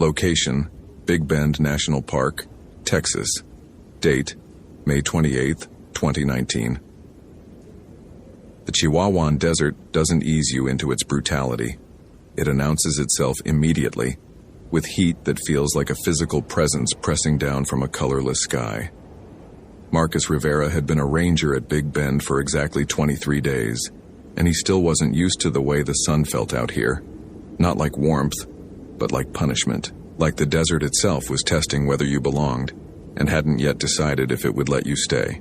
Location, Big Bend National Park, Texas. Date, May 28, 2019. The Chihuahuan Desert doesn't ease you into its brutality. It announces itself immediately, with heat that feels like a physical presence pressing down from a colorless sky. Marcus Rivera had been a ranger at Big Bend for exactly 23 days, and he still wasn't used to the way the sun felt out here. Not like warmth, but like punishment. Like the desert itself was testing whether you belonged, and hadn't yet decided if it would let you stay.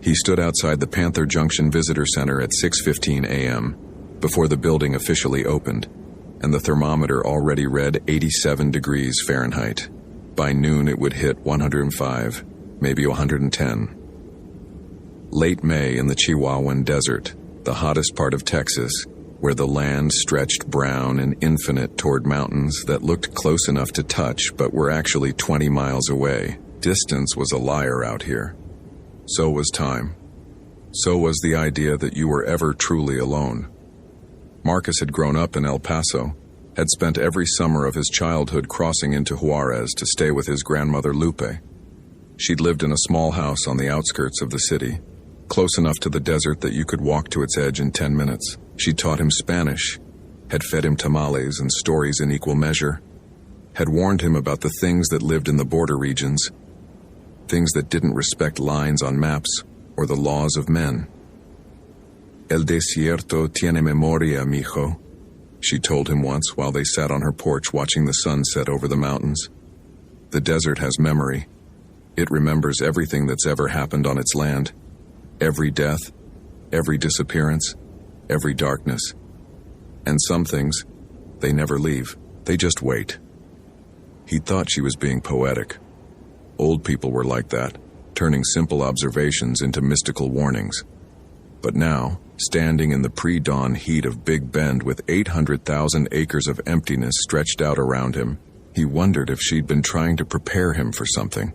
He stood outside the Panther Junction Visitor Center at 6:15 a.m., before the building officially opened, and the thermometer already read 87 degrees Fahrenheit. By noon it would hit 105, maybe 110. Late May in the Chihuahuan Desert, the hottest part of Texas, where the land stretched brown and infinite toward mountains that looked close enough to touch but were actually 20 miles away. Distance was a liar out here. So was time. So was the idea that you were ever truly alone. Marcus had grown up in El Paso, had spent every summer of his childhood crossing into Juarez to stay with his grandmother Lupe. She'd lived in a small house on the outskirts of the city, close enough to the desert that you could walk to its edge in 10 minutes. She'd taught him Spanish, had fed him tamales and stories in equal measure, had warned him about the things that lived in the border regions, things that didn't respect lines on maps or the laws of men. El desierto tiene memoria, mijo, she told him once while they sat on her porch watching the sun set over the mountains. The desert has memory. It remembers everything that's ever happened on its land. Every death, every disappearance, every darkness. And some things, they never leave. They just wait. He thought she was being poetic. Old people were like that, turning simple observations into mystical warnings. But now, standing in the pre-dawn heat of Big Bend with 800,000 acres of emptiness stretched out around him, he wondered if she'd been trying to prepare him for something.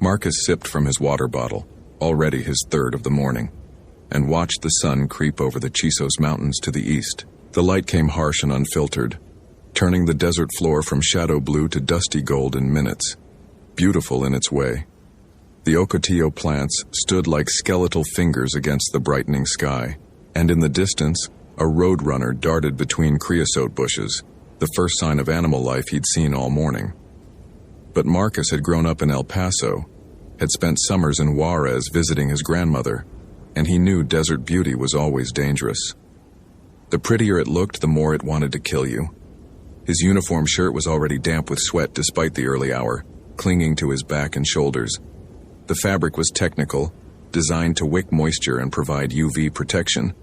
Marcus sipped from his water bottle, already his third of the morning, and watched the sun creep over the Chisos Mountains to the east. The light came harsh and unfiltered, turning the desert floor from shadow blue to dusty gold in minutes, beautiful in its way. The ocotillo plants stood like skeletal fingers against the brightening sky, and in the distance, a roadrunner darted between creosote bushes, the first sign of animal life he'd seen all morning. But Marcus had grown up in El Paso, had spent summers in Juarez visiting his grandmother, and he knew desert beauty was always dangerous. The prettier it looked, the more it wanted to kill you. His uniform shirt was already damp with sweat despite the early hour, clinging to his back and shoulders. The fabric was technical, designed to wick moisture and provide UV protection,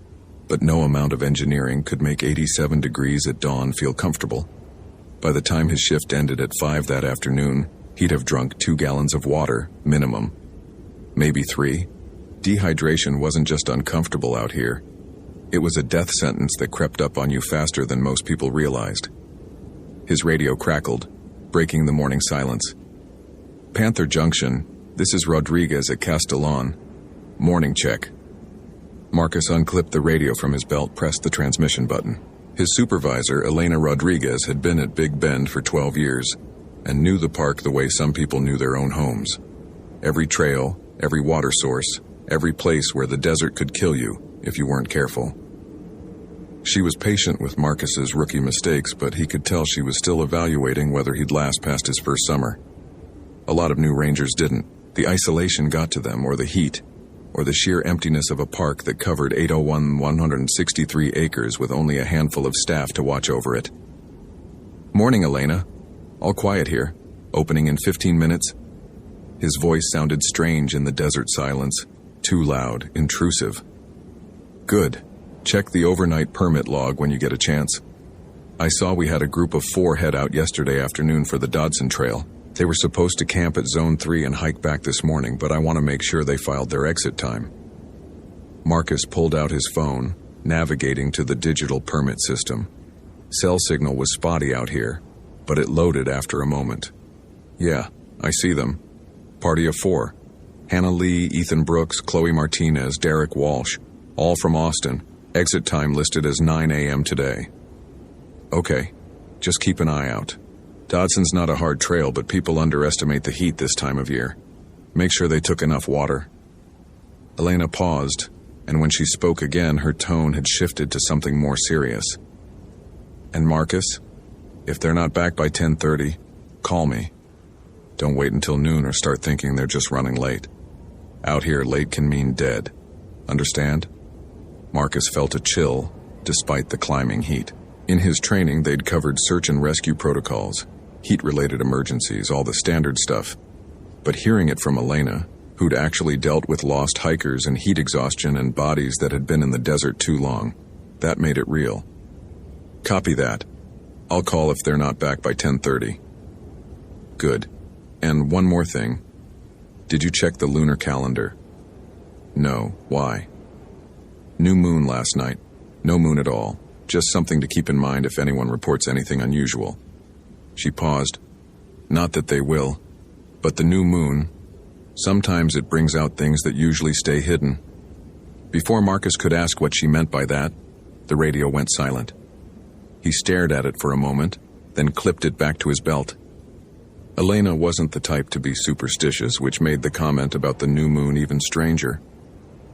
but no amount of engineering could make 87 degrees at dawn feel comfortable. By the time his shift ended at 5 that afternoon, he'd have drunk 2 gallons of water, minimum. Maybe 3. Dehydration wasn't just uncomfortable out here. It was a death sentence that crept up on you faster than most people realized. His radio crackled, breaking the morning silence. Panther Junction, this is Rodriguez at Castellon. Morning check. Marcus unclipped the radio from his belt, pressed the transmission button. His supervisor, Elena Rodriguez, had been at Big Bend for 12 years and knew the park the way some people knew their own homes. Every trail, every water source, every place where the desert could kill you if you weren't careful. She was patient with Marcus's rookie mistakes, but he could tell she was still evaluating whether he'd last past his first summer. A lot of new rangers didn't. The isolation got to them, or the heat, or the sheer emptiness of a park that covered 163 acres with only a handful of staff to watch over it. Morning, Elena. All quiet here. Opening in 15 minutes. His voice sounded strange in the desert silence, too loud, intrusive. Good. Check the overnight permit log when you get a chance. I saw we had a group of 4 head out yesterday afternoon for the Dodson Trail. They were supposed to camp at Zone 3 and hike back this morning, but I want to make sure they filed their exit time. Marcus pulled out his phone, navigating to the digital permit system. Cell signal was spotty out here, but it loaded after a moment. Yeah, I see them. Party of 4. Hannah Lee, Ethan Brooks, Chloe Martinez, Derek Walsh, all from Austin. Exit time listed as 9 a.m. today. Okay, just keep an eye out. Dodson's not a hard trail, but people underestimate the heat this time of year. Make sure they took enough water." Elena paused, and when she spoke again, her tone had shifted to something more serious. "And Marcus, if they're not back by 10:30, call me. Don't wait until noon or start thinking they're just running late. Out here, late can mean dead. Understand?" Marcus felt a chill, despite the climbing heat. In his training, they'd covered search and rescue protocols, heat-related emergencies, all the standard stuff. But hearing it from Elena, who'd actually dealt with lost hikers and heat exhaustion and bodies that had been in the desert too long, that made it real. "Copy that. I'll call if they're not back by 10:30. "Good. And one more thing. Did you check the lunar calendar?" "No. Why?" "New moon last night. No moon at all. Just something to keep in mind if anyone reports anything unusual." She paused. "Not that they will, but the new moon, sometimes it brings out things that usually stay hidden." Before Marcus could ask what she meant by that, the radio went silent. He stared at it for a moment, then clipped it back to his belt. Elena wasn't the type to be superstitious, which made the comment about the new moon even stranger.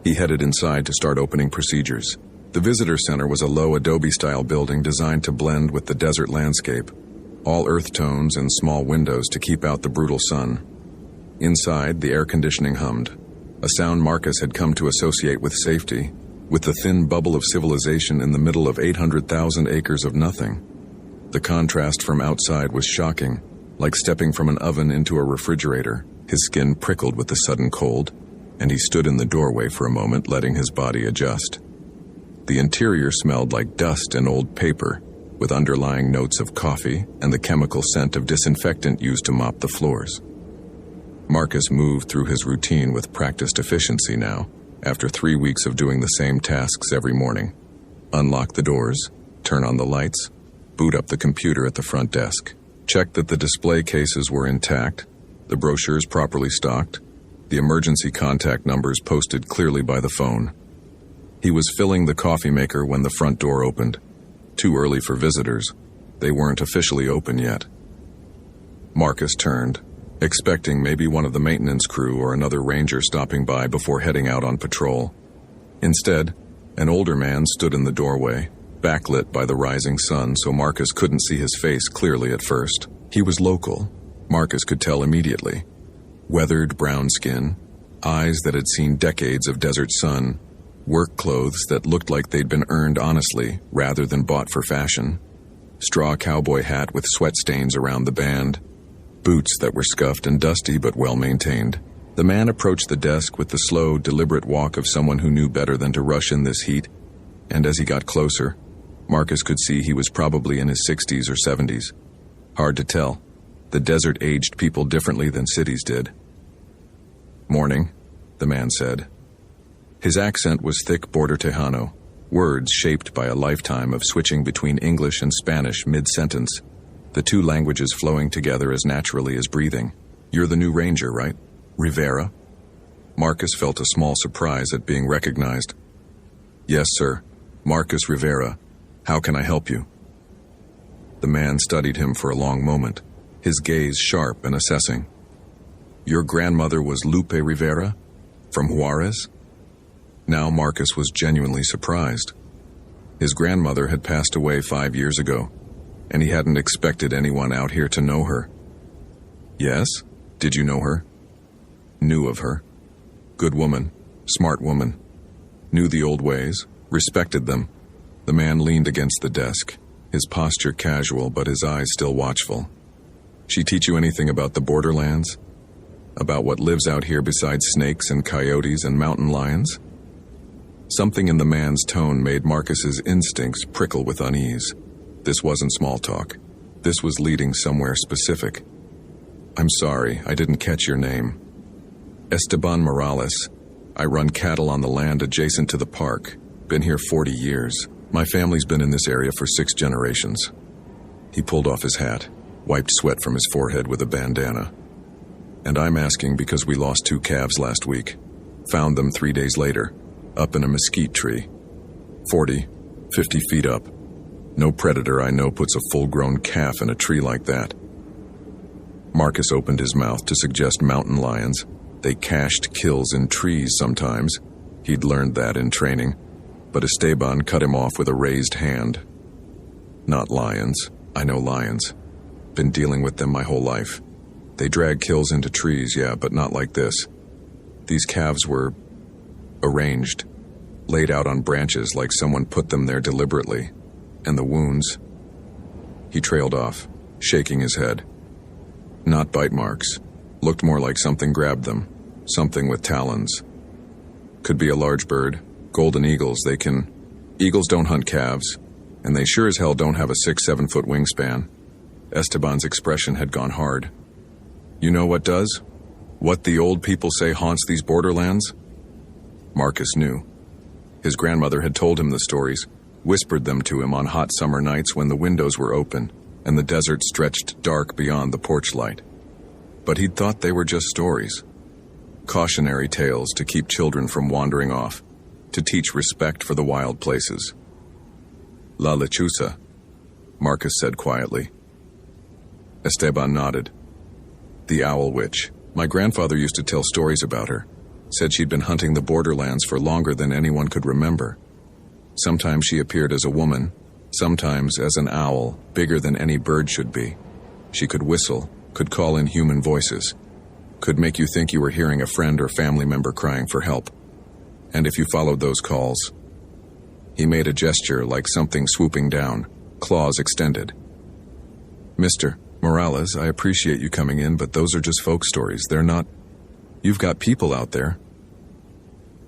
He headed inside to start opening procedures. The visitor center was a low adobe-style building designed to blend with the desert landscape, all earth tones and small windows to keep out the brutal sun. Inside, the air conditioning hummed, a sound Marcus had come to associate with safety, with the thin bubble of civilization in the middle of 800,000 acres of nothing. The contrast from outside was shocking, like stepping from an oven into a refrigerator. His skin prickled with the sudden cold, and he stood in the doorway for a moment, letting his body adjust. The interior smelled like dust and old paper, with underlying notes of coffee and the chemical scent of disinfectant used to mop the floors. Marcus moved through his routine with practiced efficiency now, after 3 weeks of doing the same tasks every morning. Unlock the doors, turn on the lights, boot up the computer at the front desk, check that the display cases were intact, the brochures properly stocked, the emergency contact numbers posted clearly by the phone. He was filling the coffee maker when the front door opened. Too early for visitors. They weren't officially open yet. Marcus turned, expecting maybe one of the maintenance crew or another ranger stopping by before heading out on patrol. Instead, an older man stood in the doorway, backlit by the rising sun, so Marcus couldn't see his face clearly at first. He was local, Marcus could tell immediately. Weathered brown skin, eyes that had seen decades of desert sun, work clothes that looked like they'd been earned honestly rather than bought for fashion, straw cowboy hat with sweat stains around the band, boots that were scuffed and dusty but well-maintained. The man approached the desk with the slow, deliberate walk of someone who knew better than to rush in this heat, and as he got closer, Marcus could see he was probably in his 60s or 70s. Hard to tell. The desert aged people differently than cities did. "Morning," the man said. His accent was thick border Tejano, words shaped by a lifetime of switching between English and Spanish mid-sentence, the two languages flowing together as naturally as breathing. "You're the new ranger, right? Rivera?" Marcus felt a small surprise at being recognized. "Yes, sir. Marcus Rivera. How can I help you?" The man studied him for a long moment, his gaze sharp and assessing. "Your grandmother was Lupe Rivera? From Juarez?" Now Marcus was genuinely surprised. His grandmother had passed away 5 years ago, and he hadn't expected anyone out here to know her. "Yes? Did you know her?" "Knew of her. Good woman, smart woman. Knew the old ways, respected them." The man leaned against the desk, his posture casual but his eyes still watchful. "She teach you anything about the borderlands? About what lives out here besides snakes and coyotes and mountain lions?" Something in the man's tone made Marcus's instincts prickle with unease. This wasn't small talk. This was leading somewhere specific. "I'm sorry, I didn't catch your name." "Esteban Morales. I run cattle on the land adjacent to the park. Been here 40 years. My family's been in this area for 6 generations. He pulled off his hat, wiped sweat from his forehead with a bandana. "And I'm asking because we lost 2 calves last week. Found them 3 days later, up in a mesquite tree. 40, 50 feet up. No predator I know puts a full-grown calf in a tree like that. Marcus opened his mouth to suggest mountain lions. They cached kills in trees sometimes. He'd learned that in training. But Esteban cut him off with a raised hand. Not lions. I know lions. Been dealing with them my whole life. They drag kills into trees, yeah, but not like this. These calves were arranged, laid out on branches like someone put them there deliberately. And the wounds... He trailed off, shaking his head. Not bite marks. Looked more like something grabbed them. Something with talons. Could be a large bird. Golden eagles, Eagles don't hunt calves. And they sure as hell don't have a 6-7 foot wingspan. Esteban's expression had gone hard. You know what does? What the old people say haunts these borderlands? Marcus knew. His grandmother had told him the stories, whispered them to him on hot summer nights when the windows were open and the desert stretched dark beyond the porch light. But he'd thought they were just stories. Cautionary tales to keep children from wandering off, to teach respect for the wild places. La lechuza, Marcus said quietly. Esteban nodded. The owl witch. My grandfather used to tell stories about her. Said she'd been hunting the borderlands for longer than anyone could remember. Sometimes she appeared as a woman, sometimes as an owl, bigger than any bird should be. She could whistle, could call in human voices, could make you think you were hearing a friend or family member crying for help. And if you followed those calls... He made a gesture like something swooping down, claws extended. Mr. Morales, I appreciate you coming in, but those are just folk stories. They're not... You've got people out there.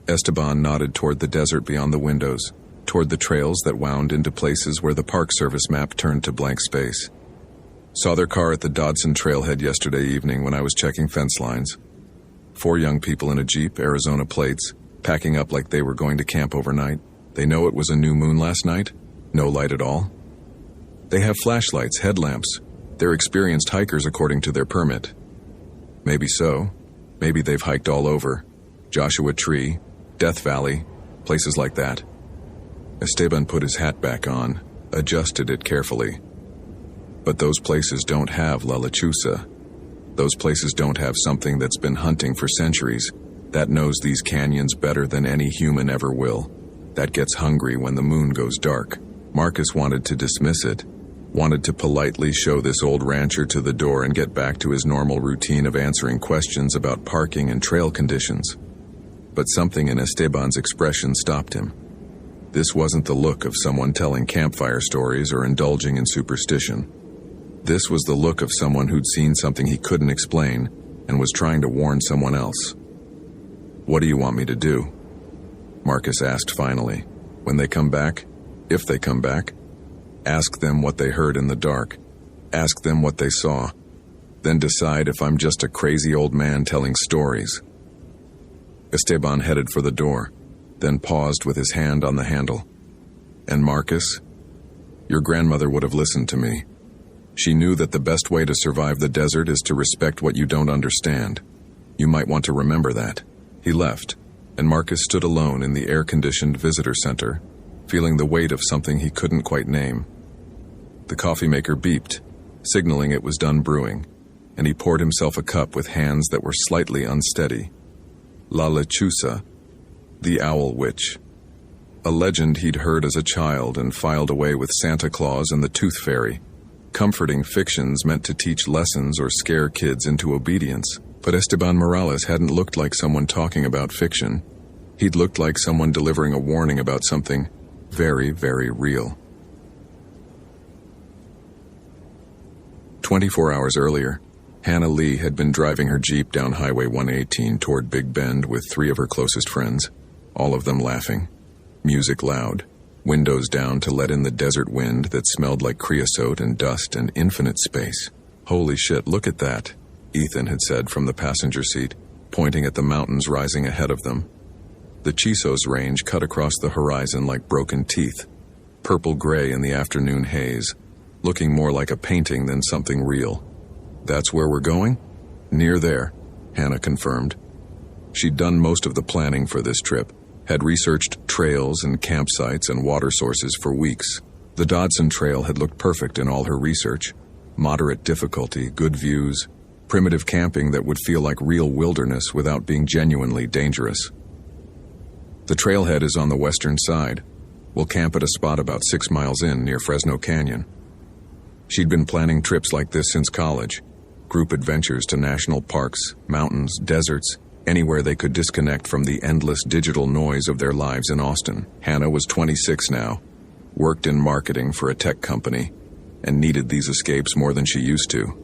Esteban nodded toward the desert beyond the windows, toward the trails that wound into places where the Park Service map turned to blank space. Saw their car at the Dodson trailhead yesterday evening when I was checking fence lines. 4 young people in a Jeep, Arizona plates, packing up like they were going to camp overnight. They know it was a new moon last night? No light at all? They have flashlights, headlamps. They're experienced hikers according to their permit. Maybe so. Maybe they've hiked all over. Joshua Tree, Death Valley, places like that. Esteban put his hat back on, adjusted it carefully. But those places don't have La Lechuza. Those places don't have something that's been hunting for centuries, that knows these canyons better than any human ever will, that gets hungry when the moon goes dark. Marcus wanted to dismiss it, wanted to politely show this old rancher to the door and get back to his normal routine of answering questions about parking and trail conditions. But something in Esteban's expression stopped him. This wasn't the look of someone telling campfire stories or indulging in superstition. This was the look of someone who'd seen something he couldn't explain and was trying to warn someone else. What do you want me to do? Marcus asked finally. When they come back, if they come back, ask them what they heard in the dark. Ask them what they saw. Then decide if I'm just a crazy old man telling stories. Esteban headed for the door, then paused with his hand on the handle. And Marcus, your grandmother would have listened to me. She knew that the best way to survive the desert is to respect what you don't understand. You might want to remember that. He left, and Marcus stood alone in the air-conditioned visitor center, feeling the weight of something he couldn't quite name. The coffee maker beeped, signaling it was done brewing, and he poured himself a cup with hands that were slightly unsteady. La Lechuza, the Owl Witch. A legend he'd heard as a child and filed away with Santa Claus and the Tooth Fairy. Comforting fictions meant to teach lessons or scare kids into obedience. But Esteban Morales hadn't looked like someone talking about fiction. He'd looked like someone delivering a warning about something very, very real. 24 hours earlier, Hannah Lee had been driving her Jeep down Highway 118 toward Big Bend with 3 of her closest friends, all of them laughing. Music loud, windows down to let in the desert wind that smelled like creosote and dust and infinite space. Holy shit, look at that, Ethan had said from the passenger seat, pointing at the mountains rising ahead of them. The Chisos Range cut across the horizon like broken teeth, purple-gray in the afternoon haze, looking more like a painting than something real. That's where we're going? Near there, Hannah confirmed. She'd done most of the planning for this trip, had researched trails and campsites and water sources for weeks. The Dodson Trail had looked perfect in all her research. Moderate difficulty, good views, Primitive camping that would feel like real wilderness without being genuinely dangerous. The trailhead is on the western side. We'll camp at a spot about 6 miles in near Fresno Canyon. She'd been planning trips like this since college. Group adventures to national parks, mountains, deserts, anywhere they could disconnect from the endless digital noise of their lives in Austin. Hannah was 26 now, worked in marketing for a tech company, and needed these escapes more than she used to.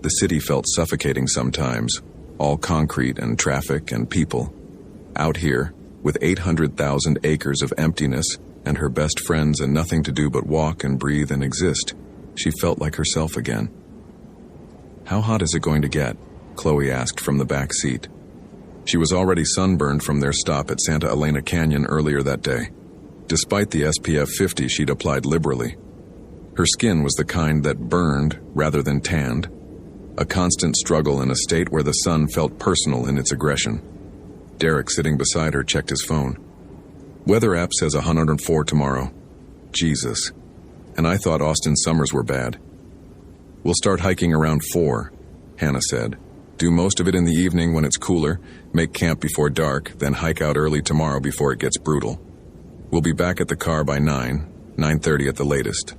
The city felt suffocating sometimes, all concrete and traffic and people. Out here, with 800,000 acres of emptiness and her best friends and nothing to do but walk and breathe and exist, she felt like herself again. "How hot is it going to get?" Chloe asked from the back seat. She was already sunburned from their stop at Santa Elena Canyon earlier that day. Despite the SPF 50 she'd applied liberally. Her skin was the kind that burned rather than tanned, a constant struggle in a state where the sun felt personal in its aggression. Derek, sitting beside her, checked his phone. "Weather app says 104 tomorrow. Jesus. And I thought Austin summers were bad." "We'll start hiking around 4, Hannah said. "Do most of it in the evening when it's cooler, make camp before dark, then hike out early tomorrow before it gets brutal. We'll be back at the car by 9:30 at the latest.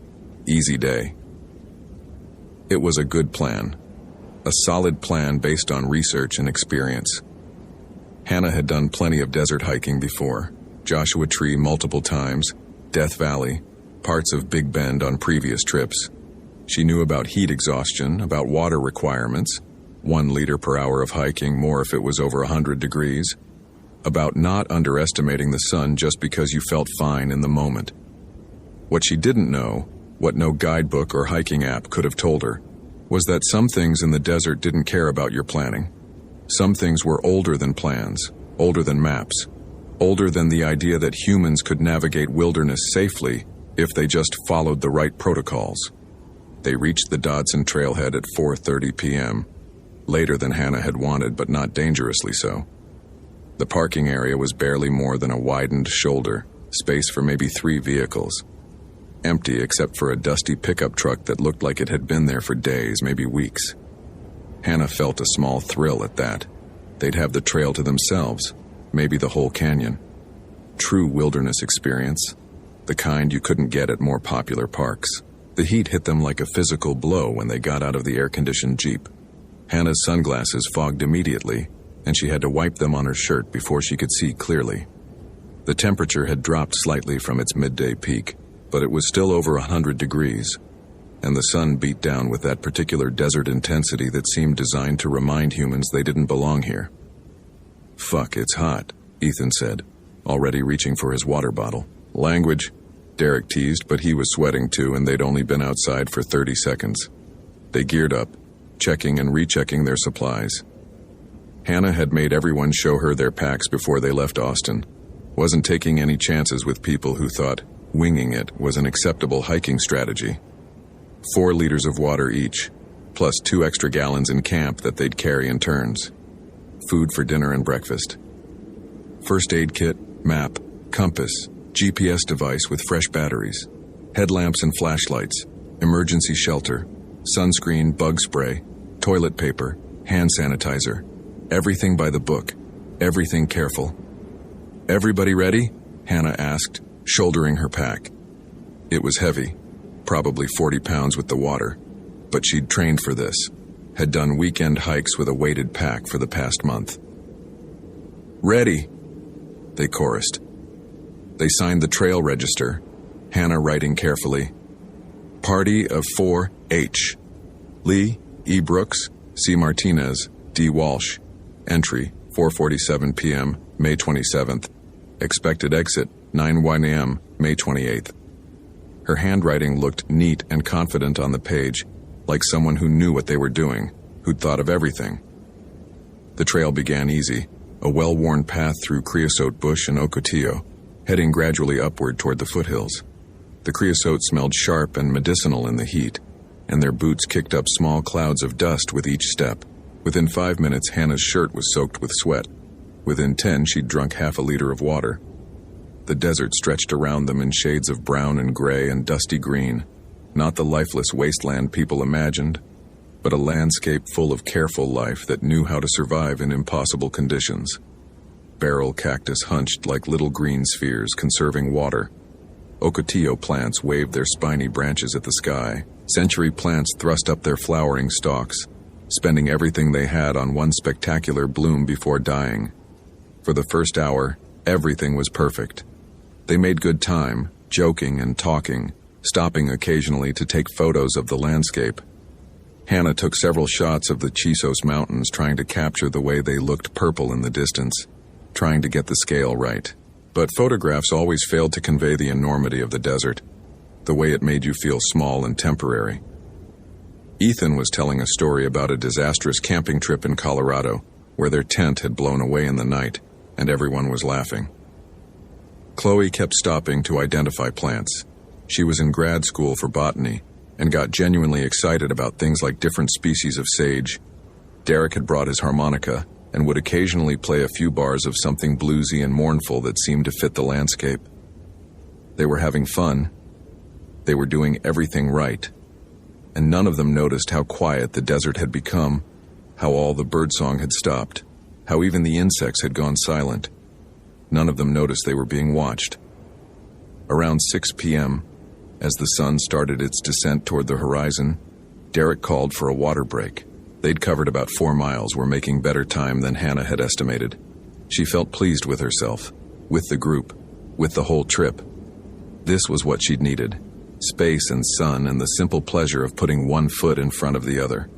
Easy day." It was a good plan. A solid plan based on research and experience. Hannah had done plenty of desert hiking before. Joshua Tree multiple times, Death Valley, parts of Big Bend on previous trips. She knew about heat exhaustion, about water requirements, 1 liter per hour of hiking, more if it was over 100 degrees, about not underestimating the sun just because you felt fine in the moment. What she didn't know, what no guidebook or hiking app could have told her, was that some things in the desert didn't care about your planning. Some things were older than plans, older than maps, older than the idea that humans could navigate wilderness safely if they just followed the right protocols. They reached the Dodson trailhead at 4:30 p.m., later than Hannah had wanted, but not dangerously so. The parking area was barely more than a widened shoulder, space for maybe 3 vehicles. Empty except for a dusty pickup truck that looked like it had been there for days, maybe weeks. Hannah felt a small thrill at that. They'd have the trail to themselves, maybe the whole canyon. True wilderness experience, the kind you couldn't get at more popular parks. The heat hit them like a physical blow when they got out of the air-conditioned Jeep. Hannah's sunglasses fogged immediately, and she had to wipe them on her shirt before she could see clearly. The temperature had dropped slightly from its midday peak, but it was still over 100 degrees, and the sun beat down with that particular desert intensity that seemed designed to remind humans they didn't belong here. "Fuck, it's hot," Ethan said, already reaching for his water bottle. "Language," Derek teased, but he was sweating too, and they'd only been outside for 30 seconds. They geared up, checking and rechecking their supplies. Hannah had made everyone show her their packs before they left Austin. Wasn't taking any chances with people who thought winging it was an acceptable hiking strategy. 4 liters of water each, plus 2 extra gallons in camp that they'd carry in turns. Food for dinner and breakfast. First aid kit, map, compass, GPS device with fresh batteries, headlamps and flashlights, emergency shelter, sunscreen, bug spray, toilet paper, hand sanitizer. Everything by the book, everything careful. "Everybody ready?" Hannah asked, shouldering her pack. It was heavy, probably 40 pounds with the water, but she'd trained for this, had done weekend hikes with a weighted pack for the past month. "Ready," they chorused. They signed the trail register, Hannah writing carefully, "Party of 4H. Lee, E. Brooks, C. Martinez, D. Walsh. Entry, 4:47 p.m., May 27th. Expected exit, 9:01 a.m., May 28th. Her handwriting looked neat and confident on the page, like someone who knew what they were doing, who'd thought of everything. The trail began easy, a well-worn path through creosote bush and ocotillo, heading gradually upward toward the foothills. The creosote smelled sharp and medicinal in the heat, and their boots kicked up small clouds of dust with each step. Within 5 minutes, Hannah's shirt was soaked with sweat. Within 10, she'd drunk half a liter of water. The desert stretched around them in shades of brown and gray and dusty green, not the lifeless wasteland people imagined, but a landscape full of careful life that knew how to survive in impossible conditions. Beryl cactus hunched like little green spheres conserving water. Ocotillo plants waved their spiny branches at the sky. Century plants thrust up their flowering stalks, spending everything they had on one spectacular bloom before dying. For the first hour, everything was perfect. They made good time, joking and talking, stopping occasionally to take photos of the landscape. Hannah took several shots of the Chisos Mountains, trying to capture the way they looked purple in the distance, trying to get the scale right. But photographs always failed to convey the enormity of the desert, the way it made you feel small and temporary. Ethan was telling a story about a disastrous camping trip in Colorado, where their tent had blown away in the night, and everyone was laughing. Chloe kept stopping to identify plants. She was in grad school for botany, and got genuinely excited about things like different species of sage. Derek had brought his harmonica, and would occasionally play a few bars of something bluesy and mournful that seemed to fit the landscape. They were having fun. They were doing everything right. And none of them noticed how quiet the desert had become, how all the birdsong had stopped, how even the insects had gone silent. None of them noticed they were being watched. Around 6 p.m., as the sun started its descent toward the horizon, Derek called for a water break. They'd covered about 4 miles, were making better time than Hannah had estimated. She felt pleased with herself, with the group, with the whole trip. This was what she'd needed: space and sun and the simple pleasure of putting one foot in front of the other.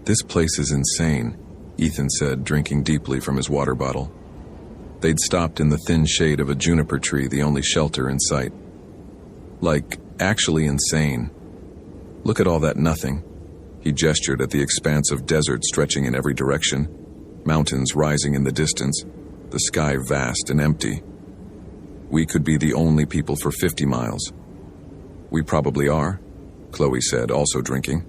"This place is insane," Ethan said, drinking deeply from his water bottle. They'd stopped in the thin shade of a juniper tree, the only shelter in sight. "Like, actually insane. Look at all that nothing." He gestured at the expanse of desert stretching in every direction, mountains rising in the distance, the sky vast and empty. "We could be the only people for 50 miles. "We probably are," Chloe said, also drinking.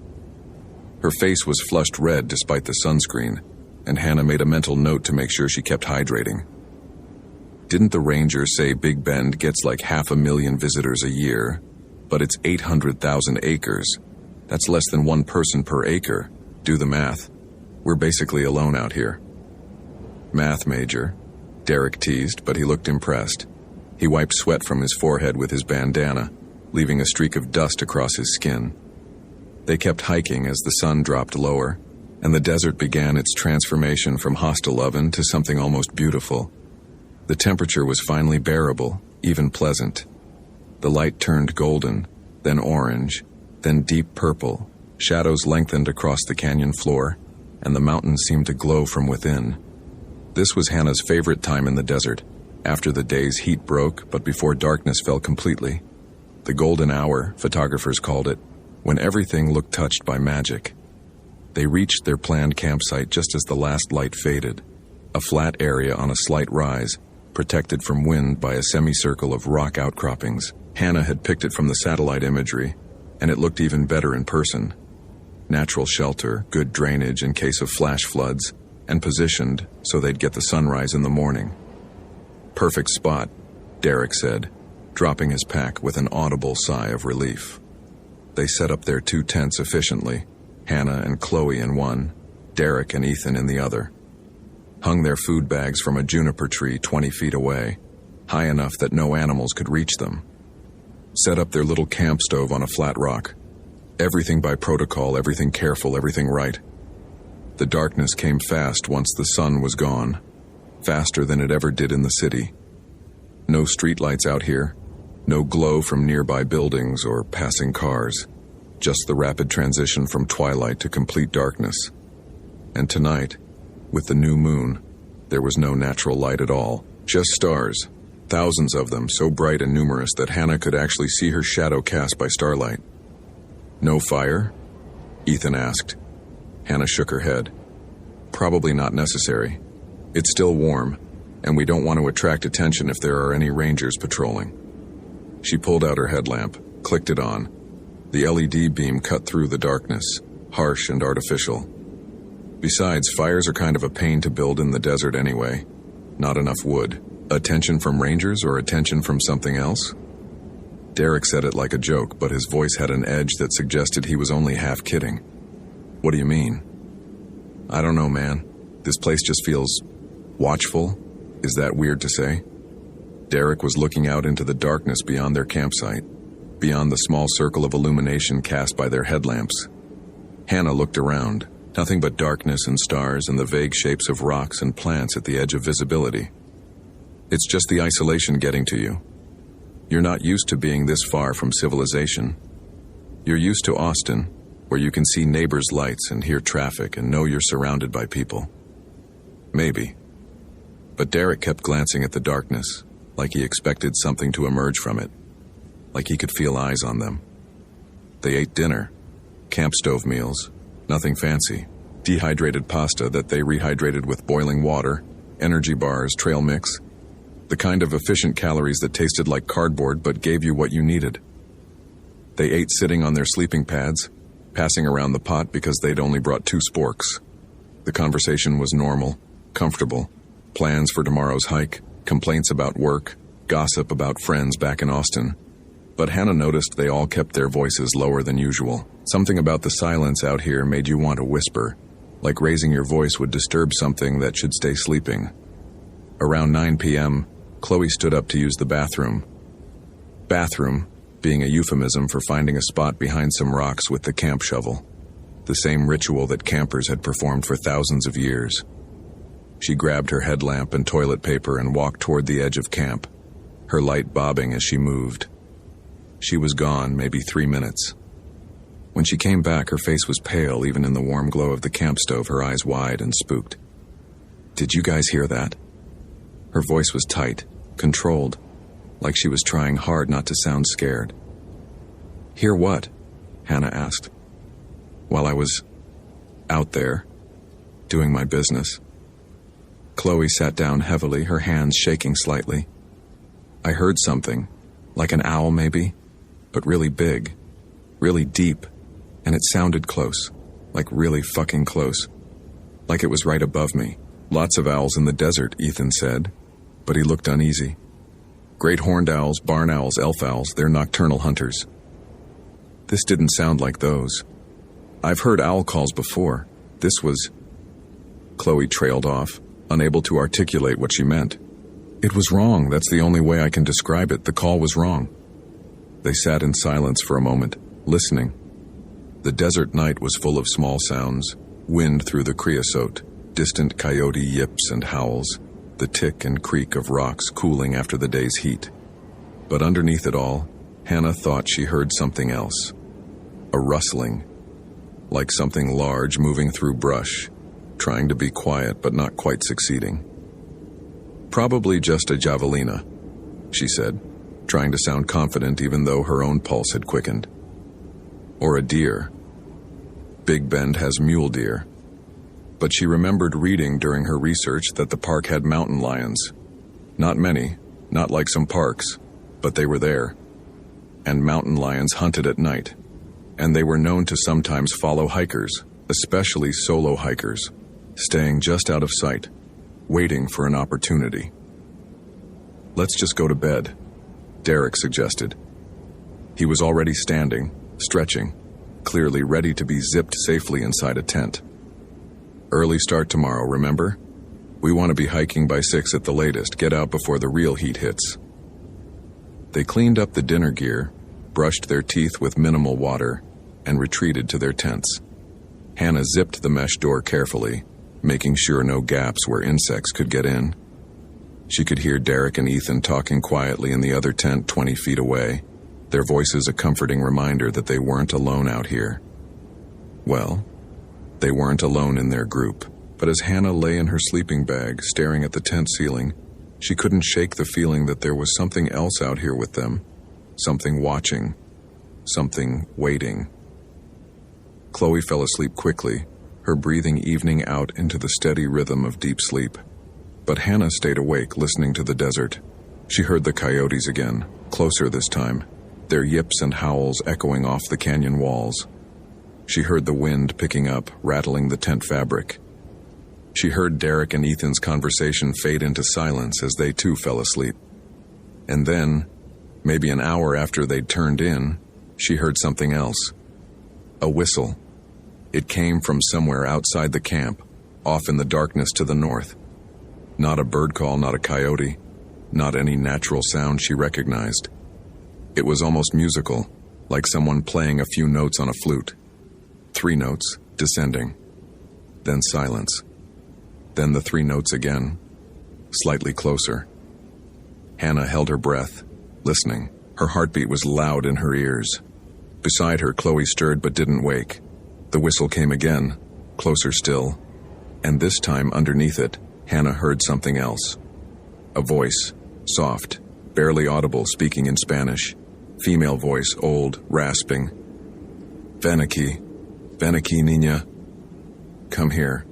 Her face was flushed red despite the sunscreen, and Hannah made a mental note to make sure she kept hydrating. "Didn't the ranger say Big Bend gets like 500,000 visitors a year? But it's 800,000 acres. That's less than one person per acre. Do the math. We're basically alone out here." "Math major," Derek teased, but he looked impressed. He wiped sweat from his forehead with his bandana, leaving a streak of dust across his skin. They kept hiking as the sun dropped lower, and the desert began its transformation from hostile oven to something almost beautiful. The temperature was finally bearable, even pleasant. The light turned golden, then orange, then deep purple. Shadows lengthened across the canyon floor, and the mountains seemed to glow from within. This was Hannah's favorite time in the desert, after the day's heat broke, but before darkness fell completely. The golden hour, photographers called it, when everything looked touched by magic. They reached their planned campsite just as the last light faded, a flat area on a slight rise, protected from wind by a semicircle of rock outcroppings. Hannah had picked it from the satellite imagery, and it looked even better in person. Natural shelter, good drainage in case of flash floods, and positioned so they'd get the sunrise in the morning. "Perfect spot," Derek said, dropping his pack with an audible sigh of relief. They set up their 2 tents efficiently, Hannah and Chloe in one, Derek and Ethan in the other. Hung their food bags from a juniper tree 20 feet away, high enough that no animals could reach them. Set up their little camp stove on a flat rock. Everything by protocol, everything careful, everything right. The darkness came fast once the sun was gone, faster than it ever did in the city. No streetlights out here, no glow from nearby buildings or passing cars, just the rapid transition from twilight to complete darkness. And tonight, with the new moon, there was no natural light at all, just stars, thousands of them, so bright and numerous that Hannah could actually see her shadow cast by starlight. "No fire?" Ethan asked. Hannah shook her head. "Probably not necessary. It's still warm, and we don't want to attract attention if there are any rangers patrolling." She pulled out her headlamp, clicked it on. The LED beam cut through the darkness, harsh and artificial. Besides, fires are kind of a pain to build in the desert anyway. Not enough wood. Attention from rangers or attention from something else? Derek said it like a joke, but his voice had an edge that suggested he was only half kidding. What do you mean? I don't know, man. This place just feels watchful. Is that weird to say? Derek was looking out into the darkness beyond their campsite, beyond the small circle of illumination cast by their headlamps. Hannah looked around, nothing but darkness and stars and the vague shapes of rocks and plants at the edge of visibility. It's just the isolation getting to you. You're not used to being this far from civilization. You're used to Austin, where you can see neighbors' lights and hear traffic and know you're surrounded by people. Maybe. But Derek kept glancing at the darkness, like he expected something to emerge from it, like he could feel eyes on them. They ate dinner, camp stove meals, nothing fancy, dehydrated pasta that they rehydrated with boiling water, energy bars, trail mix, the kind of efficient calories that tasted like cardboard but gave you what you needed. They ate sitting on their sleeping pads, passing around the pot because they'd only brought 2 sporks. The conversation was normal, comfortable, plans for tomorrow's hike, complaints about work, gossip about friends back in Austin. But Hannah noticed they all kept their voices lower than usual. Something about the silence out here made you want to whisper, like raising your voice would disturb something that should stay sleeping. Around 9 p.m., Chloe stood up to use the bathroom. Bathroom being a euphemism for finding a spot behind some rocks with the camp shovel, the same ritual that campers had performed for thousands of years. She grabbed her headlamp and toilet paper and walked toward the edge of camp, her light bobbing as she moved. She was gone maybe 3 minutes. When she came back, her face was pale even in the warm glow of the camp stove, her eyes wide and spooked. "Did you guys hear that?" Her voice was tight, controlled, like she was trying hard not to sound scared. "Hear what?" Hannah asked. "While I was out there, doing my business." Chloe sat down heavily, her hands shaking slightly. "I heard something, like an owl maybe, but really big, really deep, and it sounded close, like really fucking close, like it was right above me." "Lots of owls in the desert," Ethan said, but he looked uneasy. "Great horned owls, barn owls, elf owls, they're nocturnal hunters." "This didn't sound like those. I've heard owl calls before. This was..." Chloe trailed off, unable to articulate what she meant. "It was wrong, that's the only way I can describe it. The call was wrong." They sat in silence for a moment, listening. The desert night was full of small sounds, wind through the creosote, distant coyote yips and howls, the tick and creak of rocks cooling after the day's heat. But underneath it all, Hannah thought she heard something else. A rustling, like something large moving through brush, trying to be quiet but not quite succeeding. "Probably just a javelina," she said, trying to sound confident even though her own pulse had quickened. "Or a deer. Big Bend has mule deer." But she remembered reading during her research that the park had mountain lions. Not many, not like some parks, but they were there. And mountain lions hunted at night. And they were known to sometimes follow hikers, especially solo hikers, staying just out of sight, waiting for an opportunity. "Let's just go to bed," Derek suggested. He was already standing, stretching, clearly ready to be zipped safely inside a tent. "Early start tomorrow, remember? We want to be hiking by 6 at the latest. Get out before the real heat hits." They cleaned up the dinner gear, brushed their teeth with minimal water, and retreated to their tents. Hannah zipped the mesh door carefully, making sure no gaps where insects could get in. She could hear Derek and Ethan talking quietly in the other tent 20 feet away, their voices a comforting reminder that they weren't alone out here. Well, they weren't alone in their group, but as Hannah lay in her sleeping bag, staring at the tent ceiling, she couldn't shake the feeling that there was something else out here with them, something watching, something waiting. Chloe fell asleep quickly, her breathing evening out into the steady rhythm of deep sleep. But Hannah stayed awake, listening to the desert. She heard the coyotes again, closer this time, their yips and howls echoing off the canyon walls. She heard the wind picking up, rattling the tent fabric. She heard Derek and Ethan's conversation fade into silence as they too fell asleep. And then, maybe an hour after they'd turned in, she heard something else. A whistle. It came from somewhere outside the camp, off in the darkness to the north. Not a bird call, not a coyote, not any natural sound she recognized. It was almost musical, like someone playing a few notes on a flute. 3 notes, descending. Then silence. Then the 3 notes again, slightly closer. Hannah held her breath, listening. Her heartbeat was loud in her ears. Beside her, Chloe stirred but didn't wake. The whistle came again, closer still. And this time, underneath it, Hannah heard something else. A voice, soft, barely audible, speaking in Spanish. Female voice, old, rasping. Ven aquí, niña. Come here.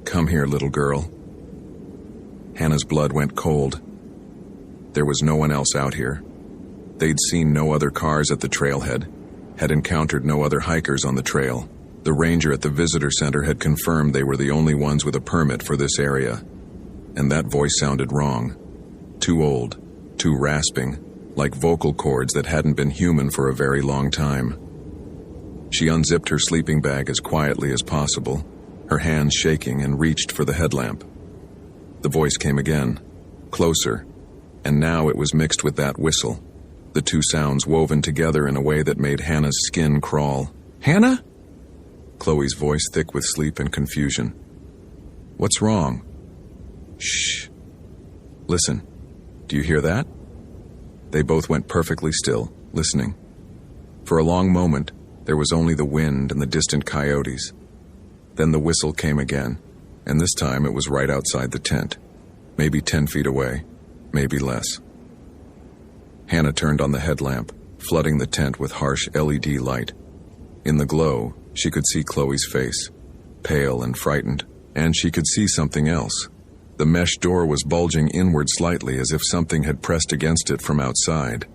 Come here, little girl. Hannah's blood went cold. There was no one else out here. They'd seen no other cars at the trailhead, had encountered no other hikers on the trail. The ranger at the visitor center had confirmed they were the only ones with a permit for this area. And that voice sounded wrong. Too old, too rasping, like vocal cords that hadn't been human for a very long time. She unzipped her sleeping bag as quietly as possible, her hands shaking, and reached for the headlamp. The voice came again, closer, and now it was mixed with that whistle, the 2 sounds woven together in a way that made Hannah's skin crawl. Hannah? Chloe's voice thick with sleep and confusion. What's wrong? Shh. Listen. Do you hear that? They both went perfectly still, listening. For a long moment, there was only the wind and the distant coyotes. Then the whistle came again, and this time it was right outside the tent, maybe 10 feet away, maybe less. Hannah turned on the headlamp, flooding the tent with harsh LED light. In the glow, she could see Chloe's face, pale and frightened, and she could see something else. The mesh door was bulging inward slightly as if something had pressed against it from outside.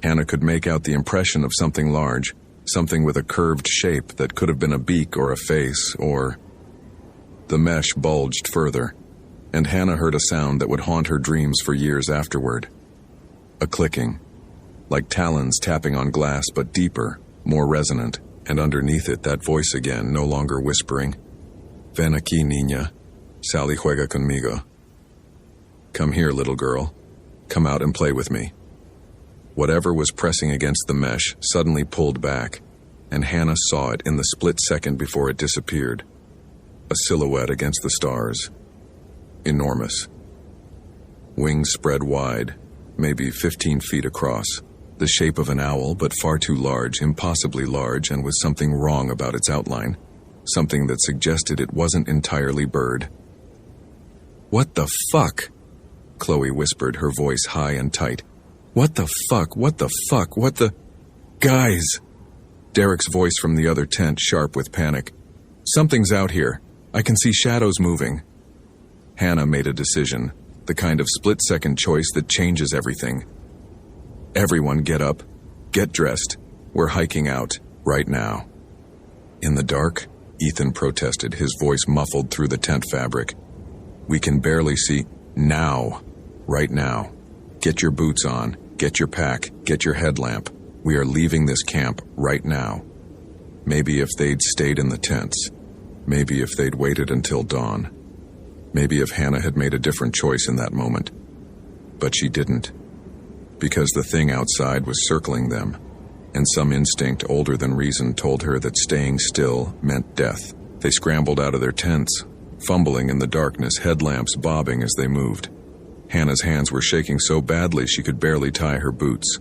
Hannah could make out the impression of something large, something with a curved shape that could have been a beak or a face, or... The mesh bulged further, and Hannah heard a sound that would haunt her dreams for years afterward. A clicking, like talons tapping on glass, but deeper, more resonant, and underneath it that voice again, no longer whispering. Ven aquí, niña. Sal y juega conmigo. Come here, little girl. Come out and play with me. Whatever was pressing against the mesh suddenly pulled back, and Hannah saw it in the split second before it disappeared. A silhouette against the stars. Enormous. Wings spread wide, maybe 15 feet across. The shape of an owl, but far too large, impossibly large, and with something wrong about its outline. Something that suggested it wasn't entirely bird. What the fuck? Chloe whispered, her voice high and tight. What the fuck? What the fuck? What the... Guys! Derek's voice from the other tent, sharp with panic. Something's out here. I can see shadows moving. Hannah made a decision, the kind of split-second choice that changes everything. Everyone get up, get dressed. We're hiking out, right now. In the dark, Ethan protested, his voice muffled through the tent fabric. We can barely see. Now. Right now. Get your boots on, get your pack, get your headlamp. We are leaving this camp right now. Maybe if they'd stayed in the tents. Maybe if they'd waited until dawn. Maybe if Hannah had made a different choice in that moment. But she didn't. Because the thing outside was circling them, and some instinct older than reason told her that staying still meant death. They scrambled out of their tents, fumbling in the darkness, headlamps bobbing as they moved. Hannah's hands were shaking so badly she could barely tie her boots.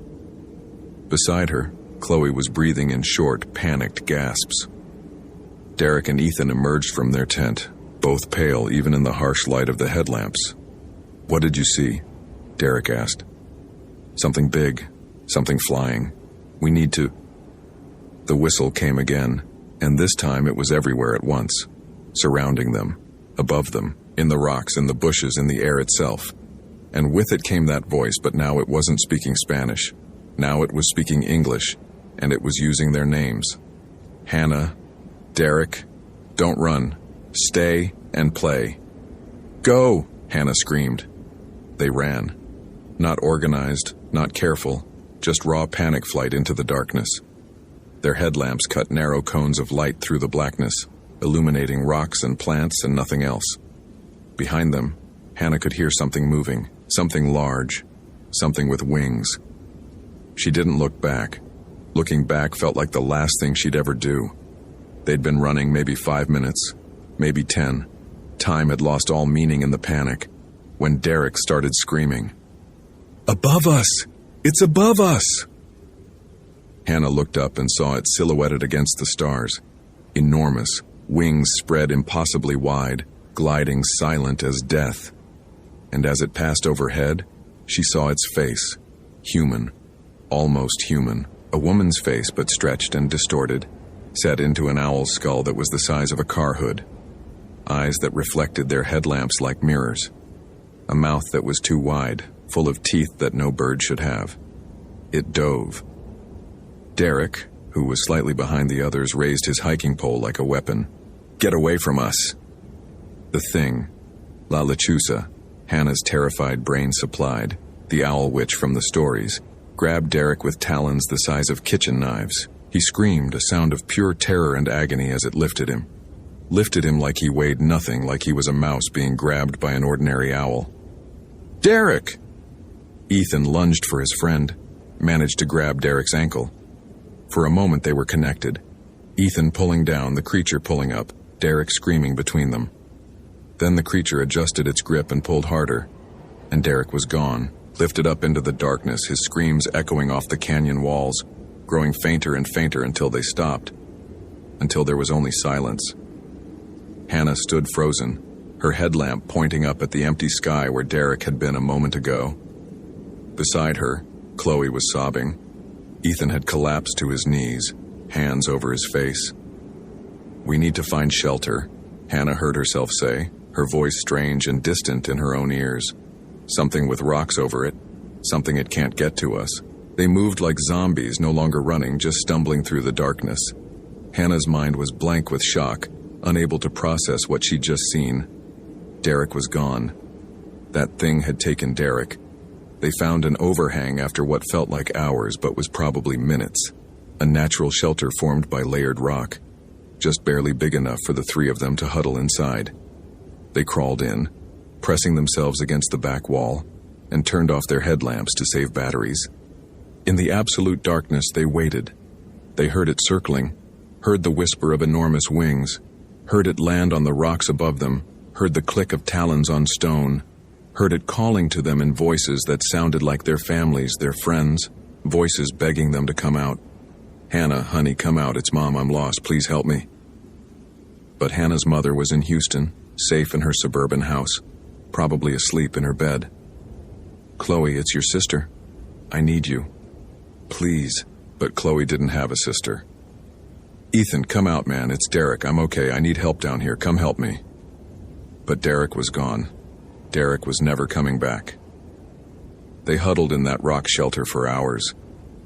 Beside her, Chloe was breathing in short, panicked gasps. Derek and Ethan emerged from their tent, both pale even in the harsh light of the headlamps. What did you see? Derek asked. Something big, something flying. We need to... The whistle came again, and this time it was everywhere at once, surrounding them, above them, in the rocks, in the bushes, in the air itself. And with it came that voice, but now it wasn't speaking Spanish. Now it was speaking English, and it was using their names. Hannah, Derek, don't run. Stay and play. Go, Hannah screamed. They ran. Not organized, not careful, just raw panic flight into the darkness. Their headlamps cut narrow cones of light through the blackness, illuminating rocks and plants and nothing else. Behind them, Hannah could hear something moving, something large, something with wings. She didn't look back. Looking back felt like the last thing she'd ever do. They'd been running maybe 5 minutes, maybe 10. Time had lost all meaning in the panic, when Derek started screaming. "Above us! It's above us!" Hannah looked up and saw it silhouetted against the stars. Enormous, wings spread impossibly wide, gliding silent as death. And as it passed overhead, she saw its face. Human. Almost human. A woman's face, but stretched and distorted, set into an owl's skull that was the size of a car hood. Eyes that reflected their headlamps like mirrors. A mouth that was too wide, full of teeth that no bird should have. It dove. Derek, who was slightly behind the others, raised his hiking pole like a weapon. "Get away from us!" The thing, La Lechuza, Hannah's terrified brain supplied, the owl witch from the stories, grabbed Derek with talons the size of kitchen knives. He screamed, a sound of pure terror and agony as it lifted him. Lifted him like he weighed nothing, like he was a mouse being grabbed by an ordinary owl. "Derek!" Ethan lunged for his friend, managed to grab Derek's ankle. For a moment they were connected. Ethan pulling down, the creature pulling up, Derek screaming between them. Then the creature adjusted its grip and pulled harder, and Derek was gone, lifted up into the darkness, his screams echoing off the canyon walls, growing fainter and fainter until they stopped, until there was only silence. Hannah stood frozen, her headlamp pointing up at the empty sky where Derek had been a moment ago. Beside her, Chloe was sobbing. Ethan had collapsed to his knees, hands over his face. "We need to find shelter," Hannah heard herself say, her voice strange and distant in her own ears. "Something with rocks over it, something it can't get to us." They moved like zombies, no longer running, just stumbling through the darkness. Hannah's mind was blank with shock, unable to process what she'd just seen. Derek was gone. That thing had taken Derek. They found an overhang after what felt like hours but was probably minutes. A natural shelter formed by layered rock, just barely big enough for the three of them to huddle inside. They crawled in, pressing themselves against the back wall, and turned off their headlamps to save batteries. In the absolute darkness they waited. They heard it circling, heard the whisper of enormous wings, heard it land on the rocks above them, heard the click of talons on stone, heard it calling to them in voices that sounded like their families, their friends, voices begging them to come out. "Hannah, honey, come out. It's Mom. I'm lost. Please help me." But Hannah's mother was in Houston, safe in her suburban house, probably asleep in her bed. "Chloe, it's your sister. I need you. Please." But Chloe didn't have a sister. "Ethan, come out, man. It's Derek. I'm okay. I need help down here. Come help me." But Derek was gone. Derek was never coming back. They huddled in that rock shelter for hours,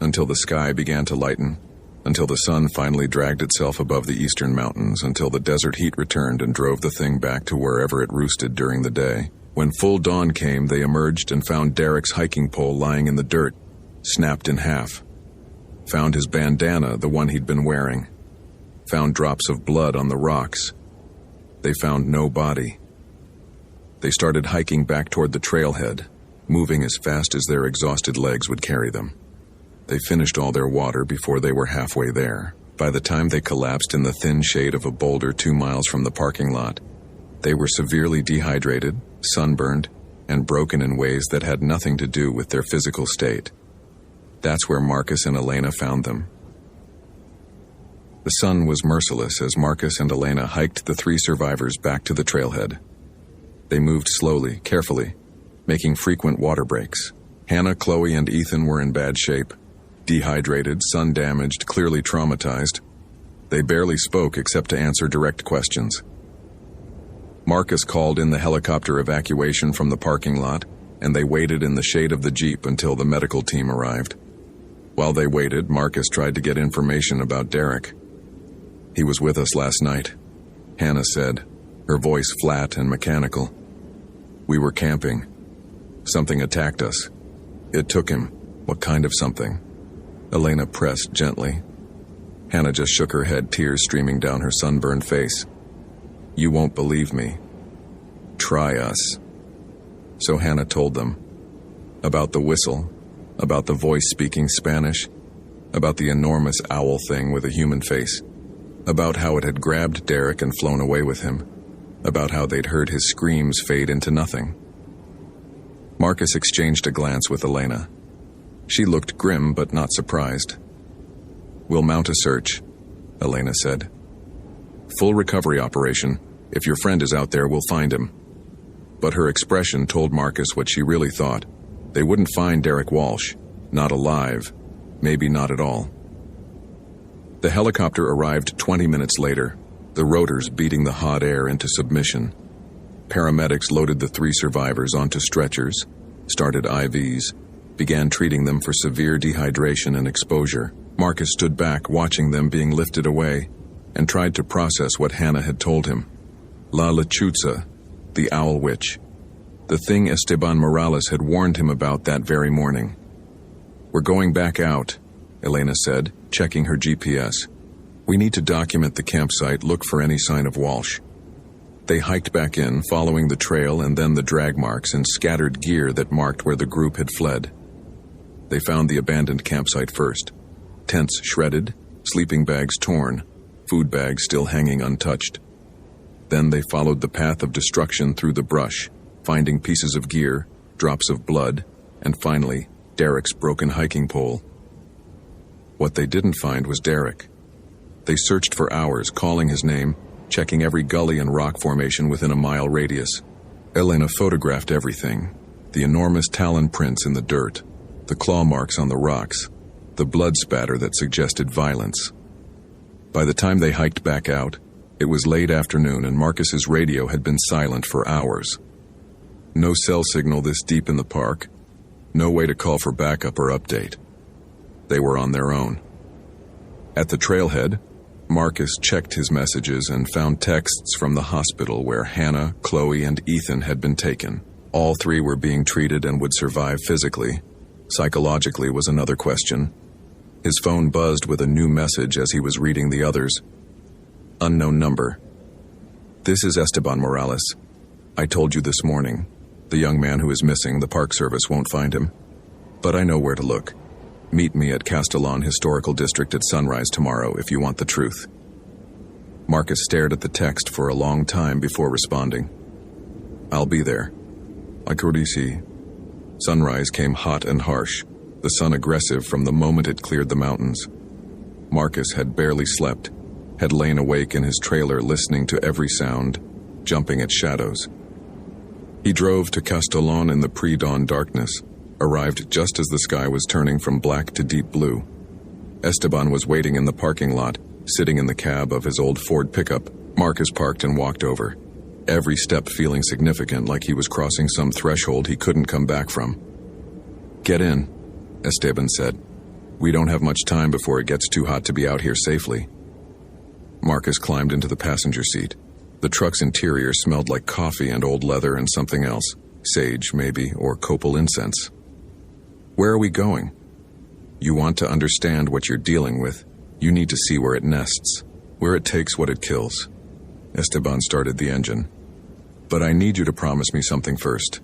until the sky began to lighten, until the sun finally dragged itself above the eastern mountains, until the desert heat returned and drove the thing back to wherever it roosted during the day. When full dawn came, they emerged and found Derek's hiking pole lying in the dirt, snapped in half. Found his bandana, the one he'd been wearing. Found drops of blood on the rocks. They found no body. They started hiking back toward the trailhead, moving as fast as their exhausted legs would carry them. They finished all their water before they were halfway there. By the time they collapsed in the thin shade of a boulder 2 miles from the parking lot, they were severely dehydrated, sunburned, and broken in ways that had nothing to do with their physical state. That's where Marcus and Elena found them. The sun was merciless as Marcus and Elena hiked the 3 survivors back to the trailhead. They moved slowly, carefully, making frequent water breaks. Hannah, Chloe, and Ethan were in bad shape, dehydrated, sun-damaged, clearly traumatized. They barely spoke except to answer direct questions. Marcus called in the helicopter evacuation from the parking lot, and they waited in the shade of the Jeep until the medical team arrived. While they waited, Marcus tried to get information about Derek. "He was with us last night," Hannah said, her voice flat and mechanical. "We were camping. Something attacked us. It took him." "What kind of something?" Elena pressed gently. Hannah just shook her head, tears streaming down her sunburned face. "You won't believe me. Try us." So Hannah told them. About the whistle, about the voice speaking Spanish, about the enormous owl thing with a human face, about how it had grabbed Derek and flown away with him, about how they'd heard his screams fade into nothing. Marcus exchanged a glance with Elena. She looked grim but not surprised. "We'll mount a search," Elena said. "Full recovery operation. If your friend is out there, we'll find him." But her expression told Marcus what she really thought. They wouldn't find Derek Walsh. Not alive. Maybe not at all. The helicopter arrived 20 minutes later, the rotors beating the hot air into submission. Paramedics loaded the 3 survivors onto stretchers, started IVs, began treating them for severe dehydration and exposure. Marcus stood back, watching them being lifted away, and tried to process what Hannah had told him. La Lechuza, the owl witch. The thing Esteban Morales had warned him about that very morning. "We're going back out," Elena said, checking her GPS. "We need to document the campsite, look for any sign of Walsh." They hiked back in, following the trail and then the drag marks and scattered gear that marked where the group had fled. They found the abandoned campsite first. Tents shredded, sleeping bags torn, food bags still hanging untouched. Then they followed the path of destruction through the brush, finding pieces of gear, drops of blood, and finally, Derek's broken hiking pole. What they didn't find was Derek. They searched for hours, calling his name, checking every gully and rock formation within a mile radius. Elena photographed everything. The enormous talon prints in the dirt, the claw marks on the rocks, the blood spatter that suggested violence. By the time they hiked back out, it was late afternoon and Marcus's radio had been silent for hours. No cell signal this deep in the park. No way to call for backup or update. They were on their own. At the trailhead, Marcus checked his messages and found texts from the hospital where Hannah, Chloe, and Ethan had been taken. All 3 were being treated and would survive physically. Psychologically was another question. His phone buzzed with a new message as he was reading the others. Unknown number. "This is Esteban Morales. I told you this morning. The young man who is missing, the Park Service won't find him. But I know where to look. Meet me at Castellon Historical District at sunrise tomorrow if you want the truth." Marcus stared at the text for a long time before responding. "I'll be there. Accordisi." Sunrise came hot and harsh, the sun aggressive from the moment it cleared the mountains. Marcus had barely slept, had lain awake in his trailer listening to every sound, jumping at shadows. He drove to Castellon in the pre-dawn darkness, arrived just as the sky was turning from black to deep blue. Esteban was waiting in the parking lot, sitting in the cab of his old Ford pickup. Marcus parked and walked over, every step feeling significant, like he was crossing some threshold he couldn't come back from. "Get in," Esteban said. "We don't have much time before it gets too hot to be out here safely." Marcus climbed into the passenger seat. The truck's interior smelled like coffee and old leather and something else, sage maybe, or copal incense. "Where are we going?" "You want to understand what you're dealing with. You need to see where it nests, where it takes what it kills." Esteban started the engine. "But I need you to promise me something first.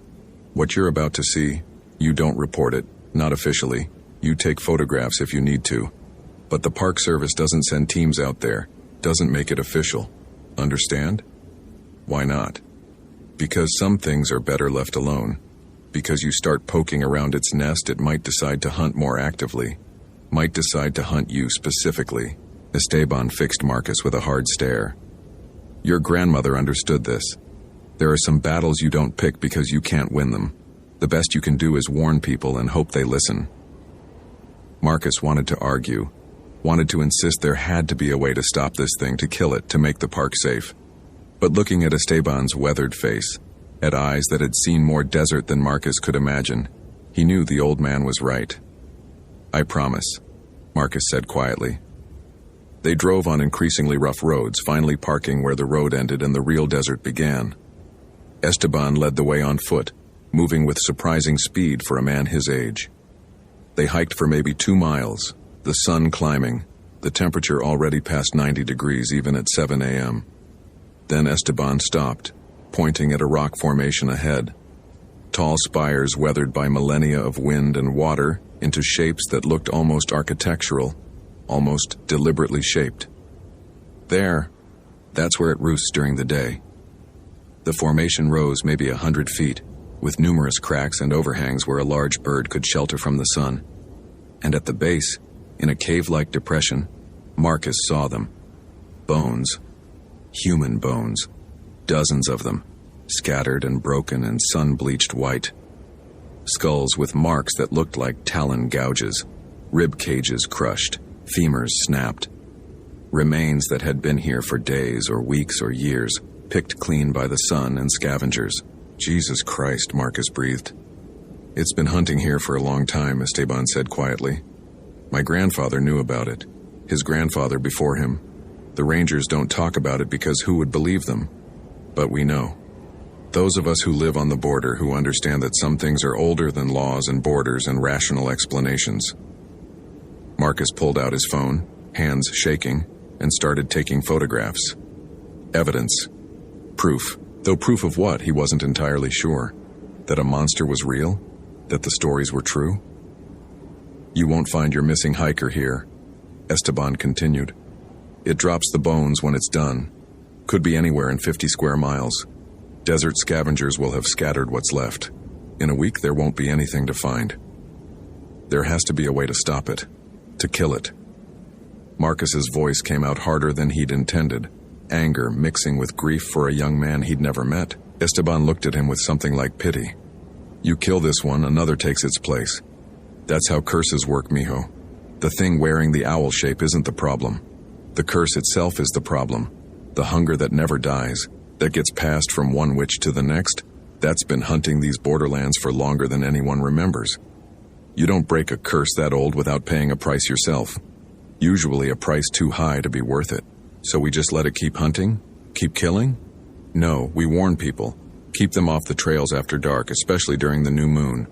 What you're about to see, you don't report it, not officially. You take photographs if you need to. But the Park Service doesn't send teams out there, doesn't make it official. Understand?" "Why not?" "Because some things are better left alone. Because you start poking around its nest, it might decide to hunt more actively. Might decide to hunt you specifically." Esteban fixed Marcus with a hard stare. "Your grandmother understood this. There are some battles you don't pick because you can't win them. The best you can do is warn people and hope they listen." Marcus wanted to argue, wanted to insist there had to be a way to stop this thing, to kill it, to make the park safe. But looking at Esteban's weathered face, at eyes that had seen more desert than Marcus could imagine, he knew the old man was right. "I promise," Marcus said quietly. They drove on increasingly rough roads, finally parking where the road ended and the real desert began. Esteban led the way on foot, moving with surprising speed for a man his age. They hiked for maybe 2 miles, the sun climbing, the temperature already past 90 degrees even at 7 a.m. Then Esteban stopped, pointing at a rock formation ahead. Tall spires weathered by millennia of wind and water into shapes that looked almost architectural, almost deliberately shaped. That's where it roosts during the day. The formation rose maybe 100 feet, with numerous cracks and overhangs where a large bird could shelter from the sun. And at the base, in a cave-like depression, Marcus saw them. Bones. Human bones. Dozens of them, scattered and broken and sun-bleached white. Skulls with marks that looked like talon gouges, rib cages crushed, femurs snapped. Remains that had been here for days or weeks or years, picked clean by the sun and scavengers. Jesus Christ, Marcus breathed. It's been hunting here for a long time, Esteban said quietly. My grandfather knew about it. His grandfather before him. The rangers don't talk about it because who would believe them? But we know. Those of us who live on the border who understand that some things are older than laws and borders and rational explanations. Marcus pulled out his phone, hands shaking, and started taking photographs. Evidence. Proof. Though proof of what, he wasn't entirely sure. That a monster was real? That the stories were true? You won't find your missing hiker here, Esteban continued. It drops the bones when it's done. Could be anywhere in 50 square miles. Desert scavengers will have scattered what's left. In a week, there won't be anything to find. There has to be a way to stop it. To kill it. Marcus's voice came out harder than he'd intended. Anger mixing with grief for a young man he'd never met. Esteban looked at him with something like pity. You kill this one, another takes its place. That's how curses work, mijo. The thing wearing the owl shape isn't the problem. The curse itself is the problem. The hunger that never dies, that gets passed from one witch to the next, that's been hunting these borderlands for longer than anyone remembers. You don't break a curse that old without paying a price yourself. Usually a price too high to be worth it. So we just let it keep hunting? Keep killing? No, we warn people. Keep them off the trails after dark, especially during the new moon.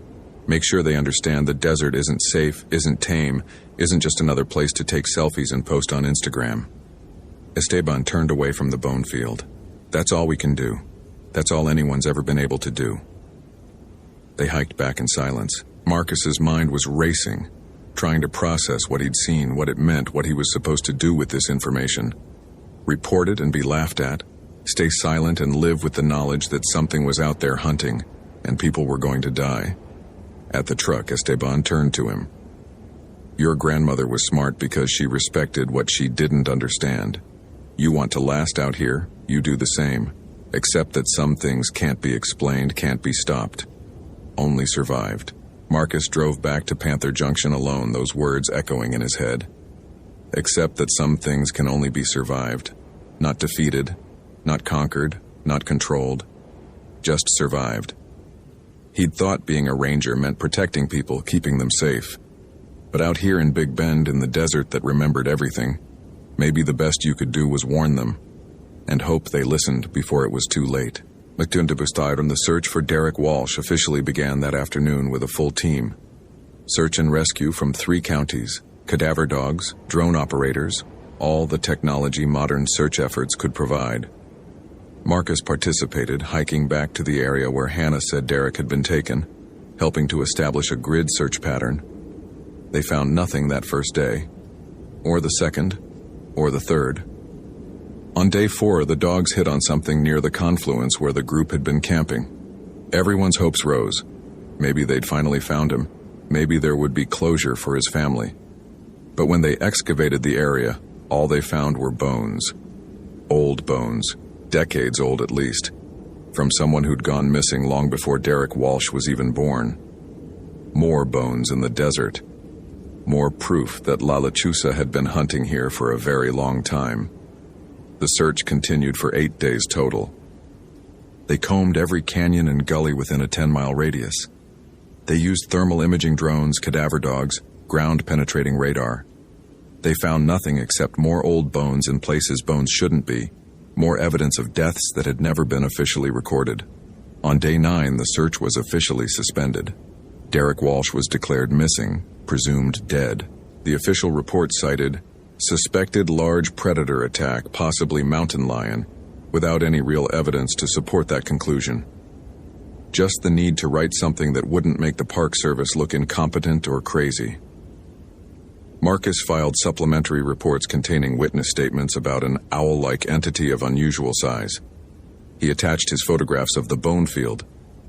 Make sure they understand the desert isn't safe, isn't tame, isn't just another place to take selfies and post on Instagram. Esteban turned away from the bone field. That's all we can do. That's all anyone's ever been able to do. They hiked back in silence. Marcus's mind was racing, trying to process what he'd seen, what it meant, what he was supposed to do with this information. Report it and be laughed at, stay silent and live with the knowledge that something was out there hunting, and people were going to die. At the truck, Esteban turned to him. Your grandmother was smart because she respected what she didn't understand. You want to last out here, you do the same. Except that some things can't be explained, can't be stopped. Only survived. Marcus drove back to Panther Junction alone, those words echoing in his head. Except that some things can only be survived. Not defeated, not conquered, not controlled. Just survived. He'd thought being a ranger meant protecting people, keeping them safe. But out here in Big Bend, in the desert that remembered everything, maybe the best you could do was warn them, and hope they listened before it was too late. The search for Derek Walsh officially began that afternoon with a full team. Search and rescue from 3 counties, cadaver dogs, drone operators, all the technology modern search efforts could provide. Marcus participated, hiking back to the area where Hannah said Derek had been taken, helping to establish a grid search pattern. They found nothing that first day, or the second, or the third. On day 4, the dogs hit on something near the confluence where the group had been camping. Everyone's hopes rose. Maybe they'd finally found him. Maybe there would be closure for his family. But when they excavated the area, all they found were bones. Old bones. Decades old at least, from someone who'd gone missing long before Derek Walsh was even born. More bones in the desert. More proof that La Lechuza had been hunting here for a very long time. The search continued for 8 days total. They combed every canyon and gully within a 10-mile radius. They used thermal imaging drones, cadaver dogs, ground-penetrating radar. They found nothing except more old bones in places bones shouldn't be, more evidence of deaths that had never been officially recorded. On day 9, the search was officially suspended. Derek Walsh was declared missing, presumed dead. The official report cited Suspected large predator attack, possibly mountain lion, without any real evidence to support that conclusion. Just the need to write something that wouldn't make the Park Service look incompetent or crazy. Marcus filed supplementary reports containing witness statements about an owl-like entity of unusual size. He attached his photographs of the bone field,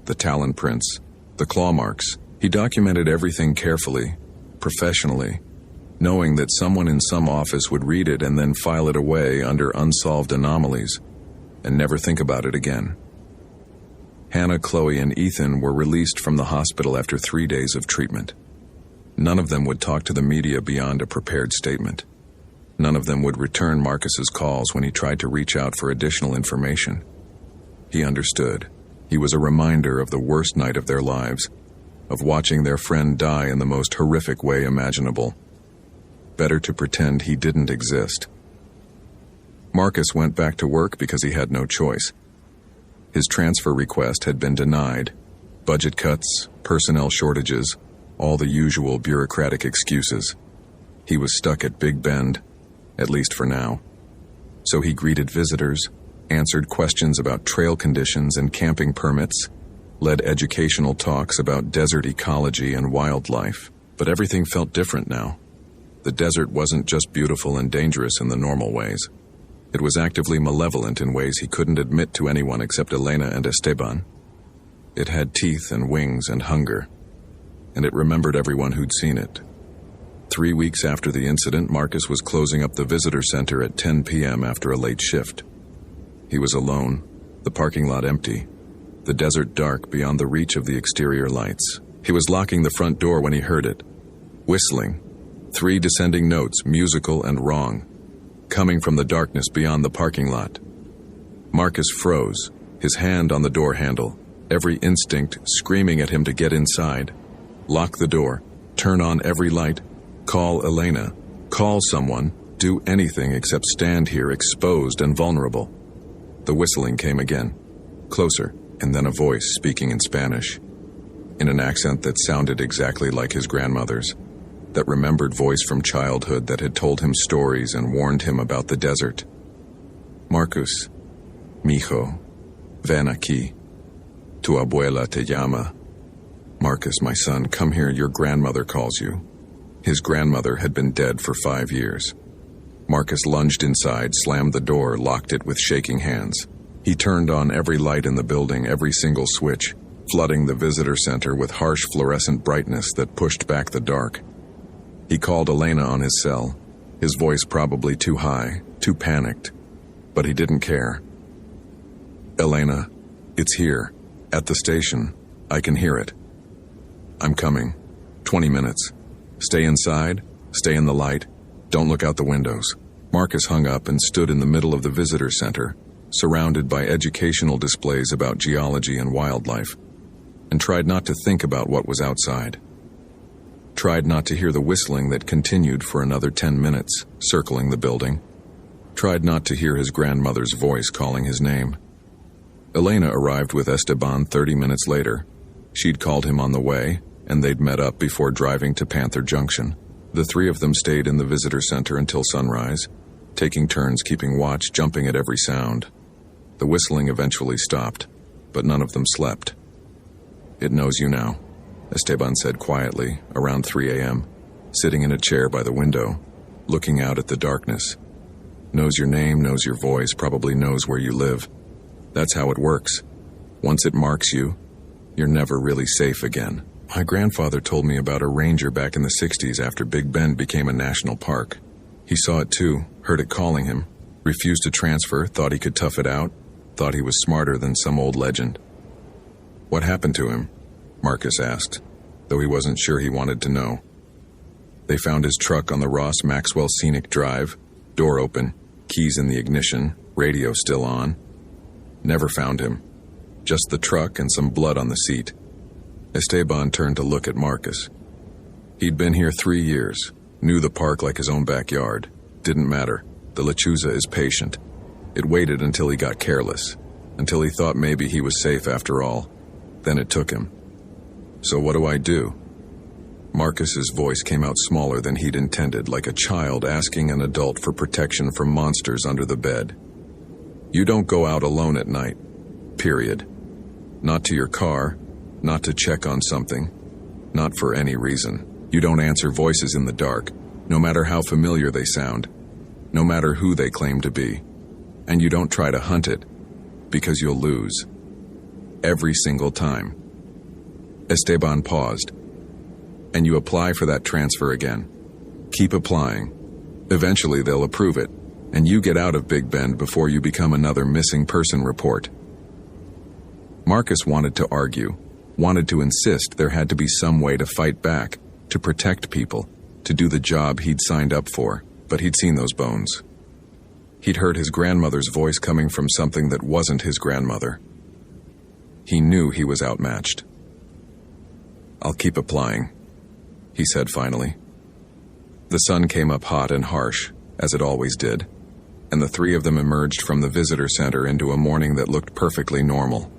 the talon prints, the claw marks. He documented everything carefully, professionally, knowing that someone in some office would read it and then file it away under unsolved anomalies and never think about it again. Hannah, Chloe, and Ethan were released from the hospital after 3 days of treatment. None of them would talk to the media beyond a prepared statement. None of them would return Marcus's calls when he tried to reach out for additional information. He understood. He was a reminder of the worst night of their lives, of watching their friend die in the most horrific way imaginable. Better to pretend he didn't exist. Marcus went back to work because he had no choice. His transfer request had been denied. Budget cuts, personnel shortages, all the usual bureaucratic excuses. He was stuck at Big Bend, at least for now. So he greeted visitors, answered questions about trail conditions and camping permits, led educational talks about desert ecology and wildlife. But everything felt different now. The desert wasn't just beautiful and dangerous in the normal ways. It was actively malevolent in ways he couldn't admit to anyone except Elena and Esteban. It had teeth and wings and hunger, and it remembered everyone who'd seen it. 3 weeks after the incident, Marcus was closing up the visitor center at 10 p.m. after a late shift. He was alone, the parking lot empty, the desert dark beyond the reach of the exterior lights. He was locking the front door when he heard it. Whistling. 3 descending notes, musical and wrong, coming from the darkness beyond the parking lot. Marcus froze, his hand on the door handle, every instinct screaming at him to get inside. Lock the door, turn on every light, call Elena, call someone, do anything except stand here exposed and vulnerable. The whistling came again, closer, and then a voice speaking in Spanish, in an accent that sounded exactly like his grandmother's, that remembered voice from childhood that had told him stories and warned him about the desert. Marcus, mijo, ven aquí. Tu abuela te llama. Marcus, my son, come here, your grandmother calls you. His grandmother had been dead for 5 years. Marcus lunged inside, slammed the door, locked it with shaking hands. He turned on every light in the building, every single switch, flooding the visitor center with harsh fluorescent brightness that pushed back the dark. He called Elena on his cell, his voice probably too high, too panicked, but he didn't care. Elena, it's here, at the station. I can hear it. I'm coming. 20 minutes. Stay inside, stay in the light, don't look out the windows. Marcus hung up and stood in the middle of the visitor center, surrounded by educational displays about geology and wildlife, and tried not to think about what was outside. Tried not to hear the whistling that continued for another 10 minutes, circling the building. Tried not to hear his grandmother's voice calling his name. Elena arrived with Esteban 30 minutes later. She'd called him on the way, and they'd met up before driving to Panther Junction. The 3 of them stayed in the visitor center until sunrise, taking turns keeping watch, jumping at every sound. The whistling eventually stopped, but none of them slept. It knows you now, Esteban said quietly, around 3 a.m., sitting in a chair by the window, looking out at the darkness. Knows your name, knows your voice, probably knows where you live. That's how it works. Once it marks you, you're never really safe again. My grandfather told me about a ranger back in the 60s after Big Bend became a national park. He saw it too, heard it calling him, refused to transfer, thought he could tough it out, thought he was smarter than some old legend. What happened to him? Marcus asked, though he wasn't sure he wanted to know. They found his truck on the Ross Maxwell Scenic Drive, door open, keys in the ignition, radio still on. Never found him. Just the truck and some blood on the seat. Esteban turned to look at Marcus. He'd been here 3 years, knew the park like his own backyard. Didn't matter. The Lechuza is patient. It waited until he got careless, until he thought maybe he was safe after all. Then it took him. So what do I do? Marcus's voice came out smaller than he'd intended, like a child asking an adult for protection from monsters under the bed. You don't go out alone at night. Period. Not to your car, not to check on something, not for any reason. You don't answer voices in the dark, no matter how familiar they sound, no matter who they claim to be. And you don't try to hunt it, because you'll lose. Every single time. Esteban paused. And you apply for that transfer again. Keep applying. Eventually they'll approve it, and you get out of Big Bend before you become another missing person report. Marcus wanted to argue, wanted to insist there had to be some way to fight back, to protect people, to do the job he'd signed up for, but he'd seen those bones. He'd heard his grandmother's voice coming from something that wasn't his grandmother. He knew he was outmatched. I'll keep applying, he said finally. The sun came up hot and harsh, as it always did, and the three of them emerged from the visitor center into a morning that looked perfectly normal.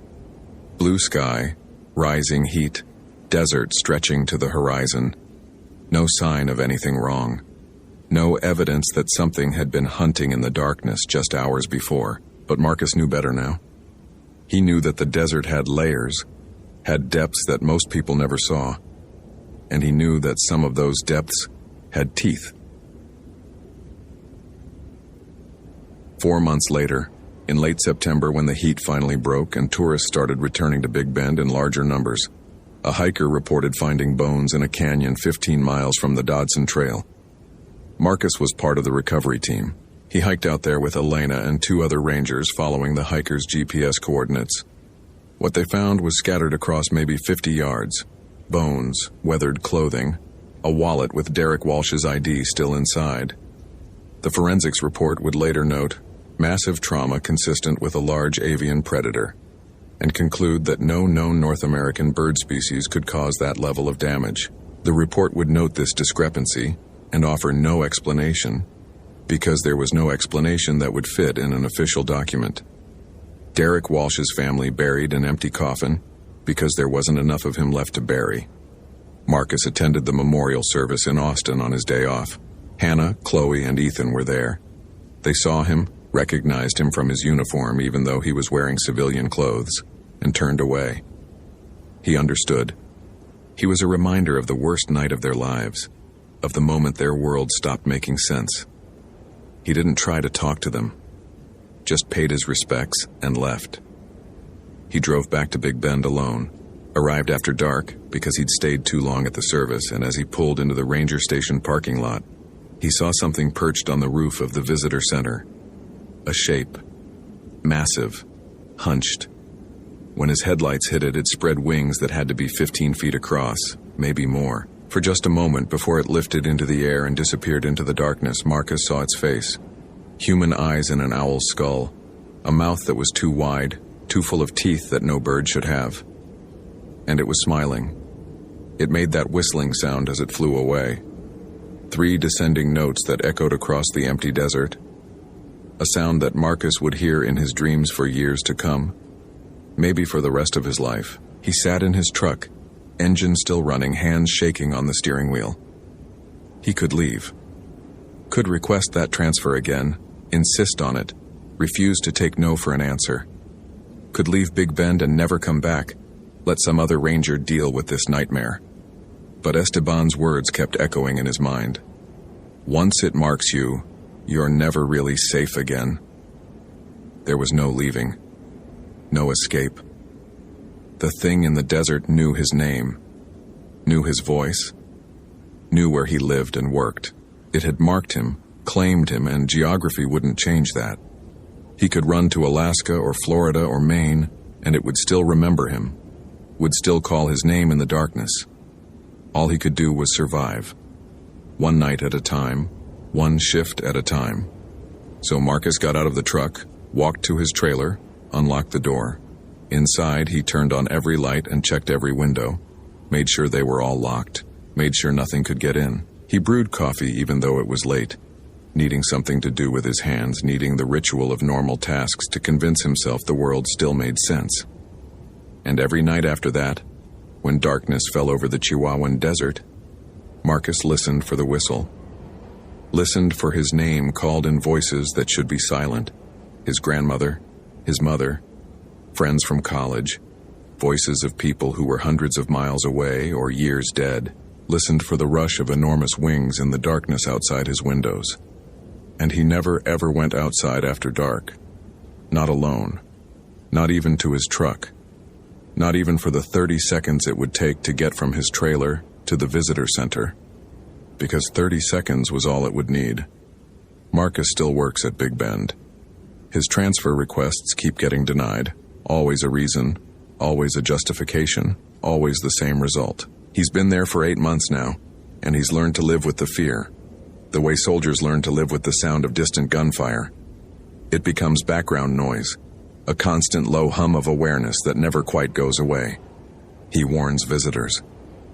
Blue sky, rising heat, desert stretching to the horizon. No sign of anything wrong. No evidence that something had been hunting in the darkness just hours before, but Marcus knew better now. He knew that the desert had layers, had depths that most people never saw, and he knew that some of those depths had teeth. 4 months later, in late September when the heat finally broke and tourists started returning to Big Bend in larger numbers, a hiker reported finding bones in a canyon 15 miles from the Dodson Trail. Marcus was part of the recovery team. He hiked out there with Elena and 2 other rangers following the hikers' GPS coordinates. What they found was scattered across maybe 50 yards. Bones, weathered clothing, a wallet with Derek Walsh's ID still inside. The forensics report would later note, massive trauma consistent with a large avian predator, and conclude that no known North American bird species could cause that level of damage. The report would note this discrepancy and offer no explanation, because there was no explanation that would fit in an official document. Derek Walsh's family buried an empty coffin because there wasn't enough of him left to bury. Marcus attended the memorial service in Austin on his day off. Hannah, Chloe, and Ethan were there. They saw him, recognized him from his uniform even though he was wearing civilian clothes, and turned away. He understood. He was a reminder of the worst night of their lives, of the moment their world stopped making sense. He didn't try to talk to them, just paid his respects and left. He drove back to Big Bend alone, arrived after dark because he'd stayed too long at the service, and as he pulled into the ranger station parking lot, he saw something perched on the roof of the visitor center. A shape. Massive. Hunched. When his headlights hit it, it spread wings that had to be 15 feet across, maybe more. For just a moment before it lifted into the air and disappeared into the darkness, Marcus saw its face. Human eyes in an owl's skull. A mouth that was too wide, too full of teeth that no bird should have. And it was smiling. It made that whistling sound as it flew away. 3 descending notes that echoed across the empty desert. A sound that Marcus would hear in his dreams for years to come. Maybe for the rest of his life. He sat in his truck, engine still running, hands shaking on the steering wheel. He could leave. Could request that transfer again, insist on it, refuse to take no for an answer. Could leave Big Bend and never come back, let some other ranger deal with this nightmare. But Esteban's words kept echoing in his mind. Once it marks you, you're never really safe again. There was no leaving. No escape. The thing in the desert knew his name, knew his voice, knew where he lived and worked. It had marked him, claimed him, and geography wouldn't change that. He could run to Alaska or Florida or Maine, and it would still remember him, would still call his name in the darkness. All he could do was survive. One night at a time, one shift at a time. So Marcus got out of the truck, walked to his trailer, unlocked the door. Inside, he turned on every light and checked every window, made sure they were all locked, made sure nothing could get in. He brewed coffee even though it was late, needing something to do with his hands, needing the ritual of normal tasks to convince himself the world still made sense. And every night after that, when darkness fell over the Chihuahuan desert, Marcus listened for the whistle. Listened for his name called in voices that should be silent. His grandmother, his mother, friends from college, voices of people who were hundreds of miles away or years dead, listened for the rush of enormous wings in the darkness outside his windows. And he never ever went outside after dark. Not alone. Not even to his truck. Not even for the 30 seconds it would take to get from his trailer to the visitor center. Because 30 seconds was all it would need. Marcus still works at Big Bend. His transfer requests keep getting denied. Always a reason, always a justification, always the same result. He's been there for 8 months now, and he's learned to live with the fear. The way soldiers learn to live with the sound of distant gunfire. It becomes background noise, a constant low hum of awareness that never quite goes away. He warns visitors,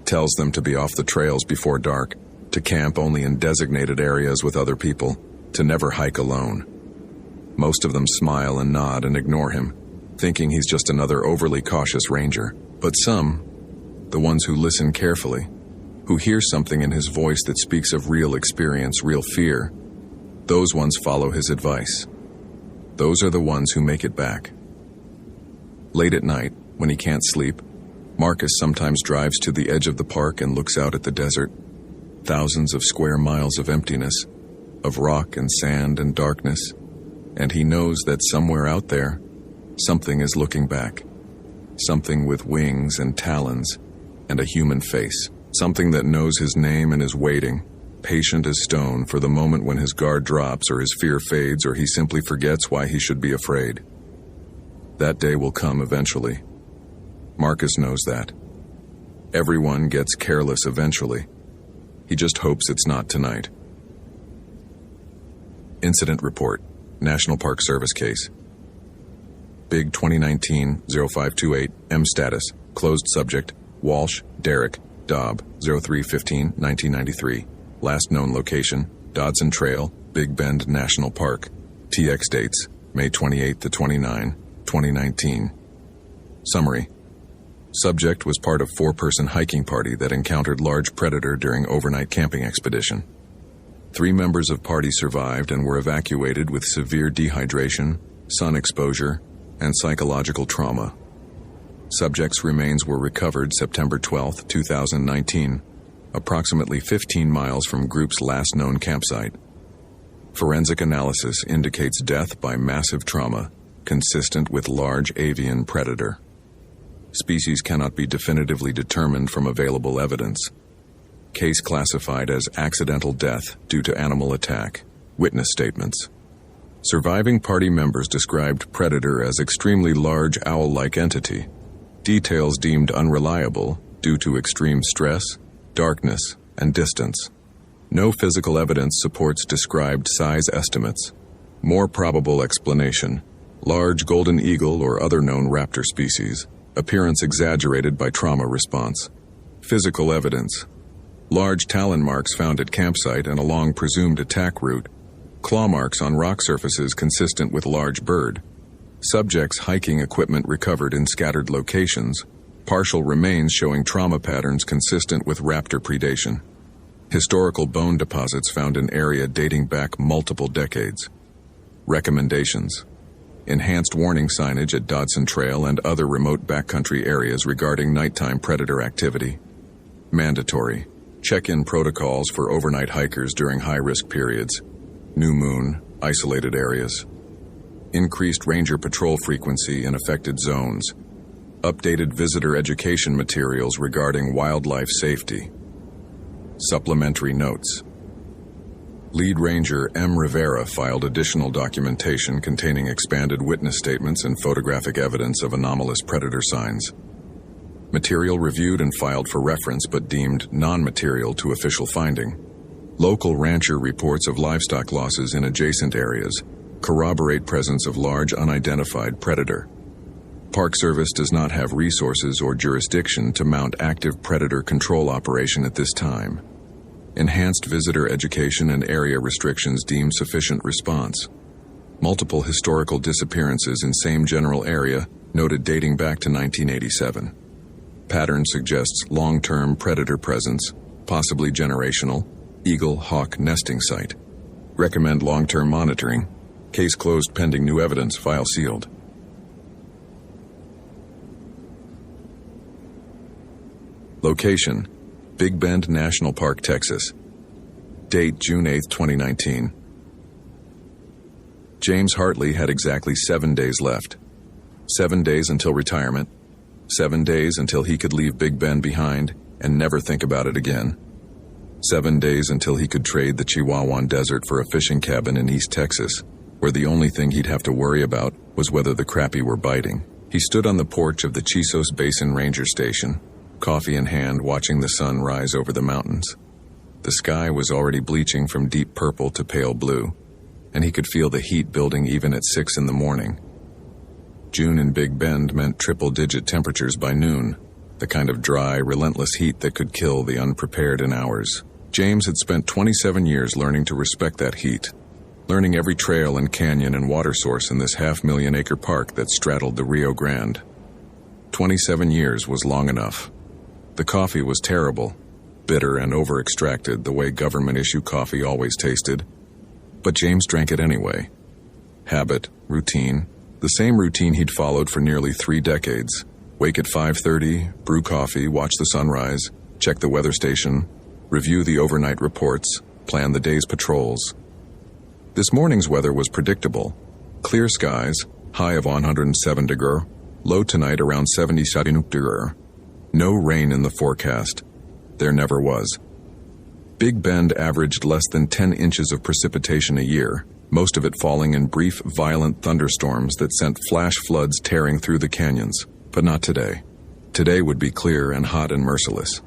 tells them to be off the trails before dark, to camp only in designated areas with other people, to never hike alone. Most of them smile and nod and ignore him, thinking he's just another overly cautious ranger. But some, the ones who listen carefully, who hear something in his voice that speaks of real experience, real fear, those ones follow his advice. Those are the ones who make it back. Late at night, when he can't sleep, Marcus sometimes drives to the edge of the park and looks out at the desert. Thousands of square miles of emptiness, of rock and sand and darkness, and he knows that somewhere out there, something is looking back. Something with wings and talons and a human face. Something that knows his name and is waiting, patient as stone, for the moment when his guard drops or his fear fades or he simply forgets why he should be afraid. That day will come eventually. Marcus knows that. Everyone gets careless eventually. He just hopes it's not tonight. Incident report. National Park Service case. Big 2019-0528 M status. Closed subject. Walsh, Derek, Dobb, 03/15/1993. Last known location, Dodson Trail, Big Bend National Park. TX dates, May 28 to 29, 2019. Summary. Subject was part of 4-person hiking party that encountered large predator during overnight camping expedition. 3 members of party survived and were evacuated with severe dehydration, sun exposure, and psychological trauma. Subject's remains were recovered September 12, 2019, approximately 15 miles from group's last known campsite. Forensic analysis indicates death by massive trauma, consistent with large avian predator. Species cannot be definitively determined from available evidence. Case classified as accidental death due to animal attack. Witness statements. Surviving party members described predator as extremely large owl-like entity. Details deemed unreliable due to extreme stress, darkness, and distance. No physical evidence supports described size estimates. More probable explanation: large golden eagle or other known raptor species. Appearance exaggerated by trauma response. Physical evidence: large talon marks found at campsite and along presumed attack route. Claw marks on rock surfaces consistent with large bird. Subject's hiking equipment recovered in scattered locations. Partial remains showing trauma patterns consistent with raptor predation. Historical bone deposits found in area dating back multiple decades. Recommendations: enhanced warning signage at Dodson Trail and other remote backcountry areas regarding nighttime predator activity. Mandatory: check-in protocols for overnight hikers during high-risk periods. New moon, isolated areas. Increased ranger patrol frequency in affected zones. Updated visitor education materials regarding wildlife safety. Supplementary notes. Lead Ranger M. Rivera filed additional documentation containing expanded witness statements and photographic evidence of anomalous predator signs. Material reviewed and filed for reference but deemed non-material to official finding. Local rancher reports of livestock losses in adjacent areas corroborate presence of large unidentified predator. Park Service does not have resources or jurisdiction to mount active predator control operation at this time. Enhanced visitor education and area restrictions deemed sufficient response. Multiple historical disappearances in same general area noted dating back to 1987. Pattern suggests long-term predator presence, possibly generational, eagle-hawk nesting site. Recommend long-term monitoring. Case closed pending new evidence, file sealed. Location: Big Bend National Park, Texas. Date: June 8, 2019. James Hartley had exactly 7 days left. 7 days until retirement. 7 days until he could leave Big Bend behind and never think about it again. 7 days until he could trade the Chihuahuan Desert for a fishing cabin in East Texas, where the only thing he'd have to worry about was whether the crappie were biting. He stood on the porch of the Chisos Basin Ranger Station, coffee in hand, watching the sun rise over the mountains. The sky was already bleaching from deep purple to pale blue, and he could feel the heat building even at 6 in the morning. June in Big Bend meant triple-digit temperatures by noon, the kind of dry, relentless heat that could kill the unprepared in hours. James had spent 27 years learning to respect that heat, learning every trail and canyon and water source in this 500,000-acre park that straddled the Rio Grande. 27 years was long enough. The coffee was terrible, bitter and over-extracted the way government-issue coffee always tasted, but James drank it anyway. Habit, routine, the same routine he'd followed for nearly 3 decades. Wake at 5:30, brew coffee, watch the sunrise, check the weather station, review the overnight reports, plan the day's patrols. This morning's weather was predictable. Clear skies, high of 107 degrees, low tonight around 77 degrees. No rain in the forecast. There never was. Big Bend averaged less than 10 inches of precipitation a year, most of it falling in brief, violent thunderstorms that sent flash floods tearing through the canyons. But not today. Today would be clear and hot and merciless.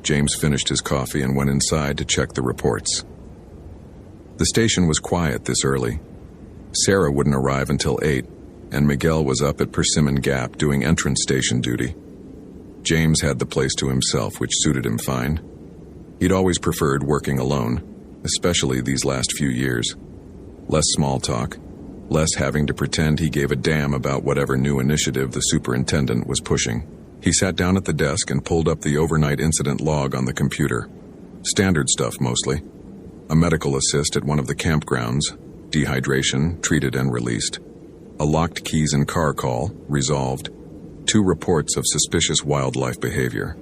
James finished his coffee and went inside to check the reports. The station was quiet this early. Sarah wouldn't arrive until 8, and Miguel was up at Persimmon Gap doing entrance station duty. James had the place to himself, which suited him fine. He'd always preferred working alone, especially these last few years. Less small talk, less having to pretend he gave a damn about whatever new initiative the superintendent was pushing. He sat down at the desk and pulled up the overnight incident log on the computer. Standard stuff, mostly. A medical assist at one of the campgrounds, dehydration, treated and released. A locked keys in car call, resolved. 2 reports of suspicious wildlife behavior.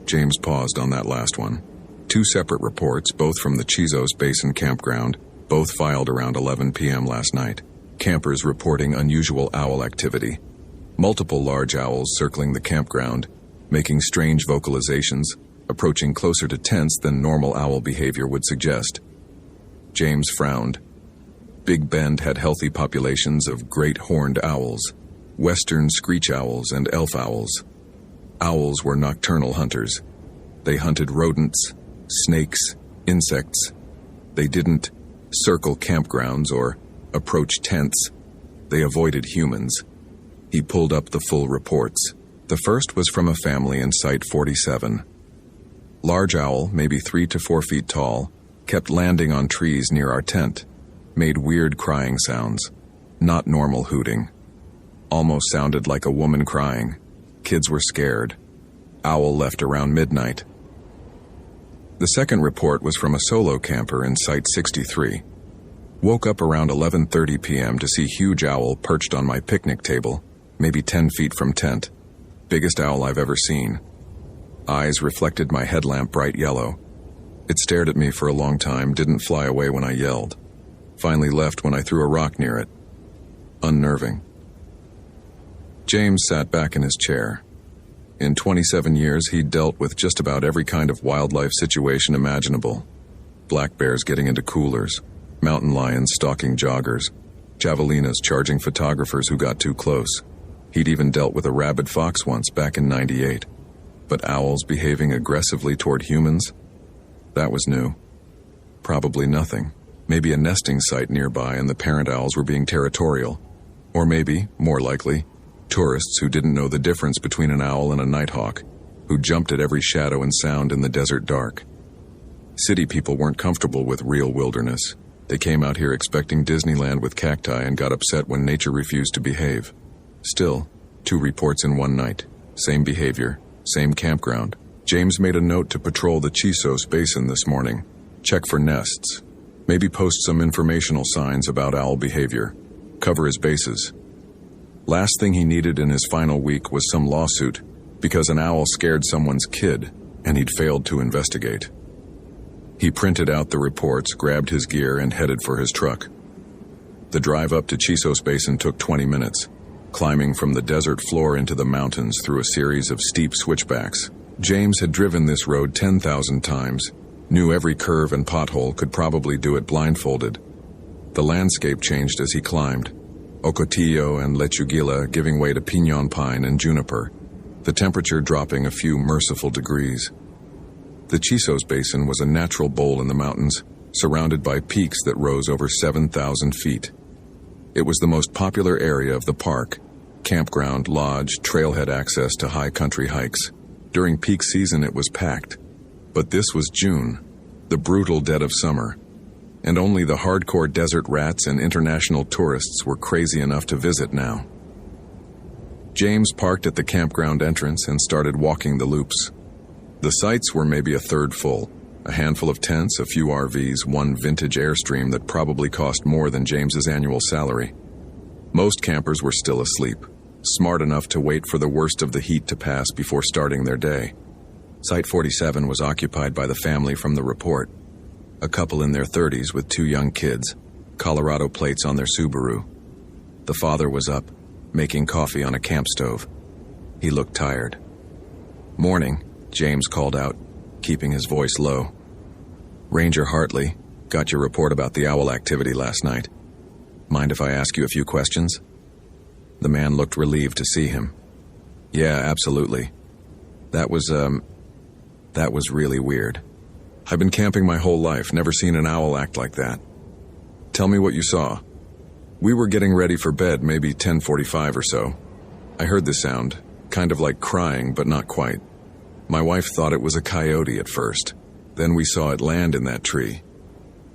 James paused on that last one. 2 separate reports, both from the Chisos Basin campground, both filed around 11 p.m. last night. Campers reporting unusual owl activity. Multiple large owls circling the campground, making strange vocalizations, approaching closer to tense than normal owl behavior would suggest. James frowned. Big Bend had healthy populations of great horned owls, western screech owls and elf owls. Owls were nocturnal hunters. They hunted rodents, snakes, insects. They didn't circle campgrounds or approach tents. They avoided humans. He pulled up the full reports. The first was from a family in Site 47. Large owl, maybe 3 to 4 feet tall, kept landing on trees near our tent, made weird crying sounds, not normal hooting. Almost sounded like a woman crying. Kids were scared. Owl left around midnight. The second report was from a solo camper in Site 63. Woke up around 11:30 p.m. to see huge owl perched on my picnic table, maybe 10 feet from tent. Biggest owl I've ever seen. Eyes reflected my headlamp bright yellow. It stared at me for a long time, didn't fly away when I yelled. Finally left when I threw a rock near it. Unnerving. James sat back in his chair. In 27 years, he'd dealt with just about every kind of wildlife situation imaginable. Black bears getting into coolers, mountain lions stalking joggers, javelinas charging photographers who got too close. He'd even dealt with a rabid fox once back in '98. But owls behaving aggressively toward humans? That was new. Probably nothing. Maybe a nesting site nearby and the parent owls were being territorial. Or maybe, more likely, tourists who didn't know the difference between an owl and a nighthawk, who jumped at every shadow and sound in the desert dark. City people weren't comfortable with real wilderness. They came out here expecting Disneyland with cacti and got upset when nature refused to behave. Still, 2 reports in one night. Same behavior, same campground, James made a note to patrol the Chisos Basin this morning, check for nests, maybe post some informational signs about owl behavior, cover his bases. Last thing he needed in his final week was some lawsuit because an owl scared someone's kid and he'd failed to investigate. He printed out the reports, grabbed his gear, and headed for his truck. The drive up to Chisos Basin took 20 minutes, climbing from the desert floor into the mountains through a series of steep switchbacks. James had driven this road 10,000 times, knew every curve and pothole, could probably do it blindfolded. The landscape changed as he climbed, Ocotillo and Lechuguilla giving way to piñon pine and juniper, the temperature dropping a few merciful degrees. The Chisos Basin was a natural bowl in the mountains, surrounded by peaks that rose over 7,000 feet. It was the most popular area of the park, campground, lodge, trailhead access to high country hikes. During peak season it was packed, but this was June, the brutal dead of summer, and only the hardcore desert rats and international tourists were crazy enough to visit now. James parked at the campground entrance and started walking the loops. The sites were maybe a third full, a handful of tents, a few RVs, one vintage Airstream that probably cost more than James's annual salary. Most campers were still asleep, smart enough to wait for the worst of the heat to pass before starting their day. Site 47 was occupied by the family from the report, a couple in their 30s with 2 young kids, Colorado plates on their Subaru. The father was up, making coffee on a camp stove. He looked tired. "Morning," James called out, keeping his voice low. "Ranger Hartley, got your report about the owl activity last night. Mind if I ask you a few questions?" The man looked relieved to see him. "Yeah, absolutely. That was really weird. I've been camping my whole life, never seen an owl act like that. Tell me what you saw." "We were getting ready for bed, maybe 10:45 or so. I heard the sound, kind of like crying, but not quite. My wife thought it was a coyote at first. Then we saw it land in that tree."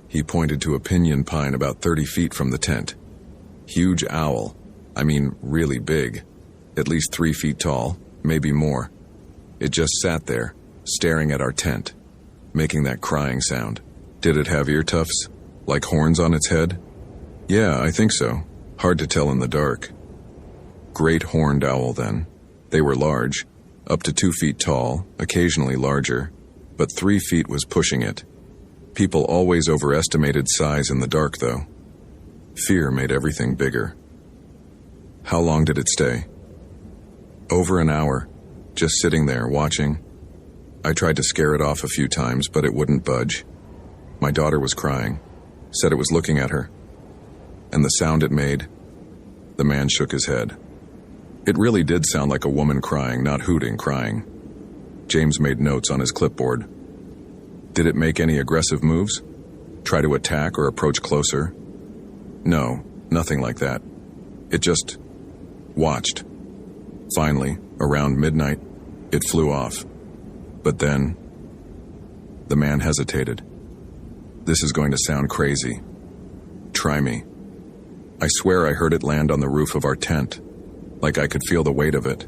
He pointed to a piñon pine about 30 feet from the tent. "Huge owl. I mean, really big. At least 3 feet tall, maybe more. It just sat there, staring at our tent, making that crying sound." "Did it have ear tufts? Like horns on its head?" "Yeah, I think so. Hard to tell in the dark." "Great horned owl, then. They were large, up to 2 feet tall, occasionally larger, but 3 feet was pushing it. People always overestimated size in the dark, though. Fear made everything bigger." "How long did it stay?" "Over an hour, just sitting there, watching. I tried to scare it off a few times, but it wouldn't budge. My daughter was crying, said it was looking at her. And the sound it made," the man shook his head. "It really did sound like a woman crying, not hooting, crying." James made notes on his clipboard. "Did it make any aggressive moves? Try to attack or approach closer?" "No, nothing like that. It just watched. Finally, around midnight, it flew off. But then..." The man hesitated. "This is going to sound crazy. Try me. I swear I heard it land on the roof of our tent, like I could feel the weight of it.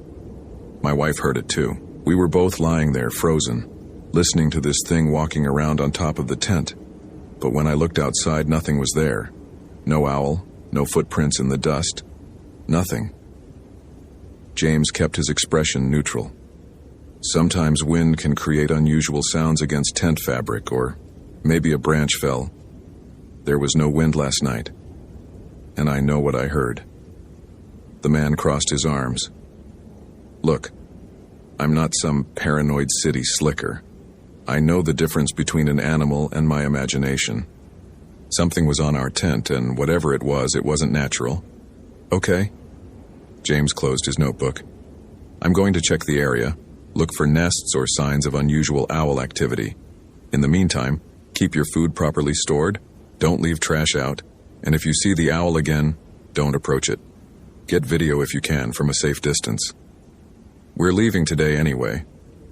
My wife heard it too. We were both lying there, frozen, listening to this thing walking around on top of the tent. But when I looked outside, nothing was there. No owl, no footprints in the dust. Nothing." James kept his expression neutral. "Sometimes wind can create unusual sounds against tent fabric, or maybe a branch fell. There was no wind last night, and I know what I heard." The man crossed his arms. "Look, I'm not some paranoid city slicker. I know the difference between an animal and my imagination. Something was on our tent, and whatever it wasn't natural. Okay?" James closed his notebook. "I'm going to check the area, look for nests or signs of unusual owl activity. In the meantime, keep your food properly stored, don't leave trash out, and if you see the owl again, don't approach it. Get video if you can from a safe distance. We're leaving today anyway.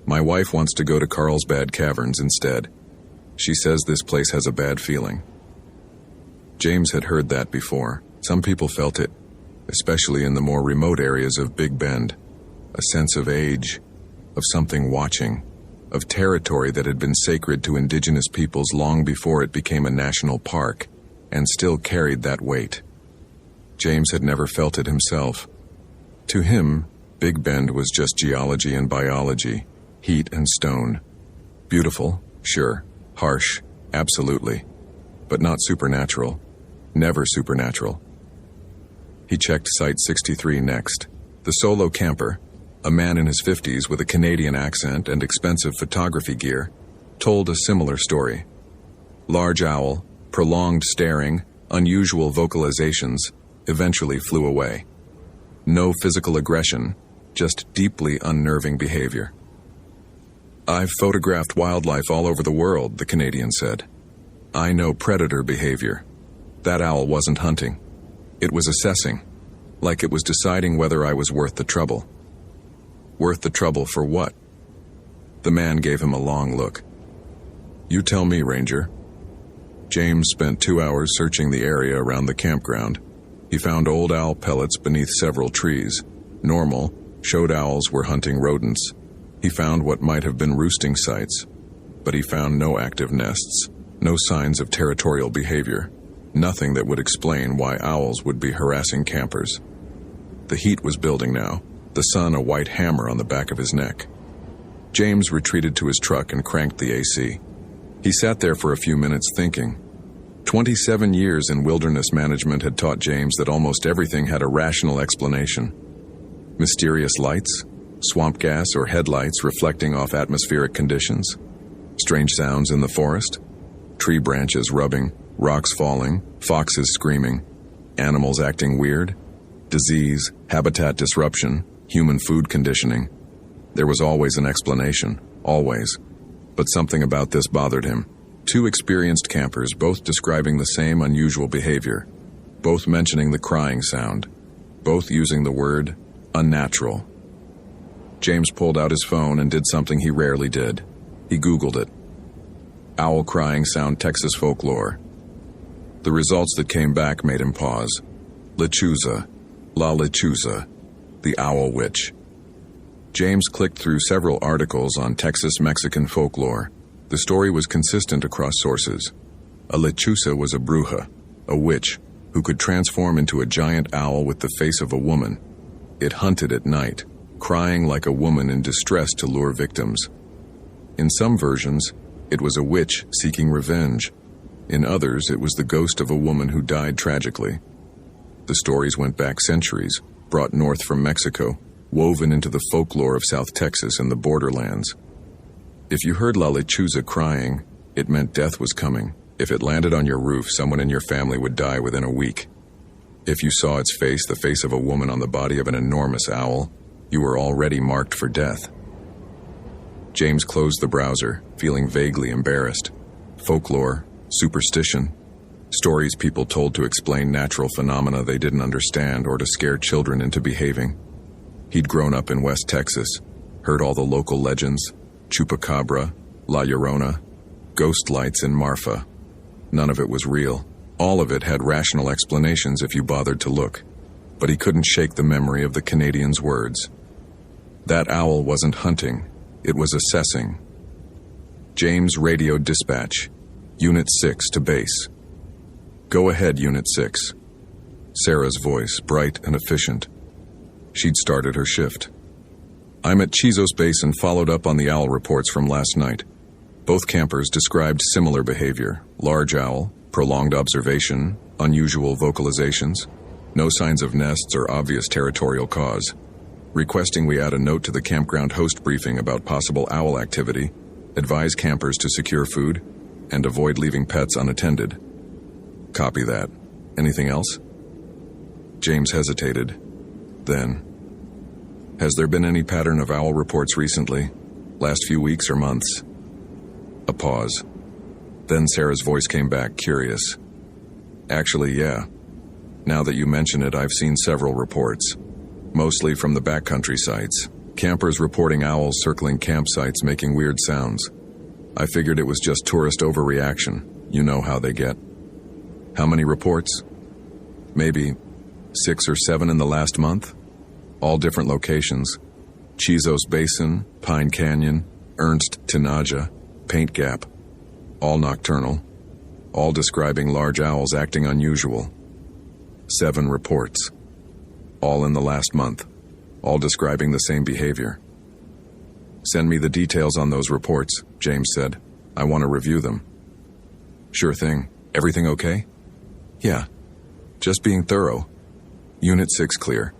My wife wants to go to Carlsbad Caverns instead. She says this place has a bad feeling." James had heard that before. Some people felt it, especially in the more remote areas of Big Bend. A sense of age, of something watching, of territory that had been sacred to indigenous peoples long before it became a national park, and still carried that weight. James had never felt it himself. To him, Big Bend was just geology and biology, heat and stone. Beautiful, sure. Harsh, absolutely. But not supernatural. Never supernatural. He checked Site 63 next. The solo camper, a man in his 50s with a Canadian accent and expensive photography gear, told a similar story. Large owl, prolonged staring, unusual vocalizations, eventually flew away. No physical aggression, just deeply unnerving behavior. "I've photographed wildlife all over the world," the Canadian said. "I know predator behavior. That owl wasn't hunting. It was assessing, like it was deciding whether I was worth the trouble." "Worth the trouble for what?" The man gave him a long look. "You tell me, Ranger." James spent 2 hours searching the area around the campground. He found old owl pellets beneath several trees. Normal, showed owls were hunting rodents. He found what might have been roosting sites, but he found no active nests, no signs of territorial behavior, nothing that would explain why owls would be harassing campers. The heat was building now, the sun a white hammer on the back of his neck. James retreated to his truck and cranked the AC. He sat there for a few minutes thinking. 27 years in wilderness management had taught James that almost everything had a rational explanation. Mysterious lights, swamp gas or headlights reflecting off atmospheric conditions, strange sounds in the forest, tree branches rubbing, rocks falling, foxes screaming, animals acting weird, disease, habitat disruption, human food conditioning. There was always an explanation, always. But something about this bothered him. 2 experienced campers, both describing the same unusual behavior, both mentioning the crying sound, both using the word unnatural. James pulled out his phone and did something he rarely did. He Googled it. Owl crying sound Texas folklore. The results that came back made him pause. Lechuza, La Lechuza, the owl witch. James clicked through several articles on Texas-Mexican folklore. The story was consistent across sources. A lechuza was a bruja, a witch, who could transform into a giant owl with the face of a woman. It hunted at night, crying like a woman in distress to lure victims. In some versions, it was a witch seeking revenge. In others, it was the ghost of a woman who died tragically. The stories went back centuries, brought north from Mexico, woven into the folklore of South Texas and the borderlands. If you heard La Lechuza crying, it meant death was coming. If it landed on your roof, someone in your family would die within a week. If you saw its face, the face of a woman on the body of an enormous owl, you were already marked for death. James closed the browser, feeling vaguely embarrassed. Folklore, superstition, stories people told to explain natural phenomena they didn't understand or to scare children into behaving. He'd grown up in West Texas, heard all the local legends, Chupacabra, La Llorona, ghost lights in Marfa. None of it was real. All of it had rational explanations if you bothered to look. But he couldn't shake the memory of the Canadian's words. That owl wasn't hunting, it was assessing. James radioed dispatch. Unit 6 to base. "Go ahead, Unit 6. Sarah's voice, bright and efficient. She'd started her shift. "I'm at Chizos Base and followed up on the owl reports from last night. Both campers described similar behavior. Large owl, prolonged observation, unusual vocalizations. No signs of nests or obvious territorial cause. Requesting we add a note to the campground host briefing about possible owl activity, advise campers to secure food, and avoid leaving pets unattended." "Copy that. Anything else?" James hesitated. Then, "Has there been any pattern of owl reports recently? Last few weeks or months?" A pause. Then Sarah's voice came back, curious. "Actually, yeah. Now that you mention it, I've seen several reports. Mostly from the backcountry sites. Campers reporting owls circling campsites making weird sounds. I figured it was just tourist overreaction. You know how they get." "How many reports?" "Maybe 6 or 7 in the last month. All different locations. Chizos Basin, Pine Canyon, Ernst Tinaja, Paint Gap. All nocturnal. All describing large owls acting unusual. 7 reports. All in the last month. All describing the same behavior. Send me the details on those reports, James said. I want to review them. Sure thing. Everything okay? Yeah. Just being thorough. Unit 6 clear.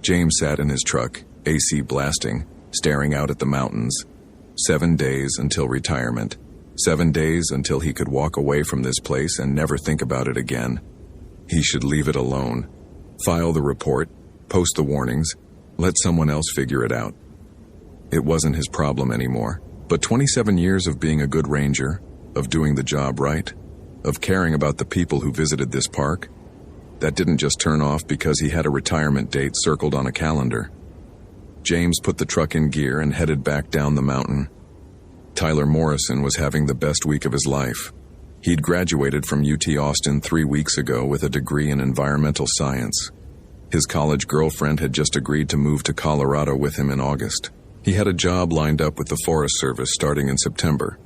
James sat in his truck, AC blasting, staring out at the mountains. 7 days until retirement. 7 days until he could walk away from this place and never think about it again. He should leave it alone. File the report, post the warnings, let someone else figure it out. It wasn't his problem anymore, but 27 years of being a good ranger, of doing the job right, of caring about the people who visited this park, that didn't just turn off because he had a retirement date circled on a calendar. James put the truck in gear and headed back down the mountain. Tyler Morrison was having the best week of his life. He'd graduated from UT Austin 3 weeks ago with a degree in environmental science. His college girlfriend had just agreed to move to Colorado with him in August. He had a job lined up with the Forest Service starting in September.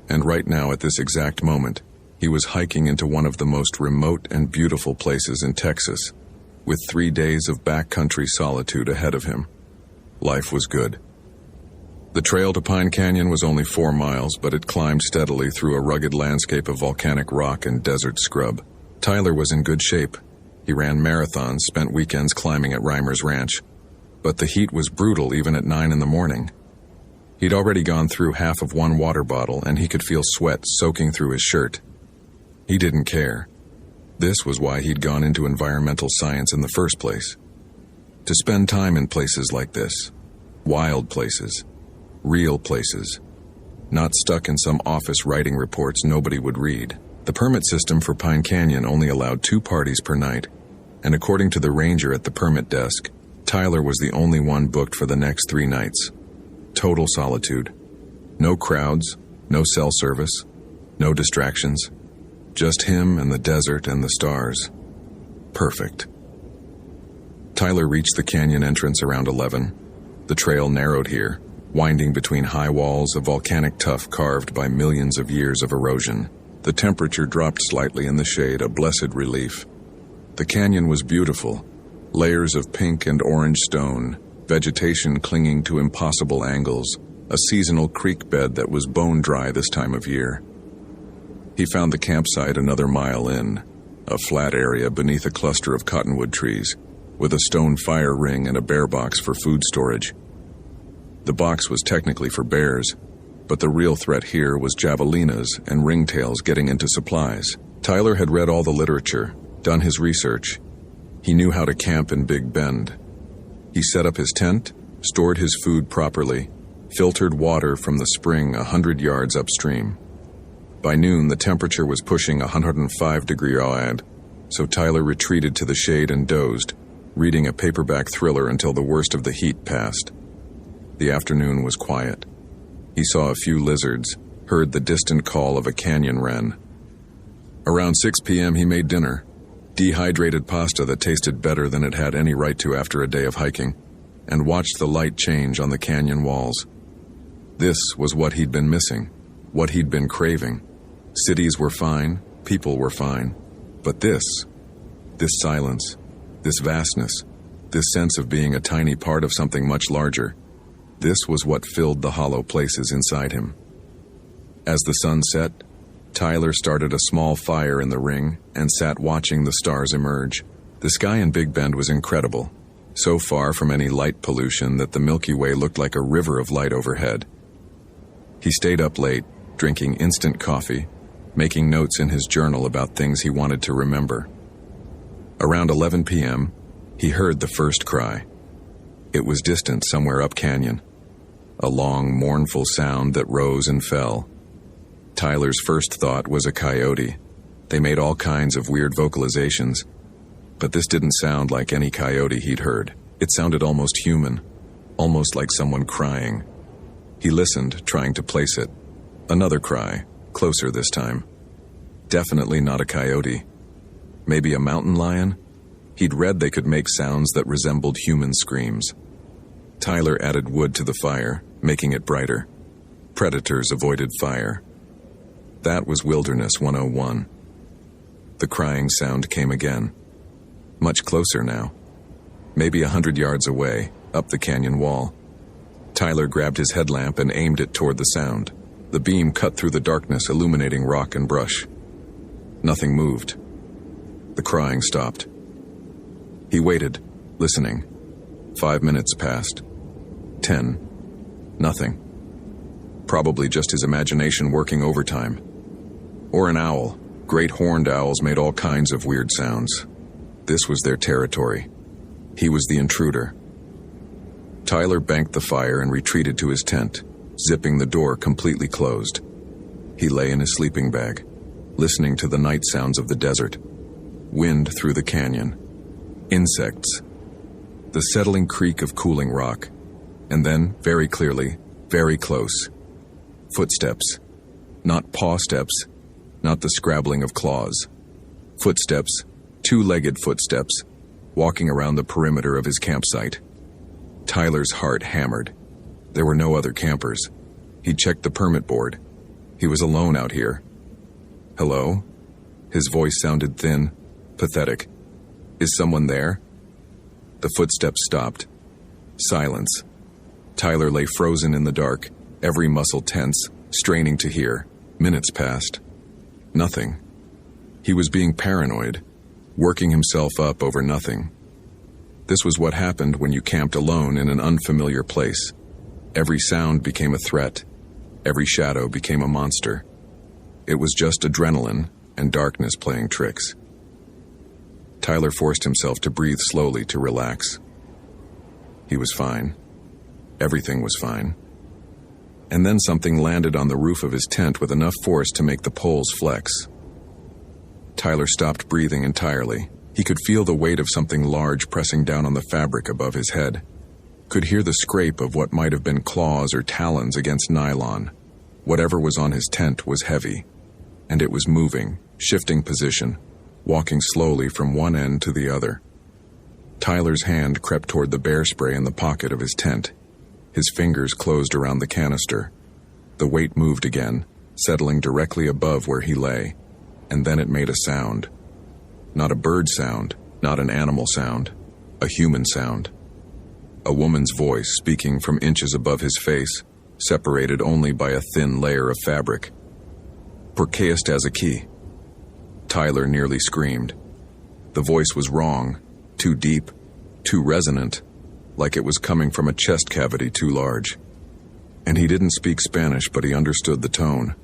And right now, at this exact moment, he was hiking into one of the most remote and beautiful places in Texas, with 3 days of backcountry solitude ahead of him. Life was good. The trail to Pine Canyon was only 4 miles, but it climbed steadily through a rugged landscape of volcanic rock and desert scrub. Tyler was in good shape. He ran marathons, spent weekends climbing at Reimer's Ranch. But the heat was brutal even at 9 in the morning. He'd already gone through half of one water bottle, and he could feel sweat soaking through his shirt. He didn't care. This was why he'd gone into environmental science in the first place. To spend time in places like this. Wild places. Real places. Not stuck in some office writing reports nobody would read. The permit system for Pine Canyon only allowed 2 parties per night, and according to the ranger at the permit desk, Tyler was the only one booked for the next 3 nights. Total solitude. No crowds, no cell service, no distractions. Just him and the desert and the stars. Perfect. Tyler reached the canyon entrance around 11. The trail narrowed here, winding between high walls of volcanic tuff carved by millions of years of erosion. The temperature dropped slightly in the shade, a blessed relief. The canyon was beautiful. Layers of pink and orange stone, vegetation clinging to impossible angles, a seasonal creek bed that was bone dry this time of year. He found the campsite another mile in, a flat area beneath a cluster of cottonwood trees, with a stone fire ring and a bear box for food storage. The box was technically for bears, but the real threat here was javelinas and ringtails getting into supplies. Tyler had read all the literature, done his research. He knew how to camp in Big Bend. He set up his tent, stored his food properly, filtered water from the spring 100 yards upstream. By noon, the temperature was pushing 105 degrees Fahrenheit, so Tyler retreated to the shade and dozed, reading a paperback thriller until the worst of the heat passed. The afternoon was quiet. He saw a few lizards, heard the distant call of a canyon wren. Around 6 p.m. he made dinner, dehydrated pasta that tasted better than it had any right to after a day of hiking, and watched the light change on the canyon walls. This was what he'd been missing, what he'd been craving. Cities were fine, people were fine, but this silence, this vastness, this sense of being a tiny part of something much larger, this was what filled the hollow places inside him. As the sun set, Tyler started a small fire in the ring and sat watching the stars emerge. The sky in Big Bend was incredible, so far from any light pollution that the Milky Way looked like a river of light overhead. He stayed up late, drinking instant coffee, making notes in his journal about things he wanted to remember. Around 11 p.m., he heard the first cry. It was distant somewhere up canyon, a long, mournful sound that rose and fell. Tyler's first thought was a coyote. They made all kinds of weird vocalizations, but this didn't sound like any coyote he'd heard. It sounded almost human, almost like someone crying. He listened, trying to place it. Another cry, closer this time. Definitely not a coyote. Maybe a mountain lion? He'd read they could make sounds that resembled human screams. Tyler added wood to the fire, making it brighter. Predators avoided fire. That was Wilderness 101. The crying sound came again. Much closer now. Maybe 100 yards away, up the canyon wall. Tyler grabbed his headlamp and aimed it toward the sound. The beam cut through the darkness, illuminating rock and brush. Nothing moved. The crying stopped. He waited, listening. 5 minutes passed. 10. Nothing. Probably just his imagination working overtime. Or an owl. Great horned owls made all kinds of weird sounds. This was their territory. He was the intruder. Tyler banked the fire and retreated to his tent, zipping the door completely closed. He lay in his sleeping bag, listening to the night sounds of the desert. Wind through the canyon. Insects. The settling creak of cooling rock. And then, very clearly, very close. Footsteps. Not paw steps, not the scrabbling of claws. Footsteps, two-legged footsteps, walking around the perimeter of his campsite. Tyler's heart hammered. There were no other campers. He checked the permit board. He was alone out here. Hello? His voice sounded thin, pathetic. Is someone there? The footsteps stopped. Silence. Tyler lay frozen in the dark, every muscle tense, straining to hear. Minutes passed. Nothing. He was being paranoid, working himself up over nothing. This was what happened when you camped alone in an unfamiliar place. Every sound became a threat. Every shadow became a monster. It was just adrenaline and darkness playing tricks. Tyler forced himself to breathe slowly to relax. He was fine. Everything was fine. And then something landed on the roof of his tent with enough force to make the poles flex. Tyler stopped breathing entirely. He could feel the weight of something large pressing down on the fabric above his head. Could hear the scrape of what might have been claws or talons against nylon. Whatever was on his tent was heavy. And it was moving, shifting position, walking slowly from one end to the other. Tyler's hand crept toward the bear spray in the pocket of his tent. His fingers closed around the canister. The weight moved again, settling directly above where he lay, and then it made a sound. Not a bird sound, not an animal sound, a human sound. A woman's voice speaking from inches above his face, separated only by a thin layer of fabric. "Por qué estás aquí?" Tyler nearly screamed. The voice was wrong, too deep, too resonant, like it was coming from a chest cavity too large. And he didn't speak Spanish, but he understood the tone.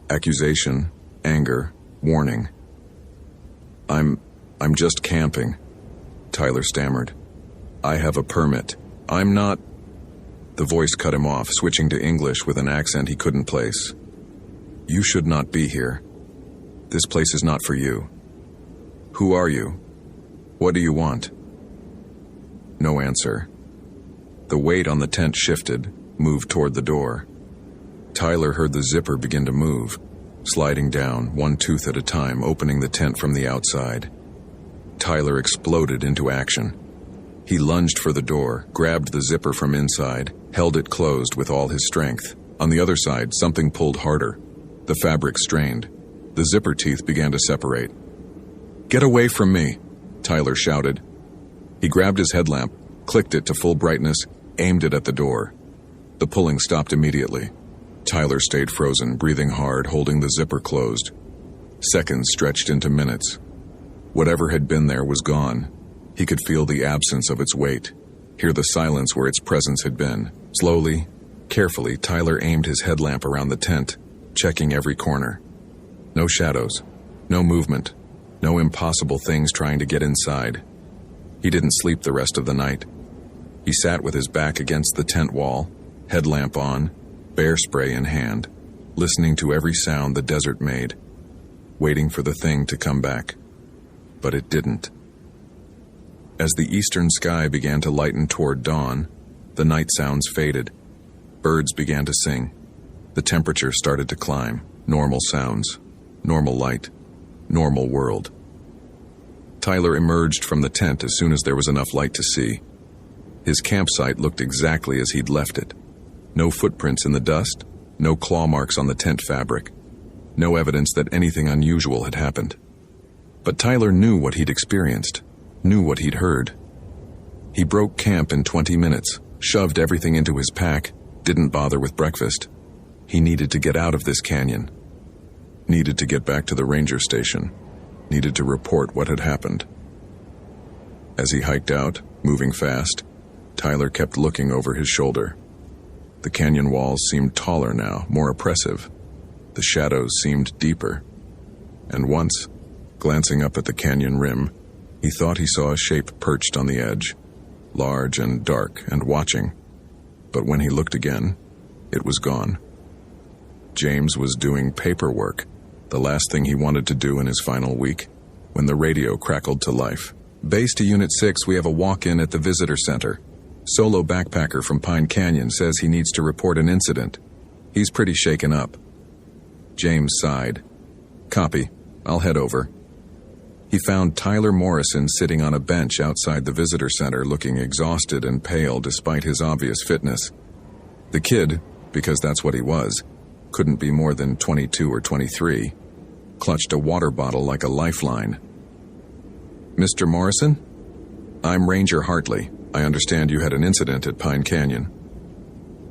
Accusation, anger, warning. I'm just camping," Tyler stammered. "I have a permit. I'm not..." The voice cut him off, switching to English with an accent he couldn't place. "You should not be here. This place is not for you. Who are you? What do you want?" No answer. The weight on the tent shifted, moved toward the door. Tyler heard the zipper begin to move, sliding down, one tooth at a time, opening the tent from the outside. Tyler exploded into action. He lunged for the door, grabbed the zipper from inside, held it closed with all his strength. On the other side, something pulled harder. The fabric strained. The zipper teeth began to separate. "Get away from me!" Tyler shouted. He grabbed his headlamp, clicked it to full brightness, aimed it at the door. The pulling stopped immediately. Tyler stayed frozen, breathing hard, holding the zipper closed. Seconds stretched into minutes. Whatever had been there was gone. He could feel the absence of its weight, hear the silence where its presence had been. Slowly, carefully, Tyler aimed his headlamp around the tent, checking every corner. No shadows, no movement, no impossible things trying to get inside. He didn't sleep the rest of the night. He sat with his back against the tent wall, headlamp on, bear spray in hand, listening to every sound the desert made, waiting for the thing to come back. But it didn't. As the eastern sky began to lighten toward dawn, the night sounds faded. Birds began to sing. The temperature started to climb. Normal sounds, normal light, normal world. Tyler emerged from the tent as soon as there was enough light to see. His campsite looked exactly as he'd left it. No footprints in the dust, No claw marks on the tent fabric. No evidence that anything unusual had happened. But Tyler knew what he'd experienced, knew what he'd heard. He broke camp in 20 minutes, shoved everything into his pack, didn't bother with breakfast. He needed to get out of this canyon. Needed to get back to the ranger station. Needed to report what had happened. As he hiked out, moving fast, Tyler kept looking over his shoulder. The canyon walls seemed taller now, more oppressive. The shadows seemed deeper. And once, glancing up at the canyon rim, he thought he saw a shape perched on the edge, large and dark and watching. But when he looked again, it was gone. James was doing paperwork, the last thing he wanted to do in his final week, when the radio crackled to life. Base to Unit 6, we have a walk-in at the visitor center. Solo backpacker from Pine Canyon says he needs to report an incident. He's pretty shaken up. James sighed. Copy. I'll head over. He found Tyler Morrison sitting on a bench outside the visitor center, looking exhausted and pale despite his obvious fitness. The kid, because that's what he was, couldn't be more than 22 or 23, clutched a water bottle like a lifeline. Mr. Morrison? I'm Ranger Hartley. I understand you had an incident at Pine Canyon.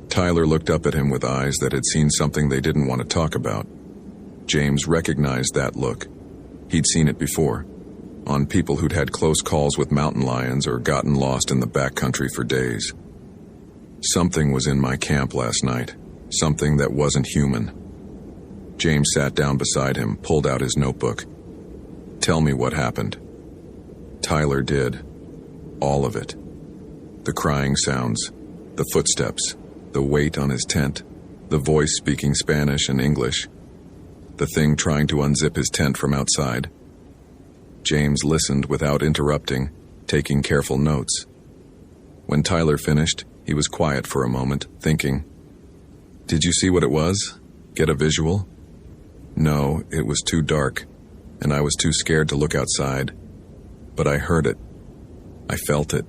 Tyler looked up at him with eyes that had seen something they didn't want to talk about. James recognized that look. He'd seen it before, on people who'd had close calls with mountain lions or gotten lost in the backcountry for days. Something was in my camp last night, something that wasn't human. James sat down beside him, pulled out his notebook. Tell me what happened. Tyler did. All of it. The crying sounds, the footsteps, the weight on his tent, the voice speaking Spanish and English, the thing trying to unzip his tent from outside. James listened without interrupting, taking careful notes. When Tyler finished, he was quiet for a moment, thinking. Did you see what it was? Get a visual? No, it was too dark, and I was too scared to look outside. But I heard it. I felt it.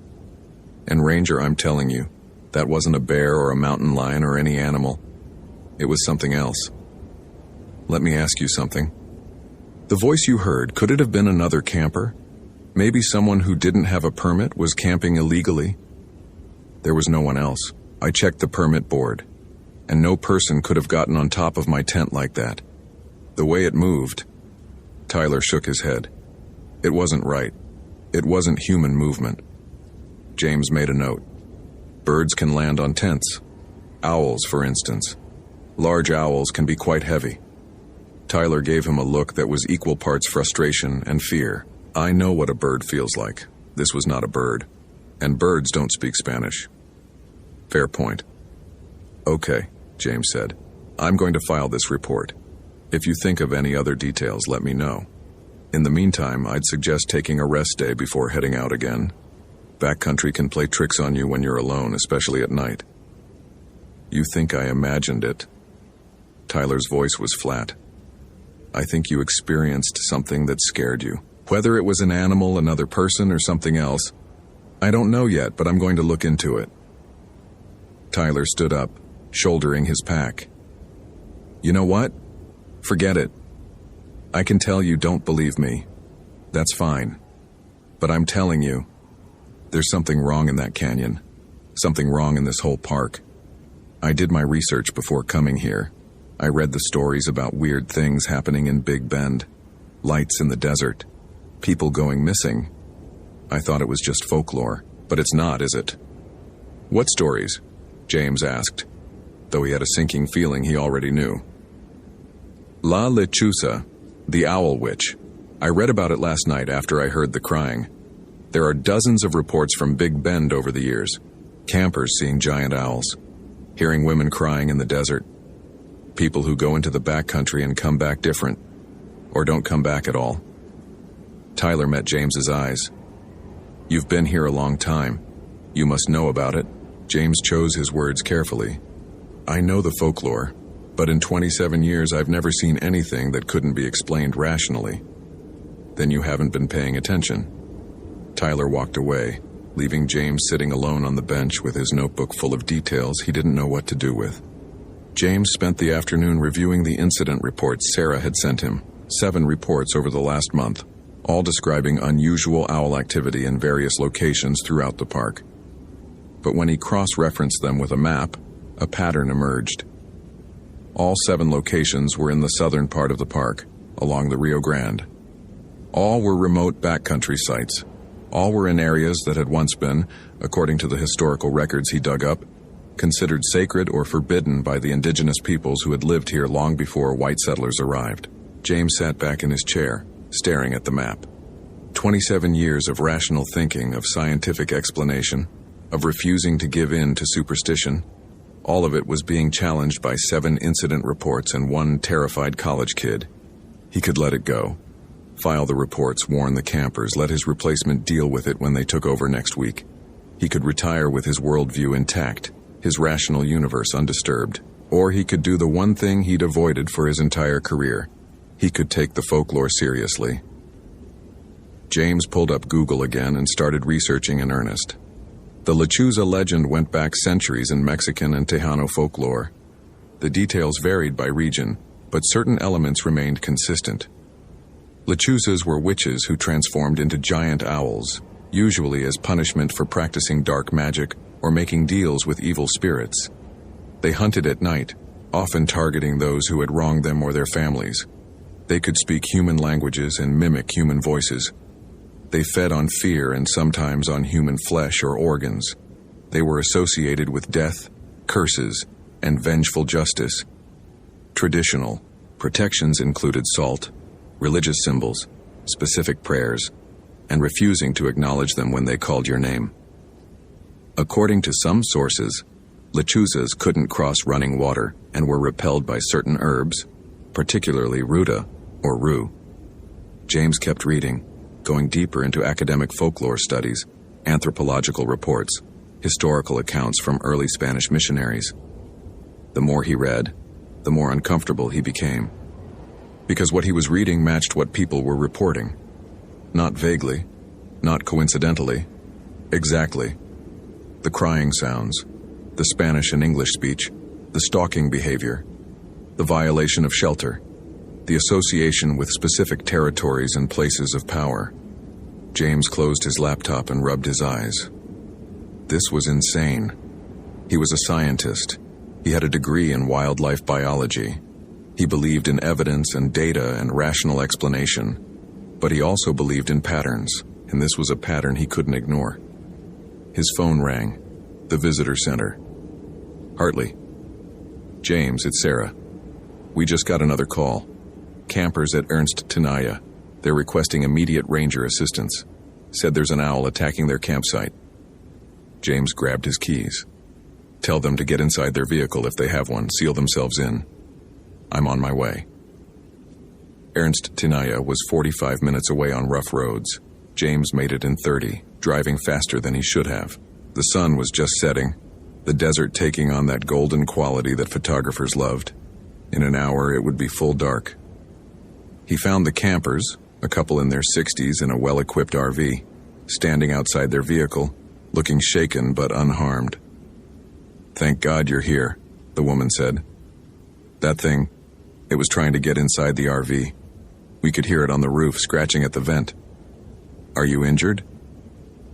And Ranger, I'm telling you, that wasn't a bear or a mountain lion or any animal. It was something else. Let me ask you something. The voice you heard, could it have been another camper? Maybe someone who didn't have a permit was camping illegally? There was no one else. I checked the permit board, and no person could have gotten on top of my tent like that. The way it moved. Tyler shook his head. It wasn't right. It wasn't human movement. James made a note. Birds can land on tents. Owls, for instance. Large owls can be quite heavy. Tyler gave him a look that was equal parts frustration and fear. I know what a bird feels like. This was not a bird. And birds don't speak Spanish. Fair point. Okay, James said. I'm going to file this report. If you think of any other details, let me know. In the meantime, I'd suggest taking a rest day before heading out again. Backcountry can play tricks on you when you're alone, especially at night. You think I imagined it? Tyler's voice was flat. I think you experienced something that scared you. Whether it was an animal, another person, or something else, I don't know yet, but I'm going to look into it. Tyler stood up, shouldering his pack. You know what? Forget it. I can tell you don't believe me. That's fine. But I'm telling you, there's something wrong in that canyon. Something wrong in this whole park. I did my research before coming here. I read the stories about weird things happening in Big Bend. Lights in the desert. People going missing. I thought it was just folklore, but it's not, is it? What stories? James asked, though he had a sinking feeling he already knew. La Lechuza, the Owl Witch. I read about it last night after I heard the crying. There are dozens of reports from Big Bend over the years. Campers seeing giant owls. Hearing women crying in the desert. People who go into the backcountry and come back different. Or don't come back at all. Tyler met James's eyes. You've been here a long time. You must know about it. James chose his words carefully. I know the folklore, but in 27 years I've never seen anything that couldn't be explained rationally. Then you haven't been paying attention. Tyler walked away, leaving James sitting alone on the bench with his notebook full of details he didn't know what to do with. James spent the afternoon reviewing the incident reports Sarah had sent him, 7 reports over the last month, all describing unusual owl activity in various locations throughout the park. But when he cross-referenced them with a map, a pattern emerged. All 7 locations were in the southern part of the park, along the Rio Grande. All were remote backcountry sites. All were in areas that had once been, according to the historical records he dug up, considered sacred or forbidden by the indigenous peoples who had lived here long before white settlers arrived. James sat back in his chair, staring at the map. 27 years of rational thinking, of scientific explanation, of refusing to give in to superstition. All of it was being challenged by 7 incident reports and 1 terrified college kid. He could let it go. File the reports, warn the campers, let his replacement deal with it when they took over next week. He could retire with his worldview intact, his rational universe undisturbed. Or he could do the one thing he'd avoided for his entire career. He could take the folklore seriously. James pulled up Google again and started researching in earnest. The Lechuza legend went back centuries in Mexican and Tejano folklore. The details varied by region, but certain elements remained consistent. Lechuzas were witches who transformed into giant owls, usually as punishment for practicing dark magic or making deals with evil spirits. They hunted at night, often targeting those who had wronged them or their families. They could speak human languages and mimic human voices. They fed on fear and sometimes on human flesh or organs. They were associated with death, curses, and vengeful justice. Traditional protections included salt, religious symbols, specific prayers, and refusing to acknowledge them when they called your name. According to some sources, Lechuzas couldn't cross running water and were repelled by certain herbs, particularly ruta or rue. James kept reading, going deeper into academic folklore studies, anthropological reports, historical accounts from early Spanish missionaries. The more he read, the more uncomfortable he became. Because what he was reading matched what people were reporting. Not vaguely, not coincidentally, exactly. The crying sounds, the Spanish and English speech, the stalking behavior, the violation of shelter, the association with specific territories and places of power. James closed his laptop and rubbed his eyes. This was insane. He was a scientist. He had a degree in wildlife biology. He believed in evidence and data and rational explanation. But he also believed in patterns, and this was a pattern he couldn't ignore. His phone rang. The visitor center. Hartley. James, it's Sarah. We just got another call. Campers at Ernst Tenaya. They're requesting immediate ranger assistance. Said there's an owl attacking their campsite. James grabbed his keys. Tell them to get inside their vehicle if they have one, seal themselves in. I'm on my way. Ernst Tenaya was 45 minutes away on rough roads. James made it in 30, driving faster than he should have. The sun was just setting, the desert taking on that golden quality that photographers loved. In an hour, it would be full dark. He found the campers, a couple in their 60s in a well-equipped RV, standing outside their vehicle, looking shaken but unharmed. "Thank God you're here," the woman said. "That thing, it was trying to get inside the RV. We could hear it on the roof, scratching at the vent." "Are you injured?"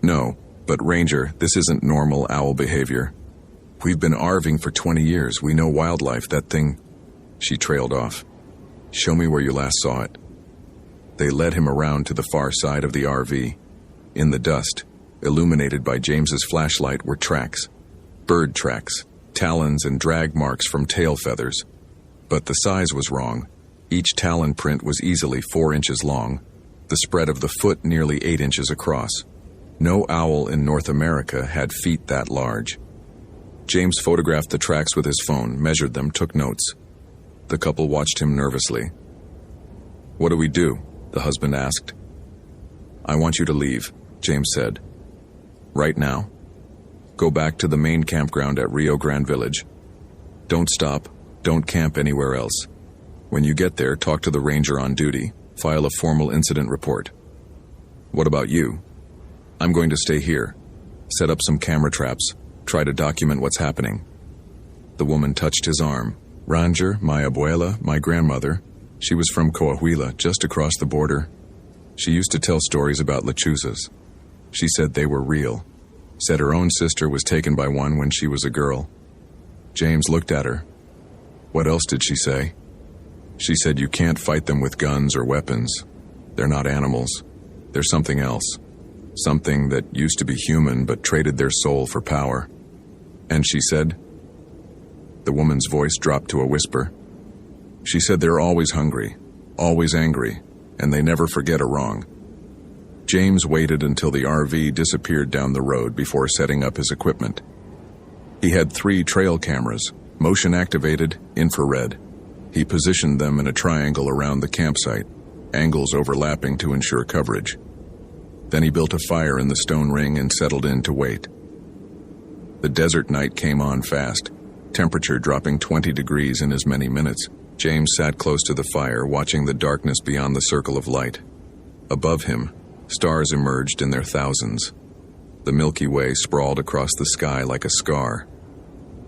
"No, but Ranger, this isn't normal owl behavior. We've been RVing for 20 years. We know wildlife. That thing..." She trailed off. "Show me where you last saw it." They led him around to the far side of the RV. In the dust, illuminated by James's flashlight, were tracks. Bird tracks, talons and drag marks from tail feathers. But the size was wrong. Each talon print was easily 4 inches long, the spread of the foot nearly 8 inches across. No owl in North America had feet that large. James photographed the tracks with his phone, measured them, took notes. The couple watched him nervously. "What do we do?" the husband asked. "I want you to leave," James said. "Right now. Go back to the main campground at Rio Grande Village. Don't stop. Don't camp anywhere else. When you get there, talk to the ranger on duty. File a formal incident report." "What about you?" "I'm going to stay here. Set up some camera traps. Try to document what's happening." The woman touched his arm. Ranger, my abuela, my grandmother, she was from Coahuila, just across the border. She used to tell stories about lechuzas. She said they were real. Said her own sister was taken by one when she was a girl. James looked at her. What else did she say? She said you can't fight them with guns or weapons. They're not animals. They're something else. Something that used to be human but traded their soul for power. And she said... The woman's voice dropped to a whisper. She said they're always hungry, always angry, and they never forget a wrong. James waited until the RV disappeared down the road before setting up his equipment. He had 3 trail cameras, motion-activated, infrared. He positioned them in a triangle around the campsite, angles overlapping to ensure coverage. Then he built a fire in the stone ring and settled in to wait. The desert night came on fast, temperature dropping 20 degrees in as many minutes. James sat close to the fire, watching the darkness beyond the circle of light. Above him, stars emerged in their thousands. The Milky Way sprawled across the sky like a scar.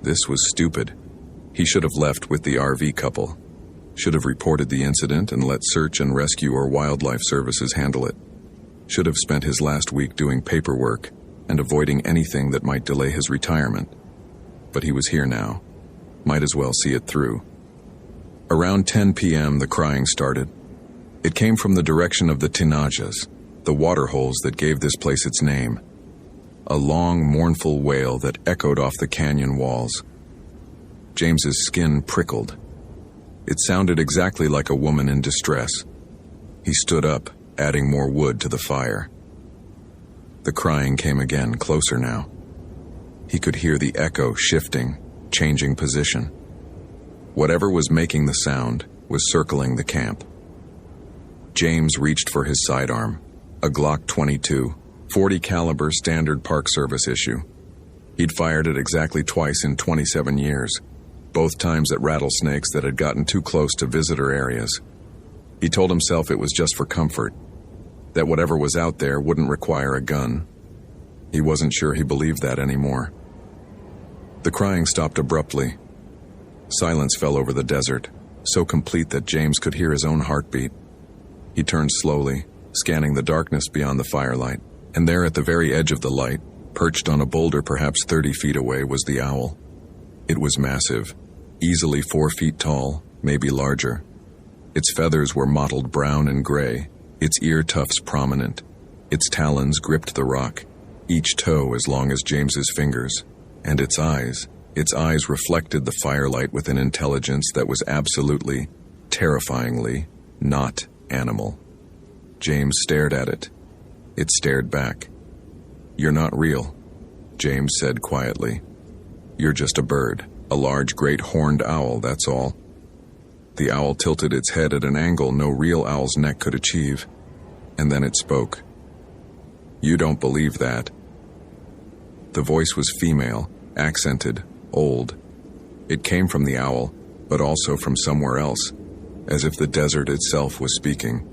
This was stupid. He should have left with the RV couple. Should have reported the incident and let search and rescue or wildlife services handle it. Should have spent his last week doing paperwork and avoiding anything that might delay his retirement. But he was here now. Might as well see it through. Around 10 p.m. the crying started. It came from the direction of the tinajas, the water holes that gave this place its name. A long, mournful wail that echoed off the canyon walls. James's skin prickled. It sounded exactly like a woman in distress. He stood up, adding more wood to the fire. The crying came again, closer now. He could hear the echo shifting, changing position. Whatever was making the sound was circling the camp. James reached for his sidearm, a Glock 22, .40 caliber standard Park Service issue. He'd fired it exactly twice in 27 years, both times at rattlesnakes that had gotten too close to visitor areas. He told himself it was just for comfort, that whatever was out there wouldn't require a gun. He wasn't sure he believed that anymore. The crying stopped abruptly. Silence fell over the desert, so complete that James could hear his own heartbeat. He turned slowly, scanning the darkness beyond the firelight, and there at the very edge of the light, perched on a boulder perhaps 30 feet away, was the owl. It was massive, easily 4 feet tall, maybe larger. Its feathers were mottled brown and gray, its ear tufts prominent. Its talons gripped the rock, each toe as long as James's fingers, and its eyes reflected the firelight with an intelligence that was absolutely, terrifyingly, not animal. James stared at it. It stared back. "You're not real," James said quietly. "You're just a bird, a large great horned owl, that's all." The owl tilted its head at an angle no real owl's neck could achieve, and then it spoke. "You don't believe that." The voice was female, accented, old. It came from the owl, but also from somewhere else, as if the desert itself was speaking.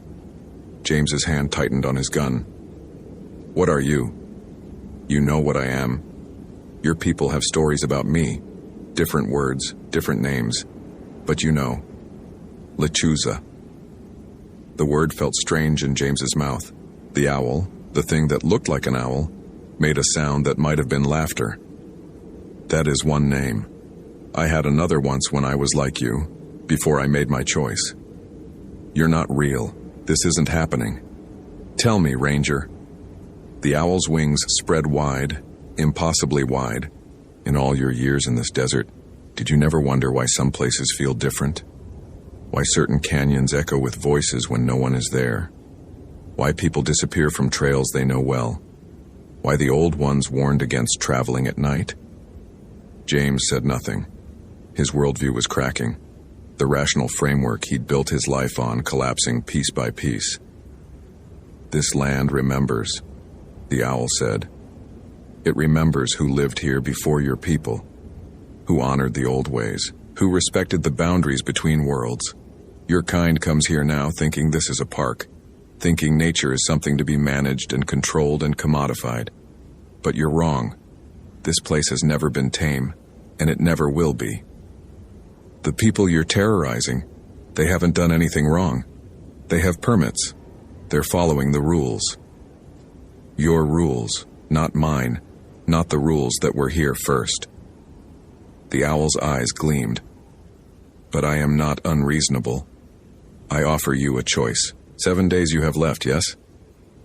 James's hand tightened on his gun. "What are you?" "You know what I am. Your people have stories about me. Different words, different names. But you know. Lechuza." The word felt strange in James's mouth. The owl, the thing that looked like an owl, made a sound that might have been laughter. "That is one name. I had another once when I was like you, before I made my choice. You're not real. This isn't happening. Tell me, Ranger." The owl's wings spread wide, impossibly wide. In all your years in this desert, did you never wonder why some places feel different? Why certain canyons echo with voices when no one is there? Why people disappear from trails they know well? Why the old ones warned against traveling at night? James said nothing. His worldview was cracking. The rational framework he'd built his life on collapsing piece by piece. "This land remembers," the owl said. "It remembers who lived here before your people, who honored the old ways, who respected the boundaries between worlds. Your kind comes here now thinking this is a park, thinking nature is something to be managed and controlled and commodified. But you're wrong. This place has never been tame, and it never will be." The people you're terrorizing, they haven't done anything wrong. They have permits. They're following the rules. Your rules, not mine, not the rules that were here first. The owl's eyes gleamed. But I am not unreasonable. I offer you a choice. 7 days you have left, yes?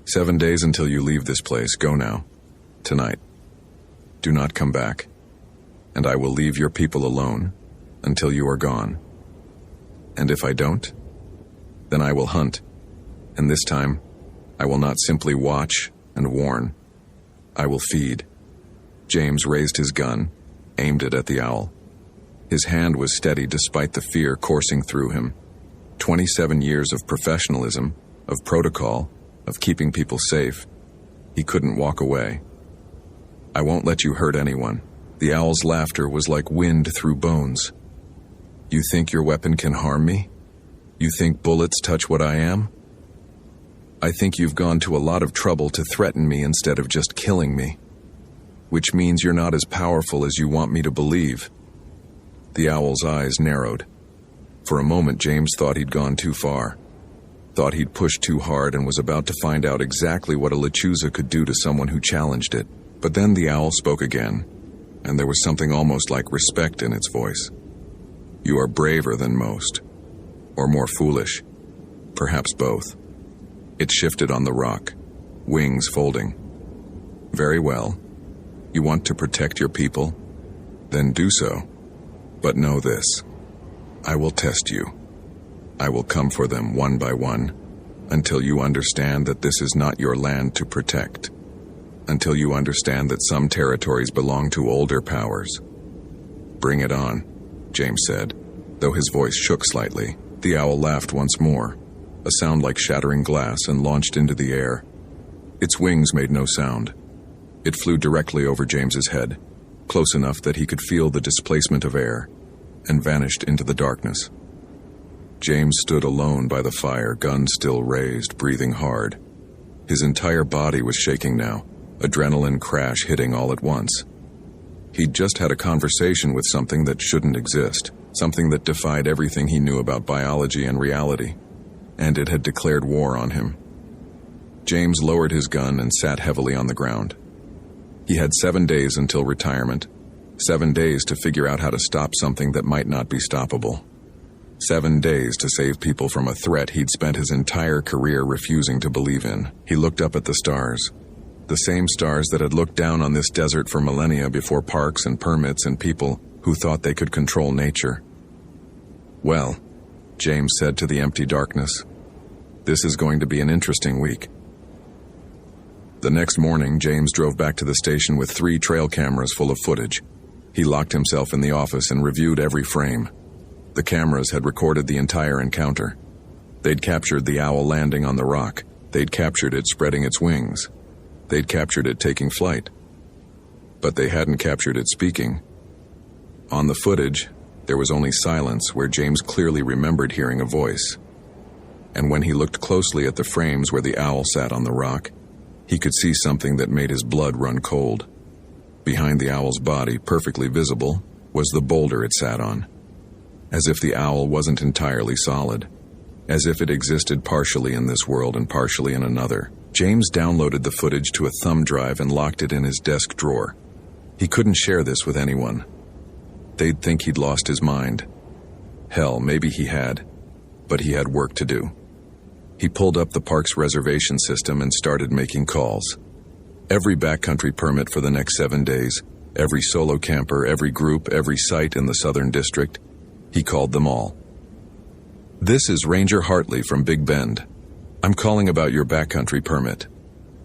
7 days until you leave this place. Go now. Tonight. Do not come back. And I will leave your people alone until you are gone. And if I don't, then I will hunt. And this time, I will not simply watch and warn. I will feed. James raised his gun, aimed it at the owl. His hand was steady despite the fear coursing through him. 27 years of professionalism, of protocol, of keeping people safe. He couldn't walk away. I won't let you hurt anyone. The owl's laughter was like wind through bones. You think your weapon can harm me? You think bullets touch what I am? I think you've gone to a lot of trouble to threaten me instead of just killing me. Which means you're not as powerful as you want me to believe. The owl's eyes narrowed. For a moment, James thought he'd gone too far. Thought he'd pushed too hard and was about to find out exactly what a lechuza could do to someone who challenged it. But then the owl spoke again, and there was something almost like respect in its voice. You are braver than most. Or more foolish. Perhaps both. It shifted on the rock, wings folding. Very well. You want to protect your people? Then do so. But know this. I will test you. I will come for them one by one, until you understand that this is not your land to protect. Until you understand that some territories belong to older powers. Bring it on, James said, though his voice shook slightly. The owl laughed once more, a sound like shattering glass, and launched into the air. Its wings made no sound. It flew directly over James's head, close enough that he could feel the displacement of air, and vanished into the darkness. James stood alone by the fire, gun still raised, breathing hard. His entire body was shaking now, adrenaline crash hitting all at once. He'd just had a conversation with something that shouldn't exist, something that defied everything he knew about biology and reality, and it had declared war on him. James lowered his gun and sat heavily on the ground. He had 7 days until retirement, 7 days to figure out how to stop something that might not be stoppable. 7 days to save people from a threat he'd spent his entire career refusing to believe in. He looked up at the stars. The same stars that had looked down on this desert for millennia before parks and permits and people who thought they could control nature. Well, James said to the empty darkness, this is going to be an interesting week. The next morning, James drove back to the station with 3 trail cameras full of footage. He locked himself in the office and reviewed every frame. The cameras had recorded the entire encounter. They'd captured the owl landing on the rock. They'd captured it spreading its wings. They'd captured it taking flight. But they hadn't captured it speaking. On the footage, there was only silence where James clearly remembered hearing a voice. And when he looked closely at the frames where the owl sat on the rock, he could see something that made his blood run cold. Behind the owl's body, perfectly visible, was the boulder it sat on. As if the owl wasn't entirely solid. As if it existed partially in this world and partially in another. James downloaded the footage to a thumb drive and locked it in his desk drawer. He couldn't share this with anyone. They'd think he'd lost his mind. Hell, maybe he had. But he had work to do. He pulled up the park's reservation system and started making calls. Every backcountry permit for the next 7 days, every solo camper, every group, every site in the Southern District, he called them all. This is Ranger Hartley from Big Bend. I'm calling about your backcountry permit.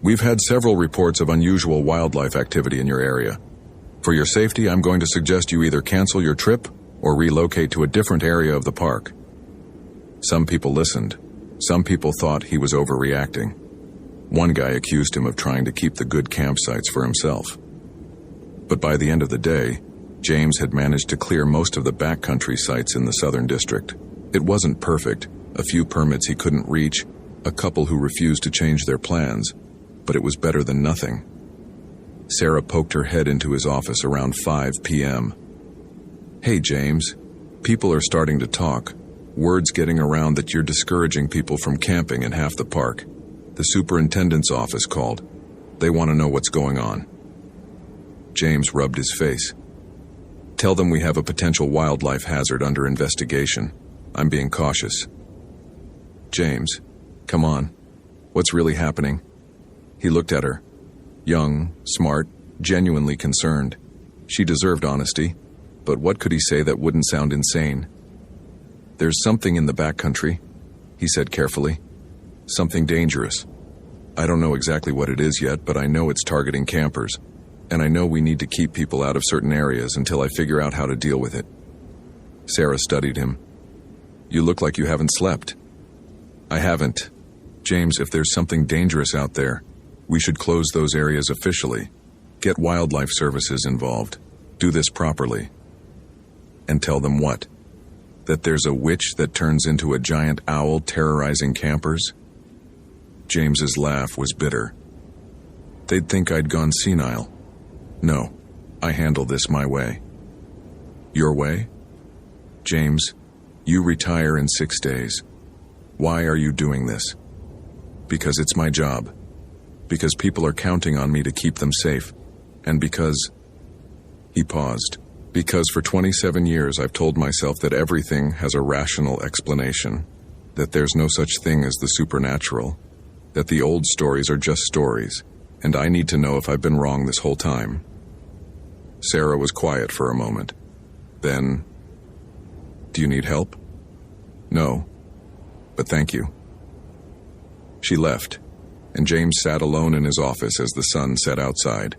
We've had several reports of unusual wildlife activity in your area. For your safety, I'm going to suggest you either cancel your trip or relocate to a different area of the park. Some people listened. Some people thought he was overreacting. One guy accused him of trying to keep the good campsites for himself. But by the end of the day, James had managed to clear most of the backcountry sites in the Southern District. It wasn't perfect, a few permits he couldn't reach, a couple who refused to change their plans, but it was better than nothing. Sarah poked her head into his office around 5 p.m. Hey, James, People are starting to talk. Words getting around that you're discouraging people from camping in half the park. The superintendent's office called. They want to know what's going on. James rubbed his face. Tell them we have a potential wildlife hazard under investigation. I'm being cautious. James, come on. What's really happening? He looked at her. Young, smart, genuinely concerned. She deserved honesty, but what could he say that wouldn't sound insane? There's something in the backcountry, he said carefully. Something dangerous. I don't know exactly what it is yet, but I know it's targeting campers. And I know we need to keep people out of certain areas until I figure out how to deal with it. Sarah studied him. You look like you haven't slept. I haven't. James, if there's something dangerous out there, we should close those areas officially. Get wildlife services involved. Do this properly. And tell them what? That there's a witch that turns into a giant owl terrorizing campers? James's laugh was bitter. They'd think I'd gone senile. No, I handle this my way. Your way? James, you retire in 6 days. Why are you doing this? Because it's my job. Because people are counting on me to keep them safe. And because... He paused. Because for 27 years I've told myself that everything has a rational explanation. That there's no such thing as the supernatural. That the old stories are just stories. And I need to know if I've been wrong this whole time. Sarah was quiet for a moment. Then... Do you need help? No. But thank you. She left, and James sat alone in his office as the sun set outside.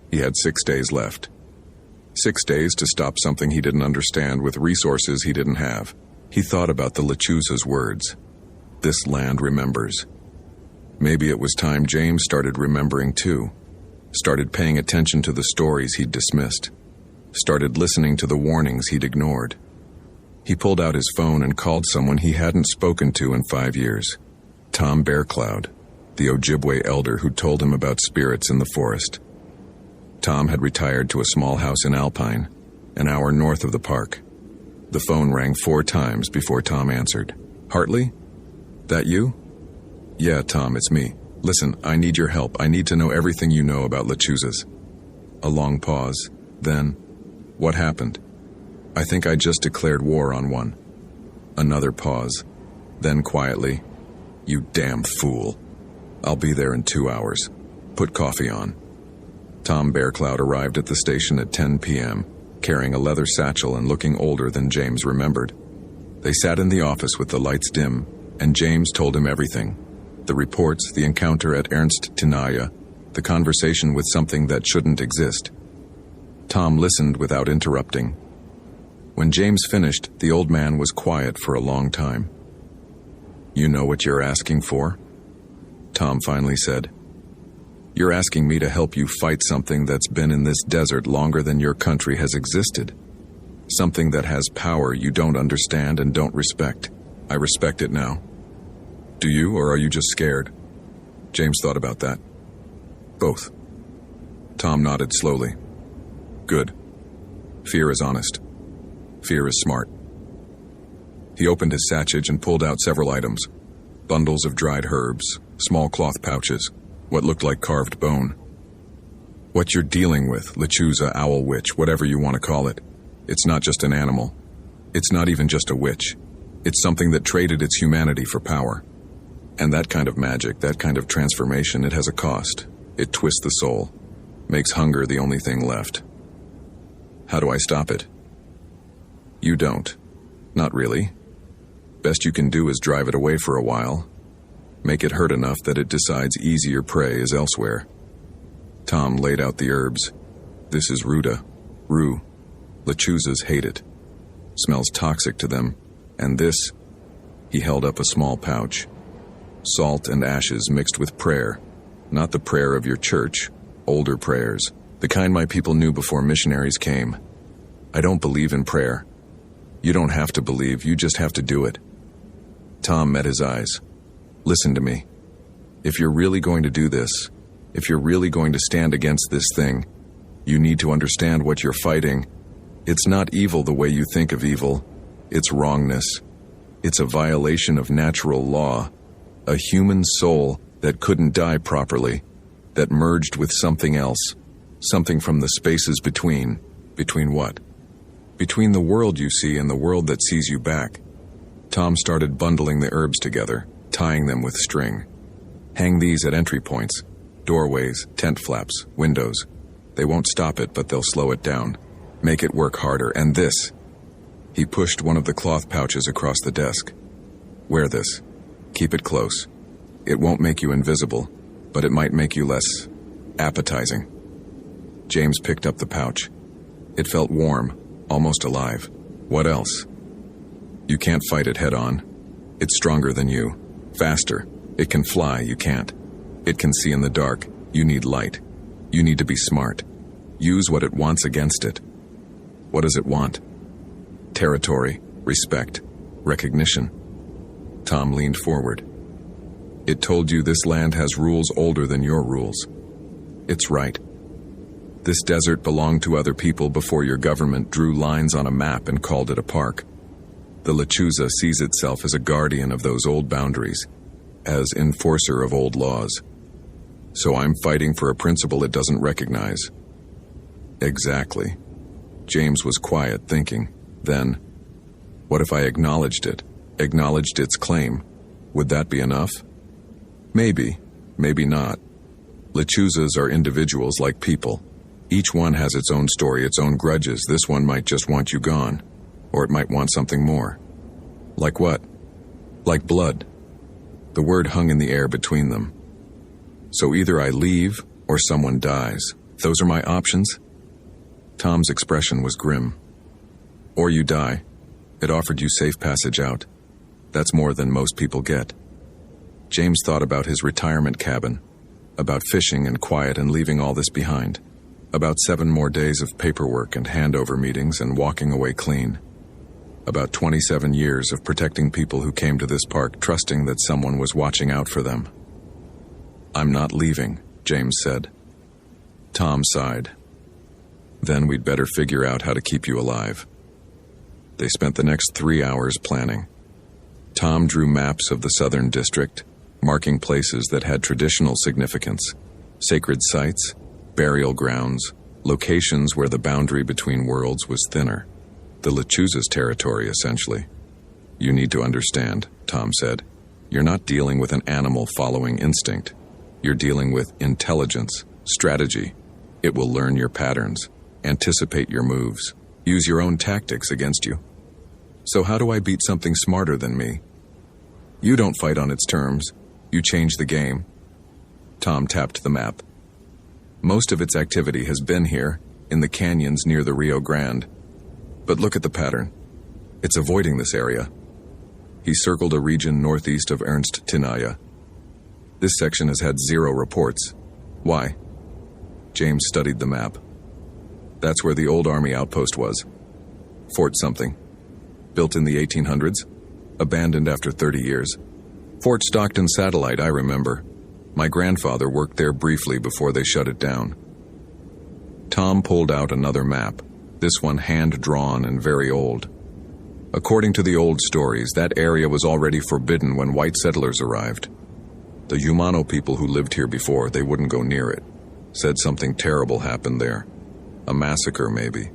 He had 6 days left. 6 days to stop something he didn't understand with resources he didn't have. He thought about the Lechuza's words. This land remembers. Maybe it was time James started remembering too. Started paying attention to the stories he'd dismissed. Started listening to the warnings he'd ignored. He pulled out his phone and called someone he hadn't spoken to in 5 years. Tom Bearcloud, the Ojibwe elder who'd told him about spirits in the forest. Tom had retired to a small house in Alpine, an hour north of the park. The phone rang 4 times before Tom answered. Hartley? That you? Yeah, Tom, it's me. Listen, I need your help. I need to know everything you know about Lechuzas. A long pause. Then, what happened? I think I just declared war on one. Another pause. Then quietly, you damn fool. I'll be there in 2 hours. Put coffee on. Tom Bearcloud arrived at the station at 10 p.m., carrying a leather satchel and looking older than James remembered. They sat in the office with the lights dim, and James told him everything. The reports, the encounter at Ernst Tinaya, the conversation with something that shouldn't exist. Tom listened without interrupting. When James finished, the old man was quiet for a long time. You know what you're asking for? Tom finally said. You're asking me to help you fight something that's been in this desert longer than your country has existed. Something that has power you don't understand and don't respect. I respect it now. Do you, or are you just scared? James thought about that. Both. Tom nodded slowly. Good. Fear is honest. Fear is smart. He opened his satchel and pulled out several items. Bundles of dried herbs, small cloth pouches, what looked like carved bone. What you're dealing with, Lechuza, owl witch, whatever you want to call it, it's not just an animal. It's not even just a witch. It's something that traded its humanity for power. And that kind of magic, that kind of transformation, it has a cost. It twists the soul, makes hunger the only thing left. How do I stop it? You don't. Not really. Best you can do is drive it away for a while. Make it hurt enough that it decides easier prey is elsewhere. Tom laid out the herbs. This is ruta, rue. Lechuzas hate it. Smells toxic to them. And this, he held up a small pouch. Salt and ashes mixed with prayer. Not the prayer of your church, older prayers. The kind my people knew before missionaries came. I don't believe in prayer. You don't have to believe, you just have to do it. Tom met his eyes. Listen to me. If you're really going to do this, if you're really going to stand against this thing, you need to understand what you're fighting. It's not evil the way you think of evil. its wrongness. It's a violation of natural law. A human soul that couldn't die properly, that merged with something else, something from the spaces between. Between what? Between the world you see and the world that sees you back. Tom started bundling the herbs together, tying them with string. Hang these at entry points, doorways, tent flaps, windows. They won't stop it, but they'll slow it down. Make it work harder. And this. He pushed one of the cloth pouches across the desk. Wear this. Keep it close. It won't make you invisible, but it might make you less appetizing. James picked up the pouch. It felt warm, almost alive. What else? You can't fight it head on. It's stronger than you. Faster. It can fly, you can't. It can see in the dark. You need light. You need to be smart. Use what it wants against it. What does it want? Territory, respect, recognition. Tom leaned forward. It told you this land has rules older than your rules. It's right. This desert belonged to other people before your government drew lines on a map and called it a park. The Lechuza sees itself as a guardian of those old boundaries, as enforcer of old laws. So I'm fighting for a principle it doesn't recognize. Exactly. James was quiet, thinking. Then, what if I acknowledged it, acknowledged its claim? Would that be enough? Maybe, maybe not. Lechuzas are individuals like people. Each one has its own story, its own grudges. This one might just want you gone, or it might want something more. Like what? Like blood. The word hung in the air between them. So either I leave, or someone dies. Those are my options? Tom's expression was grim. Or you die. It offered you safe passage out. That's more than most people get. James thought about his retirement cabin, about fishing and quiet and leaving all this behind, about 7 more days of paperwork and handover meetings and walking away clean, about 27 years of protecting people who came to this park trusting that someone was watching out for them. I'm not leaving, James said. Tom sighed. Then we'd better figure out how to keep you alive. They spent the next 3 hours planning. Tom drew maps of the Southern District, marking places that had traditional significance, sacred sites, burial grounds, locations where the boundary between worlds was thinner. The Lechuza's territory, essentially. You need to understand, Tom said. You're not dealing with an animal following instinct. You're dealing with intelligence, strategy. It will learn your patterns, anticipate your moves, use your own tactics against you. So how do I beat something smarter than me? You don't fight on its terms. You change the game. Tom tapped the map. Most of its activity has been here, in the canyons near the Rio Grande. But look at the pattern. It's avoiding this area. He circled a region northeast of Ernst Tinaya. This section has had 0 reports. Why? James studied the map. That's where the old army outpost was. Fort something. Built in the 1800s. Abandoned after 30 years. Fort Stockton Satellite, I remember. My grandfather worked there briefly before they shut it down. Tom pulled out another map, this one hand-drawn and very old. According to the old stories, that area was already forbidden when white settlers arrived. The Yumano people who lived here before, they wouldn't go near it. Said something terrible happened there. A massacre, maybe.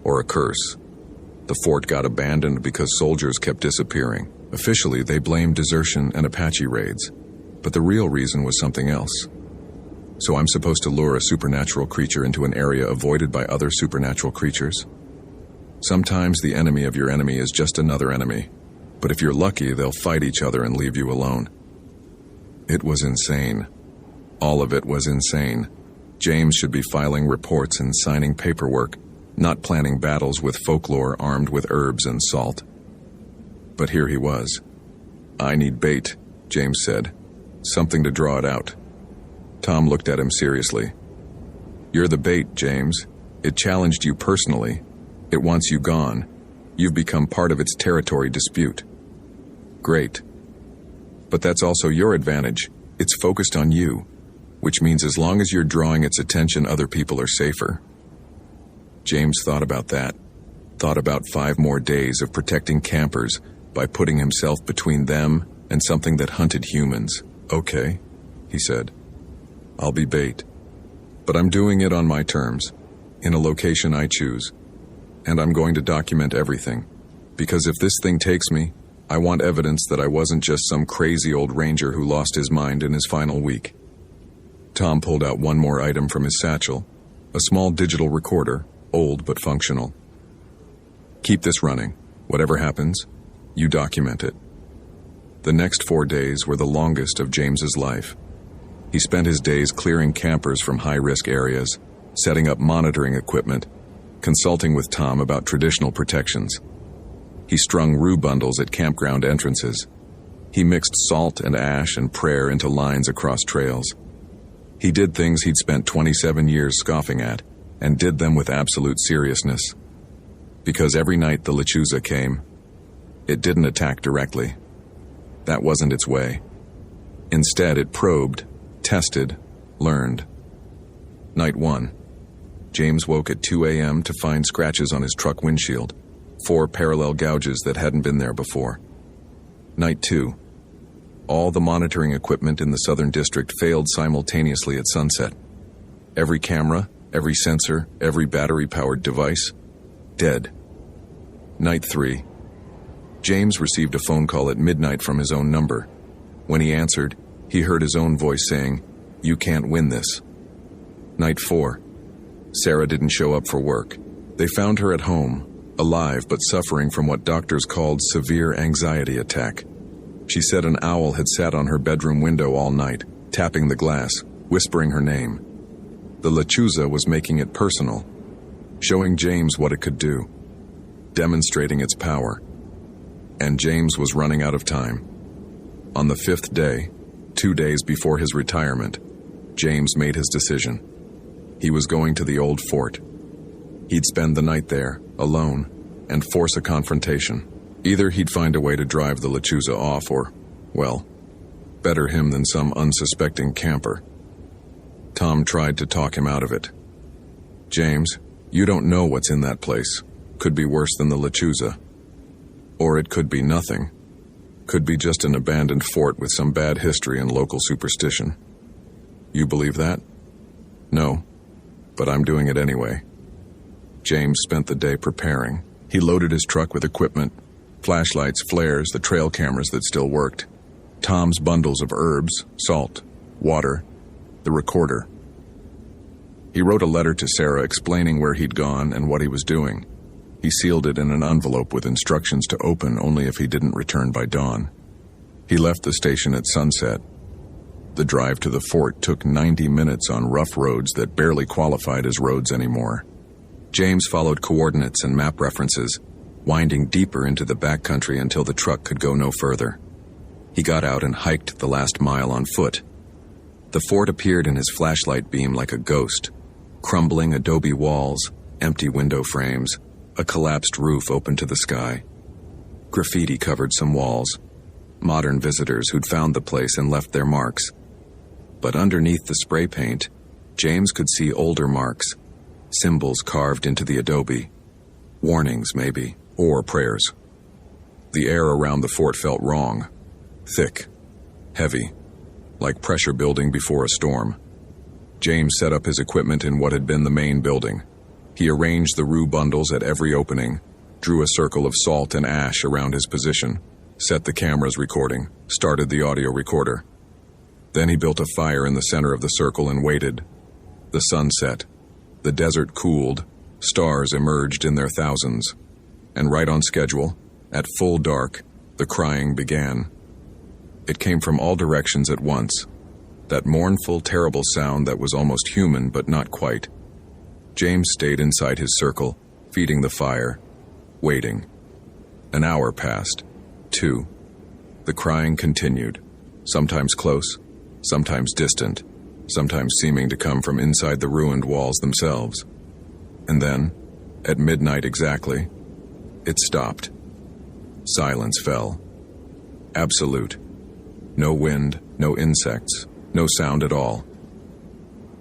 Or a curse. The fort got abandoned because soldiers kept disappearing. Officially, they blamed desertion and Apache raids. But the real reason was something else. So I'm supposed to lure a supernatural creature into an area avoided by other supernatural creatures? Sometimes the enemy of your enemy is just another enemy. But if you're lucky, they'll fight each other and leave you alone. It was insane. All of it was insane. James should be filing reports and signing paperwork, not planning battles with folklore armed with herbs and salt. But here he was. I need bait, James said. Something to draw it out. Tom looked at him seriously. You're the bait, James. It challenged you personally. It wants you gone. You've become part of its territory dispute. Great. But that's also your advantage. It's focused on you, which means as long as you're drawing its attention, other people are safer. James thought about that. thought about 5 more days of protecting campers by putting himself between them and something that hunted humans. "Okay," he said. "I'll be bait. But I'm doing it on my terms, in a location I choose. And I'm going to document everything. Because if this thing takes me, I want evidence that I wasn't just some crazy old ranger who lost his mind in his final week." Tom pulled out one more item from his satchel, a small digital recorder, old but functional. "Keep this running. Whatever happens, you document it." The next 4 days were the longest of James's life. He spent his days clearing campers from high-risk areas, setting up monitoring equipment, consulting with Tom about traditional protections. He strung rue bundles at campground entrances. He mixed salt and ash and prayer into lines across trails. He did things he'd spent 27 years scoffing at, and did them with absolute seriousness. Because every night the Lechuza came, it didn't attack directly. That wasn't its way. Instead, it probed, tested, learned. Night 1. James woke at 2 a.m. to find scratches on his truck windshield, 4 parallel gouges that hadn't been there before. Night 2. All the monitoring equipment in the Southern District failed simultaneously at sunset. Every camera, every sensor, every battery-powered device, dead. Night 3. James received a phone call at midnight from his own number. When he answered, he heard his own voice saying, "You can't win this." Night 4. Sarah didn't show up for work. They found her at home, alive but suffering from what doctors called severe anxiety attack. She said an owl had sat on her bedroom window all night, tapping the glass, whispering her name. The Lechuza was making it personal, showing James what it could do, demonstrating its power. And James was running out of time. On the 5th day, 2 days before his retirement, James made his decision. He was going to the old fort. He'd spend the night there, alone, and force a confrontation. Either he'd find a way to drive the Lechuza off or, well, better him than some unsuspecting camper. Tom tried to talk him out of it. "James, you don't know what's in that place. Could be worse than the Lechuza. Or it could be nothing. Could be just an abandoned fort with some bad history and local superstition. You believe that?" "No, but I'm doing it anyway." James spent the day preparing. He loaded his truck with equipment, flashlights, flares, the trail cameras that still worked, Tom's bundles of herbs, salt, water, the recorder. He wrote a letter to Sarah explaining where he'd gone and what he was doing. He sealed it in an envelope with instructions to open only if he didn't return by dawn. He left the station at sunset. The drive to the fort took 90 minutes on rough roads that barely qualified as roads anymore. James followed coordinates and map references, winding deeper into the backcountry until the truck could go no further. He got out and hiked the last mile on foot. The fort appeared in his flashlight beam like a ghost. Crumbling adobe walls, empty window frames, a collapsed roof open to the sky. Graffiti covered some walls. Modern visitors who'd found the place and left their marks. But underneath the spray paint, James could see older marks, symbols carved into the adobe. Warnings, maybe, or prayers. The air around the fort felt wrong. Thick, heavy, like pressure building before a storm. James set up his equipment in what had been the main building. He arranged the rue bundles at every opening, drew a circle of salt and ash around his position, set the cameras recording, started the audio recorder. Then he built a fire in the center of the circle and waited. The sun set. The desert cooled. Stars emerged in their thousands. And right on schedule, at full dark, the crying began. It came from all directions at once. That mournful, terrible sound that was almost human but not quite. James stayed inside his circle, feeding the fire, waiting. An hour passed. 2. The crying continued, sometimes close, sometimes distant, sometimes seeming to come from inside the ruined walls themselves. And then, at midnight exactly, it stopped. Silence fell. Absolute. No wind, no insects, no sound at all.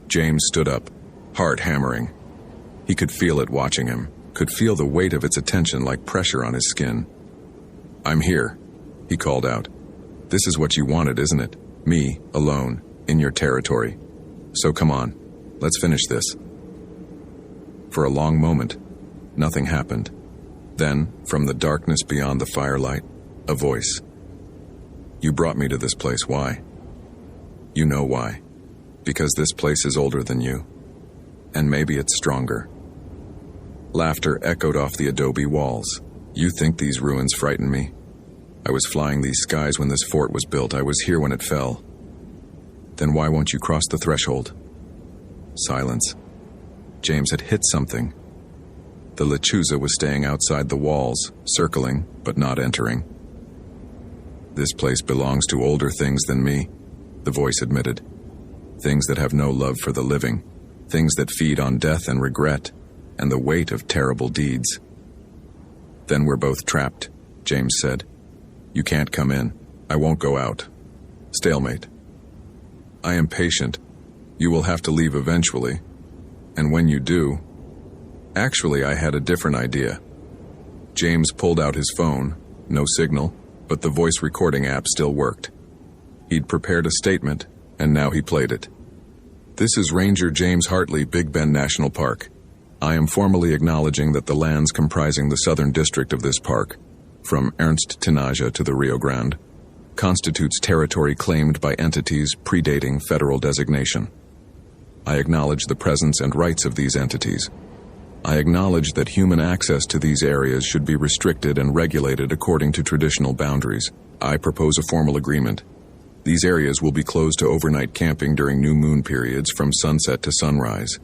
James stood up, heart hammering. He could feel it watching him. could feel the weight of its attention like pressure on his skin. "I'm here," he called out. "This is what you wanted, isn't it? Me, alone, in your territory. So come on, let's finish this." For a long moment, nothing happened. Then, from the darkness beyond the firelight, a voice. "You brought me to this place, why?" "You know why. Because this place is older than you. And maybe it's stronger." Laughter echoed off the adobe walls. "You think these ruins frighten me? I was flying these skies when this fort was built. I was here when it fell. Then why won't you cross the threshold?" Silence. James had hit something. The lechuza was staying outside the walls, circling, but not entering. "This place belongs to older things than me," the voice admitted. "Things that have no love for the living, things that feed on death and regret, and the weight of terrible deeds." "Then we're both trapped," James said. "You can't come in. I won't go out. Stalemate." "I am patient. You will have to leave eventually. And when you do..." Actually, I had a different idea. James pulled out his phone. No signal, but the voice recording app still worked. He'd prepared a statement, and now he played it. "This is Ranger James Hartley, Big Bend National Park. I am formally acknowledging that the lands comprising the southern district of this park, from Ernst Tinaja to the Rio Grande, constitutes territory claimed by entities predating federal designation. I acknowledge the presence and rights of these entities. I acknowledge that human access to these areas should be restricted and regulated according to traditional boundaries. I propose a formal agreement. These areas will be closed to overnight camping during new moon periods from sunset to sunrise.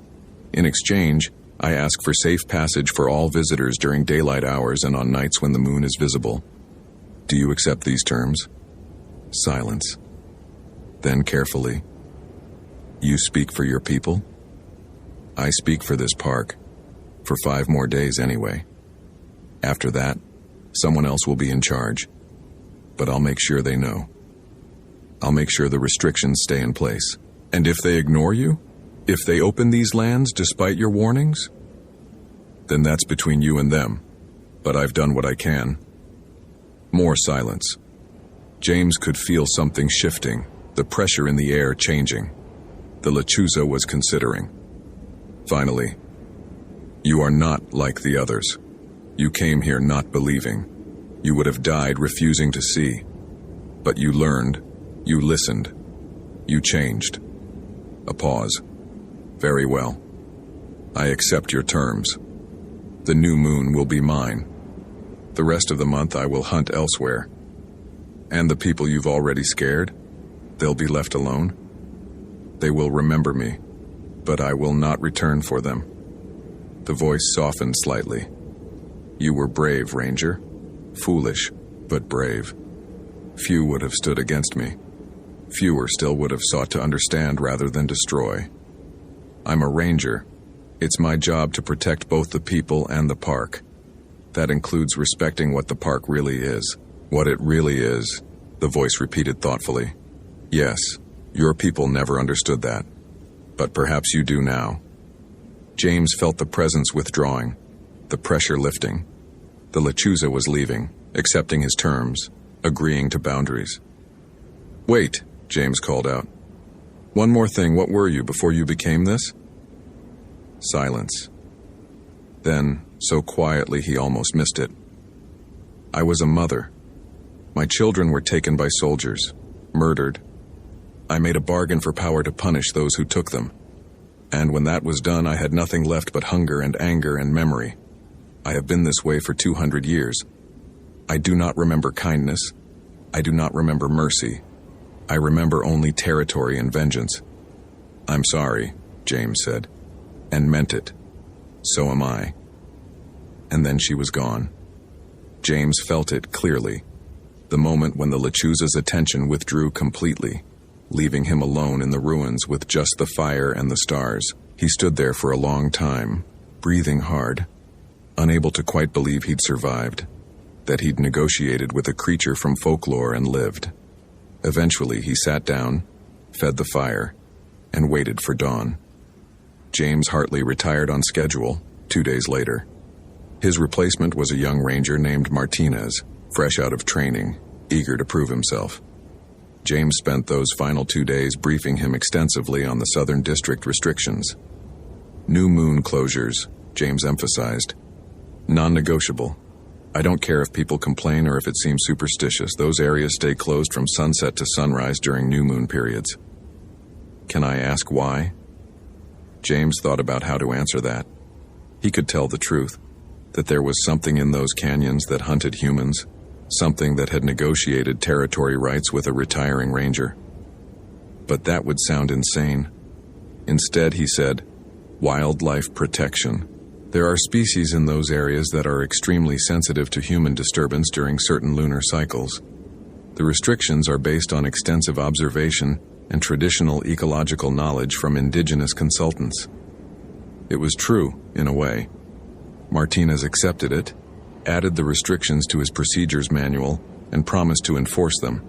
In exchange, I ask for safe passage for all visitors during daylight hours and on nights when the moon is visible. Do you accept these terms?" Silence. Then carefully, "You speak for your people?" "I speak for this park. For 5 more days anyway. After that, someone else will be in charge. But I'll make sure they know. I'll make sure the restrictions stay in place. And if they ignore you? If they open these lands despite your warnings? Then that's between you and them. But I've done what I can." More silence. James could feel something shifting, the pressure in the air changing. The lechuza was considering. Finally, "You are not like the others. You came here not believing. You would have died refusing to see. But you learned. You listened. You changed." A pause. "Very well. I accept your terms. The new moon will be mine. The rest of the month I will hunt elsewhere. And the people you've already scared? They'll be left alone? They will remember me, but I will not return for them." The voice softened slightly. "You were brave, Ranger. Foolish, but brave. Few would have stood against me. Fewer still would have sought to understand rather than destroy. I'm a ranger. It's my job to protect both the people and the park. That includes respecting what the park really is." "What it really is," the voice repeated thoughtfully. "Yes, your people never understood that. But perhaps you do now." James felt the presence withdrawing, the pressure lifting. The lechuza was leaving, accepting his terms, agreeing to boundaries. "Wait," James called out. "One more thing, what were you before you became this?" Silence. Then, so quietly he almost missed it. "I was a mother. My children were taken by soldiers, murdered. I made a bargain for power to punish those who took them. And when that was done, I had nothing left but hunger and anger and memory. I have been this way for 200 years. I do not remember kindness. I do not remember mercy. I remember only territory and vengeance." "I'm sorry," James said, and meant it. "So am I." And then she was gone. James felt it clearly, the moment when the lechuza's attention withdrew completely, leaving him alone in the ruins with just the fire and the stars. He stood there for a long time, breathing hard, unable to quite believe he'd survived, that he'd negotiated with a creature from folklore and lived. Eventually he sat down, fed the fire, and waited for dawn. James Hartley retired on schedule 2 days later. His replacement was a young ranger named Martinez, fresh out of training, eager to prove himself. James spent those final 2 days briefing him extensively on the Southern District restrictions. New moon closures, James emphasized. Non-negotiable. I don't care if people complain or if it seems superstitious. Those areas stay closed from sunset to sunrise during new moon periods. Can I ask why? James thought about how to answer that. He could tell the truth, that there was something in those canyons that hunted humans, something that had negotiated territory rights with a retiring ranger. But that would sound insane. Instead, he said, wildlife protection. There are species in those areas that are extremely sensitive to human disturbance during certain lunar cycles. The restrictions are based on extensive observation and traditional ecological knowledge from indigenous consultants. It was true, in a way. Martinez accepted it, added the restrictions to his procedures manual, and promised to enforce them.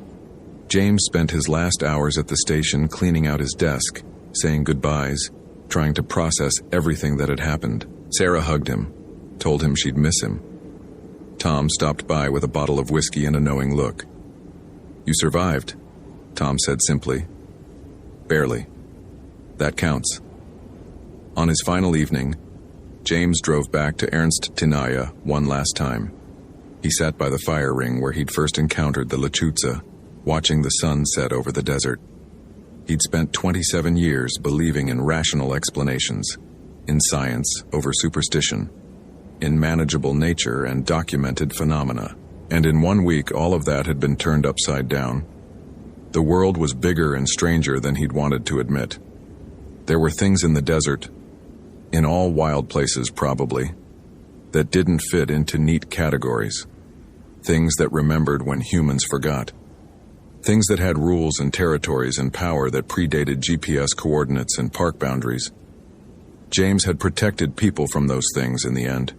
James spent his last hours at the station cleaning out his desk, saying goodbyes, trying to process everything that had happened. Sarah hugged him, told him she'd miss him. Tom stopped by with a bottle of whiskey and a knowing look. You survived, Tom said simply. Barely. That counts. On his final evening, James drove back to Ernst Tinaya one last time. He sat by the fire ring where he'd first encountered the Lechutza, watching the sun set over the desert. He'd spent 27 years believing in rational explanations, in science over superstition, in manageable nature and documented phenomena. And in 1 week, all of that had been turned upside down. The world was bigger and stranger than he'd wanted to admit. There were things in the desert, in all wild places probably, that didn't fit into neat categories. Things that remembered when humans forgot. Things that had rules and territories and power that predated GPS coordinates and park boundaries. James had protected people from those things in the end,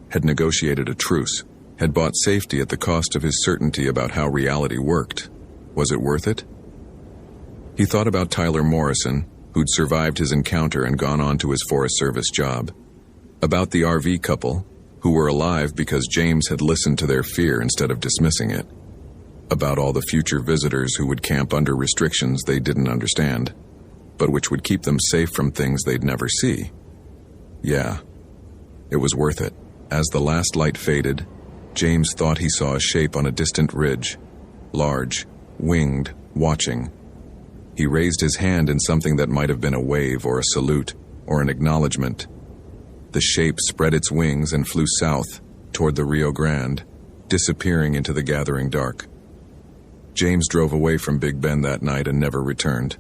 had negotiated a truce, had bought safety at the cost of his certainty about how reality worked. Was it worth it? He thought about Tyler Morrison, who'd survived his encounter and gone on to his Forest Service job. About the RV couple, who were alive because James had listened to their fear instead of dismissing it. About all the future visitors who would camp under restrictions they didn't understand, but which would keep them safe from things they'd never see. Yeah, it was worth it. As the last light faded, James thought he saw a shape on a distant ridge, large, winged, watching. He raised his hand in something that might have been a wave or a salute or an acknowledgement. The shape spread its wings and flew south toward the Rio Grande, disappearing into the gathering dark. James drove away from Big Bend that night and never returned.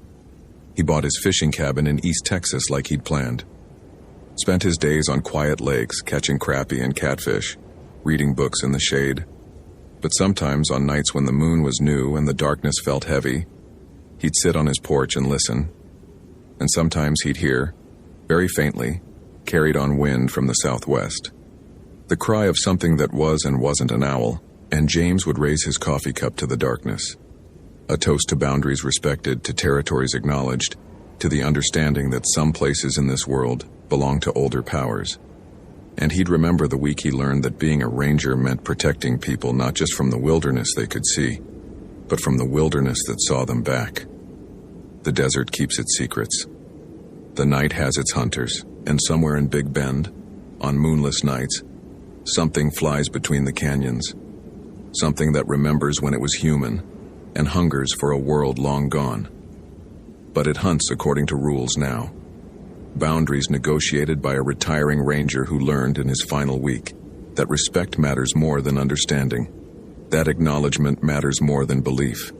He bought his fishing cabin in East Texas like he'd planned. Spent his days on quiet lakes, catching crappie and catfish, reading books in the shade. But sometimes on nights when the moon was new and the darkness felt heavy, he'd sit on his porch and listen. And sometimes he'd hear, very faintly, carried on wind from the southwest, the cry of something that was and wasn't an owl, and James would raise his coffee cup to the darkness. A toast to boundaries respected, to territories acknowledged, to the understanding that some places in this world belong to older powers. And he'd remember the week he learned that being a ranger meant protecting people not just from the wilderness they could see, but from the wilderness that saw them back. The desert keeps its secrets. The night has its hunters, and somewhere in Big Bend, on moonless nights, something flies between the canyons. Something that remembers when it was human, and hungers for a world long gone. But it hunts according to rules now. Boundaries negotiated by a retiring ranger who learned in his final week that respect matters more than understanding, that acknowledgement matters more than belief,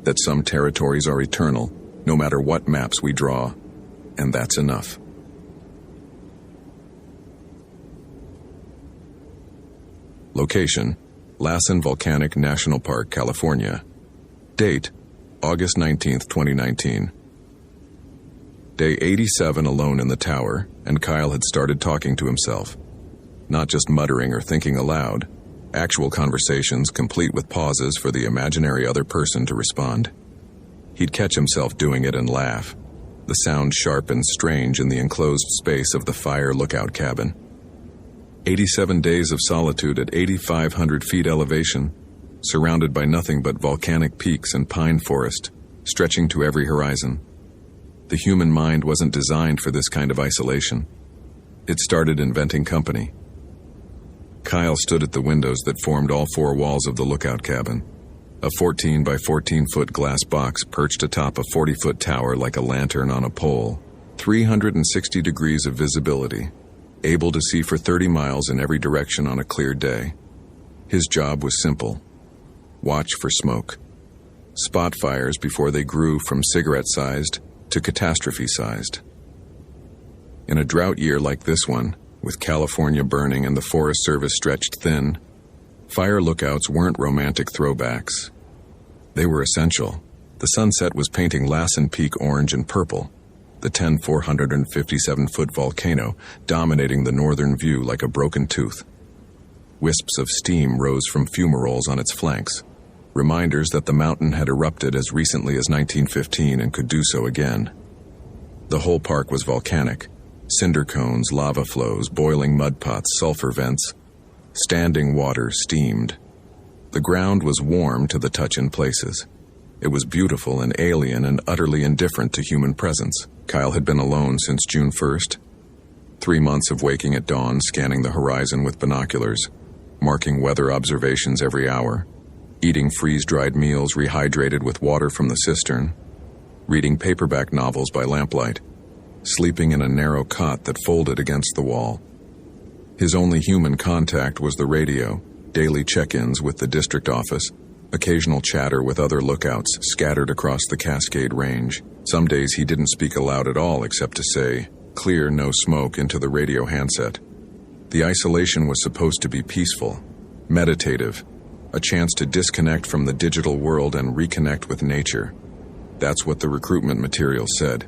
that some territories are eternal, no matter what maps we draw, and that's enough. Location: Lassen Volcanic National Park, California. Date: August 19, 2019. Day 87 alone in the tower, and Kyle had started talking to himself. Not just muttering or thinking aloud, actual conversations complete with pauses for the imaginary other person to respond. He'd catch himself doing it and laugh, the sound sharp and strange in the enclosed space of the fire lookout cabin. 87 days of solitude at 8,500 feet elevation, surrounded by nothing but volcanic peaks and pine forest, stretching to every horizon. The human mind wasn't designed for this kind of isolation. It started inventing company. Kyle stood at the windows that formed all four walls of the lookout cabin. A 14 by 14-foot glass box perched atop a 40-foot tower like a lantern on a pole. 360 degrees of visibility, able to see for 30 miles in every direction on a clear day. His job was simple. Watch for smoke. Spot fires before they grew from cigarette-sized to catastrophe-sized. In a drought year like this one, with California burning and the Forest Service stretched thin, fire lookouts weren't romantic throwbacks. They were essential. The sunset was painting Lassen Peak orange and purple, the 457-foot volcano dominating the northern view like a broken tooth. Wisps of steam rose from fumaroles on its flanks, reminders that the mountain had erupted as recently as 1915 and could do so again. The whole park was volcanic. Cinder cones, lava flows, boiling mud pots, sulfur vents. Standing water steamed. The ground was warm to the touch in places. It was beautiful and alien and utterly indifferent to human presence. Kyle had been alone since June 1st. 3 months of waking at dawn, scanning the horizon with binoculars, marking weather observations every hour, eating freeze-dried meals rehydrated with water from the cistern, reading paperback novels by lamplight, sleeping in a narrow cot that folded against the wall. His only human contact was the radio, daily check-ins with the district office, occasional chatter with other lookouts scattered across the Cascade Range. Some days he didn't speak aloud at all except to say, "Clear, no smoke," into the radio handset. The isolation was supposed to be peaceful, meditative, a chance to disconnect from the digital world and reconnect with nature. That's what the recruitment material said.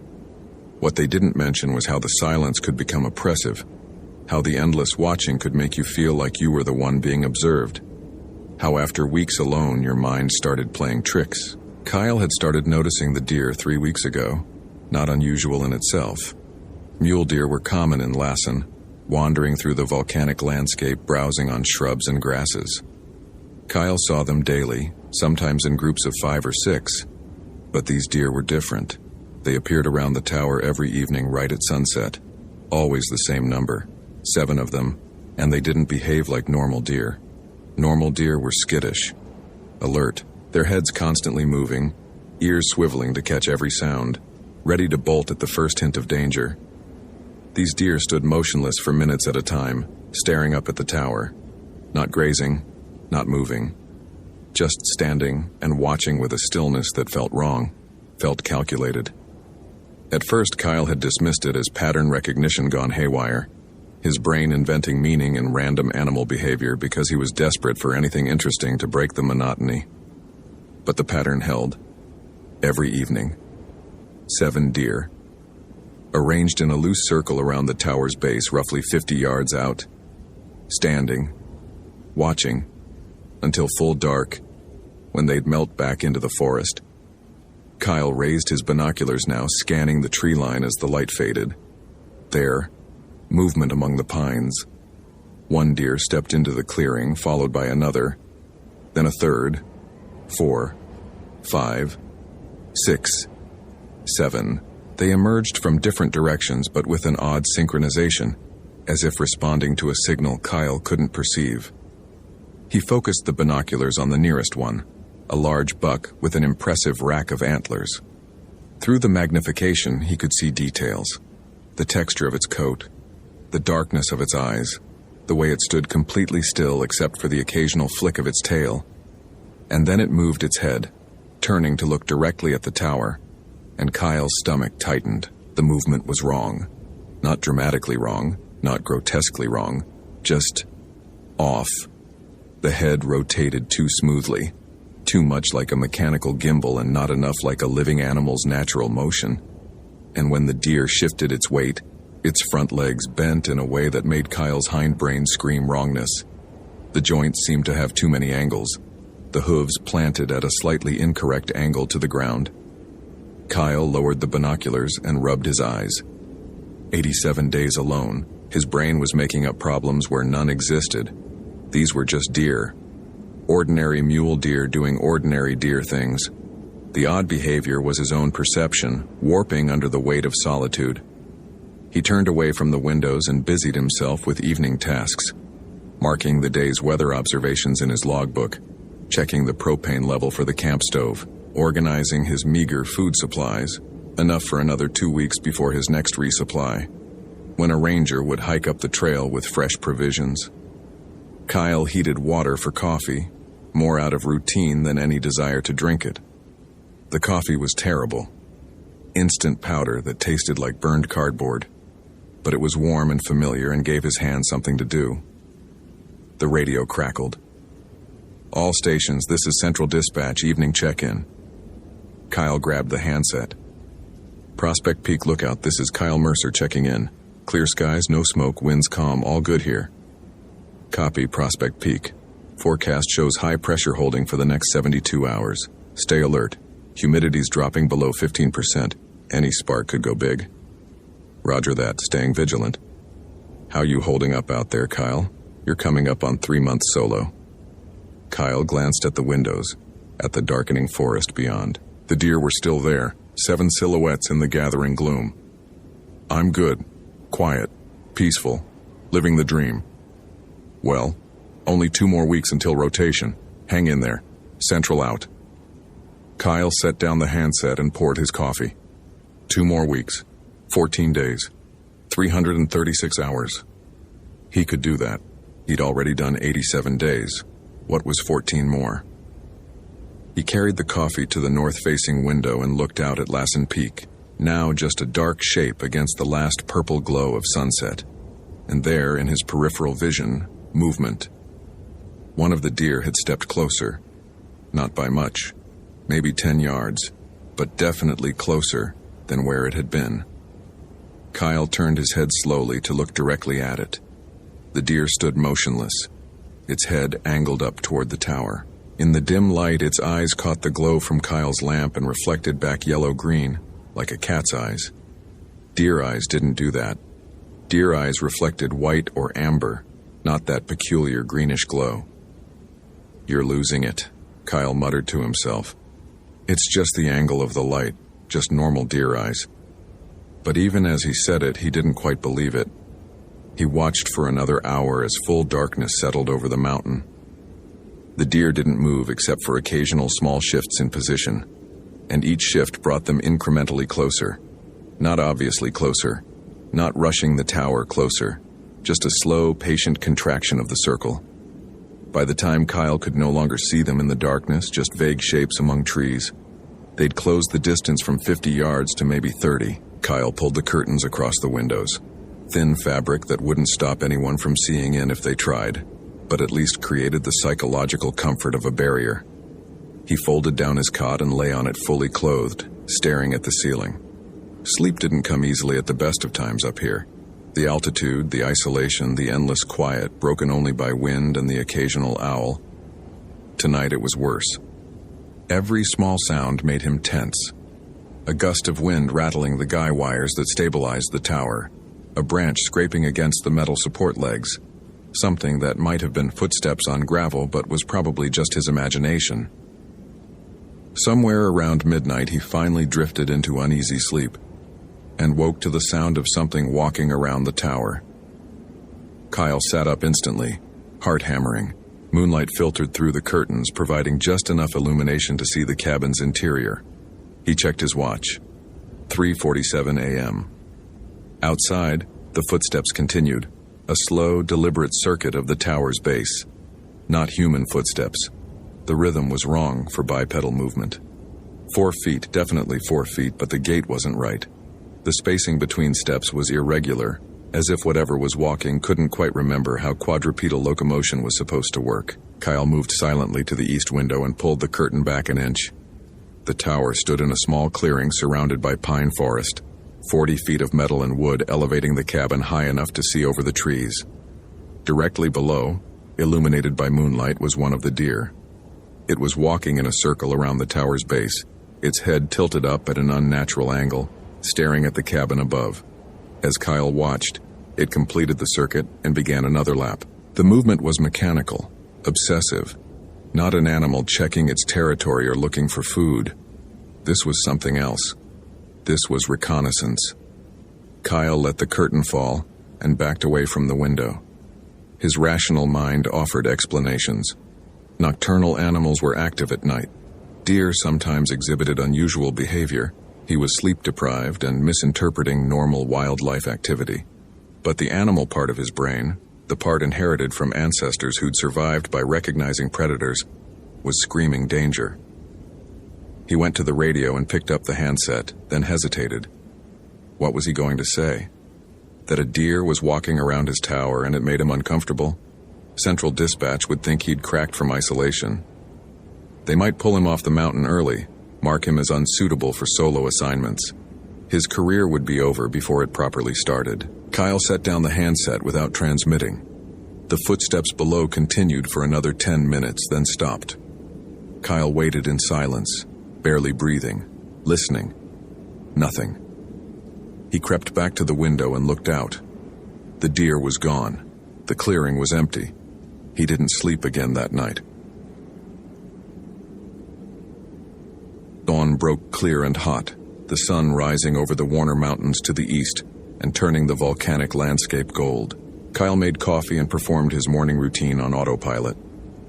What they didn't mention was how the silence could become oppressive, how the endless watching could make you feel like you were the one being observed, how after weeks alone your mind started playing tricks. Kyle had started noticing the deer 3 weeks ago, not unusual in itself. Mule deer were common in Lassen, wandering through the volcanic landscape, browsing on shrubs and grasses. Kyle saw them daily, sometimes in groups of 5 or 6, but these deer were different. They appeared around the tower every evening right at sunset, always the same number, 7 of them, and they didn't behave like normal deer. Normal deer were skittish, alert, their heads constantly moving, ears swiveling to catch every sound, ready to bolt at the first hint of danger. These deer stood motionless for minutes at a time, staring up at the tower, not grazing, not moving, just standing and watching with a stillness that felt wrong, felt calculated. At first, Kyle had dismissed it as pattern recognition gone haywire, his brain inventing meaning in random animal behavior because he was desperate for anything interesting to break the monotony. But the pattern held. Every evening. 7 deer, arranged in a loose circle around the tower's base roughly 50 yards out, standing, watching, until full dark, when they'd melt back into the forest. Kyle raised his binoculars now, scanning the tree line as the light faded. There, movement among the pines. 1 deer stepped into the clearing, followed by another, then a third, 4, 5, 6, 7. They emerged from different directions but with an odd synchronization, as if responding to a signal Kyle couldn't perceive. He focused the binoculars on the nearest one, a large buck with an impressive rack of antlers. Through the magnification, he could see details. The texture of its coat, the darkness of its eyes, the way it stood completely still except for the occasional flick of its tail. And then it moved its head, turning to look directly at the tower, and Kyle's stomach tightened. The movement was wrong. Not dramatically wrong, not grotesquely wrong, just off. The head rotated too smoothly, too much like a mechanical gimbal and not enough like a living animal's natural motion. And when the deer shifted its weight, its front legs bent in a way that made Kyle's hindbrain scream wrongness. The joints seemed to have too many angles, the hooves planted at a slightly incorrect angle to the ground. Kyle lowered the binoculars and rubbed his eyes. 87 days alone, his brain was making up problems where none existed. These were just deer. Ordinary mule deer doing ordinary deer things. The odd behavior was his own perception, warping under the weight of solitude. He turned away from the windows and busied himself with evening tasks, marking the day's weather observations in his logbook, checking the propane level for the camp stove, organizing his meager food supplies, enough for another 2 weeks before his next resupply, when a ranger would hike up the trail with fresh provisions. Kyle heated water for coffee, more out of routine than any desire to drink it. The coffee was terrible. Instant powder that tasted like burned cardboard. But it was warm and familiar and gave his hand something to do. The radio crackled. "All stations, this is Central Dispatch, evening check-in." Kyle grabbed the handset. "Prospect Peak Lookout, this is Kyle Mercer checking in. Clear skies, no smoke, winds calm, all good here." "Copy, Prospect Peak. Forecast shows high pressure holding for the next 72 hours. Stay alert. Humidity's dropping below 15%. Any spark could go big." "Roger that, staying vigilant." "How you holding up out there, Kyle? You're coming up on 3 months solo." Kyle glanced at the windows, at the darkening forest beyond. The deer were still there, 7 silhouettes in the gathering gloom. "I'm good. Quiet. Peaceful. Living the dream." "Well, only 2 more weeks until rotation. Hang in there. Central out." Kyle set down the handset and poured his coffee. 2 more weeks. 14 days. 336 hours. He could do that. He'd already done 87 days. What was 14 more? He carried the coffee to the north-facing window and looked out at Lassen Peak, now just a dark shape against the last purple glow of sunset. And there, in his peripheral vision, movement. One of the deer had stepped closer. Not by much. Maybe 10 yards, but definitely closer than where it had been. Kyle turned his head slowly to look directly at it. The deer stood motionless, its head angled up toward the tower. In the dim light, its eyes caught the glow from Kyle's lamp and reflected back yellow-green, like a cat's eyes. Deer eyes didn't do that. Deer eyes reflected white or amber, not that peculiar greenish glow. "You're losing it," Kyle muttered to himself. "It's just the angle of the light, just normal deer eyes." But even as he said it, he didn't quite believe it. He watched for another hour as full darkness settled over the mountain. The deer didn't move except for occasional small shifts in position, and each shift brought them incrementally closer. Not obviously closer, not rushing the tower closer, just a slow, patient contraction of the circle. By the time Kyle could no longer see them in the darkness, just vague shapes among trees, they'd closed the distance from 50 yards to maybe 30. Kyle pulled the curtains across the windows. Thin fabric that wouldn't stop anyone from seeing in if they tried, but at least created the psychological comfort of a barrier. He folded down his cot and lay on it fully clothed, staring at the ceiling. Sleep didn't come easily at the best of times up here. The altitude, the isolation, the endless quiet, broken only by wind and the occasional owl. Tonight it was worse. Every small sound made him tense. A gust of wind rattling the guy wires that stabilized the tower. A branch scraping against the metal support legs. Something that might have been footsteps on gravel but was probably just his imagination. Somewhere around midnight he finally drifted into uneasy sleep and woke to the sound of something walking around the tower. Kyle sat up instantly, heart hammering. Moonlight filtered through the curtains, providing just enough illumination to see the cabin's interior. He checked his watch. 3:47 a.m. Outside, the footsteps continued, a slow, deliberate circuit of the tower's base. Not human footsteps. The rhythm was wrong for bipedal movement. 4 feet, definitely 4 feet, but the gait wasn't right. The spacing between steps was irregular, as if whatever was walking couldn't quite remember how quadrupedal locomotion was supposed to work. Kyle moved silently to the east window and pulled the curtain back an inch. The tower stood in a small clearing surrounded by pine forest, 40 feet of metal and wood elevating the cabin high enough to see over the trees. Directly below, illuminated by moonlight, was one of the deer. It was walking in a circle around the tower's base, its head tilted up at an unnatural angle, staring at the cabin above. As Kyle watched, it completed the circuit and began another lap. The movement was mechanical, obsessive, not an animal checking its territory or looking for food. This was something else. This was reconnaissance. Kyle let the curtain fall and backed away from the window. His rational mind offered explanations. Nocturnal animals were active at night. Deer sometimes exhibited unusual behavior. He was sleep-deprived and misinterpreting normal wildlife activity. But the animal part of his brain, the part inherited from ancestors who'd survived by recognizing predators, was screaming danger. He went to the radio and picked up the handset, then hesitated. What was he going to say? That a deer was walking around his tower and it made him uncomfortable? Central Dispatch would think he'd cracked from isolation. They might pull him off the mountain early, mark him as unsuitable for solo assignments. His career would be over before it properly started. Kyle set down the handset without transmitting. The footsteps below continued for another 10 minutes, then stopped. Kyle waited in silence, barely breathing, listening. Nothing. He crept back to the window and looked out. The deer was gone. The clearing was empty. He didn't sleep again that night. Dawn broke clear and hot, the sun rising over the Warner Mountains to the east and turning the volcanic landscape gold. Kyle made coffee and performed his morning routine on autopilot.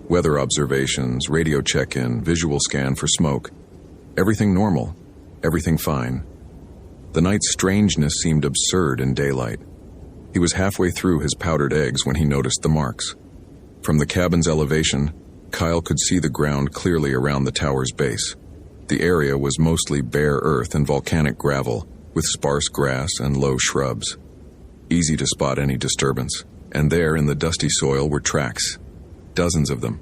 Weather observations, radio check-in, visual scan for smoke. Everything normal, everything fine. The night's strangeness seemed absurd in daylight. He was halfway through his powdered eggs when he noticed the marks. From the cabin's elevation, Kyle could see the ground clearly around the tower's base. The area was mostly bare earth and volcanic gravel, with sparse grass and low shrubs. Easy to spot any disturbance. And there in the dusty soil were tracks. Dozens of them,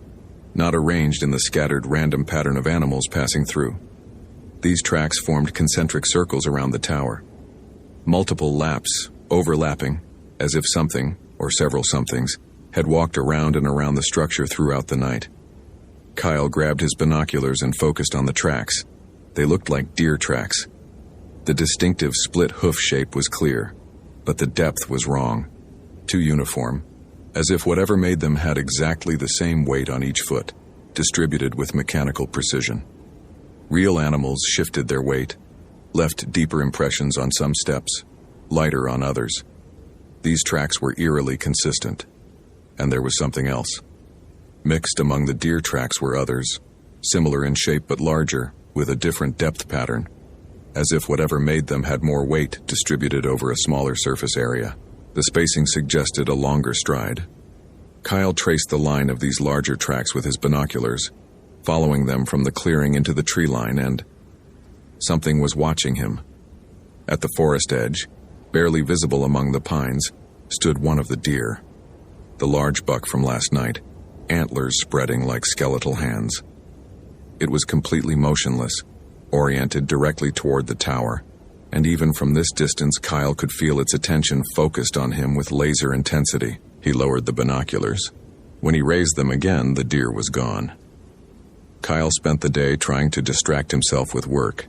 not arranged in the scattered random pattern of animals passing through. These tracks formed concentric circles around the tower. Multiple laps, overlapping, as if something, or several somethings, had walked around and around the structure throughout the night. Kyle grabbed his binoculars and focused on the tracks. They looked like deer tracks. The distinctive split hoof shape was clear, but the depth was wrong. Too uniform, as if whatever made them had exactly the same weight on each foot, distributed with mechanical precision. Real animals shifted their weight, left deeper impressions on some steps, lighter on others. These tracks were eerily consistent, and there was something else. Mixed among the deer tracks were others, similar in shape but larger, with a different depth pattern, as if whatever made them had more weight distributed over a smaller surface area. The spacing suggested a longer stride. Kyle traced the line of these larger tracks with his binoculars, following them from the clearing into the tree line, and something was watching him. At the forest edge, barely visible among the pines, stood one of the deer. The large buck from last night, antlers spreading like skeletal hands. It was completely motionless, oriented directly toward the tower, and even from this distance Kyle could feel its attention focused on him with laser intensity. He lowered the binoculars. When he raised them again, the deer was gone. Kyle spent the day trying to distract himself with work.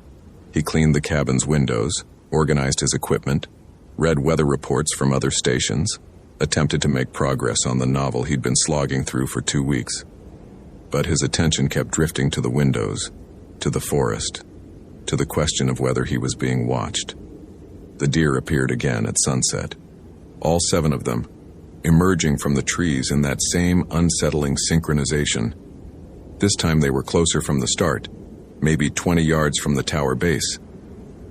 He cleaned the cabin's windows, organized his equipment, read weather reports from other stations, attempted to make progress on the novel he'd been slogging through for 2 weeks. But his attention kept drifting to the windows, to the forest, to the question of whether he was being watched. The deer appeared again at sunset. All 7 of them, emerging from the trees in that same unsettling synchronization. This time they were closer from the start, maybe 20 yards from the tower base.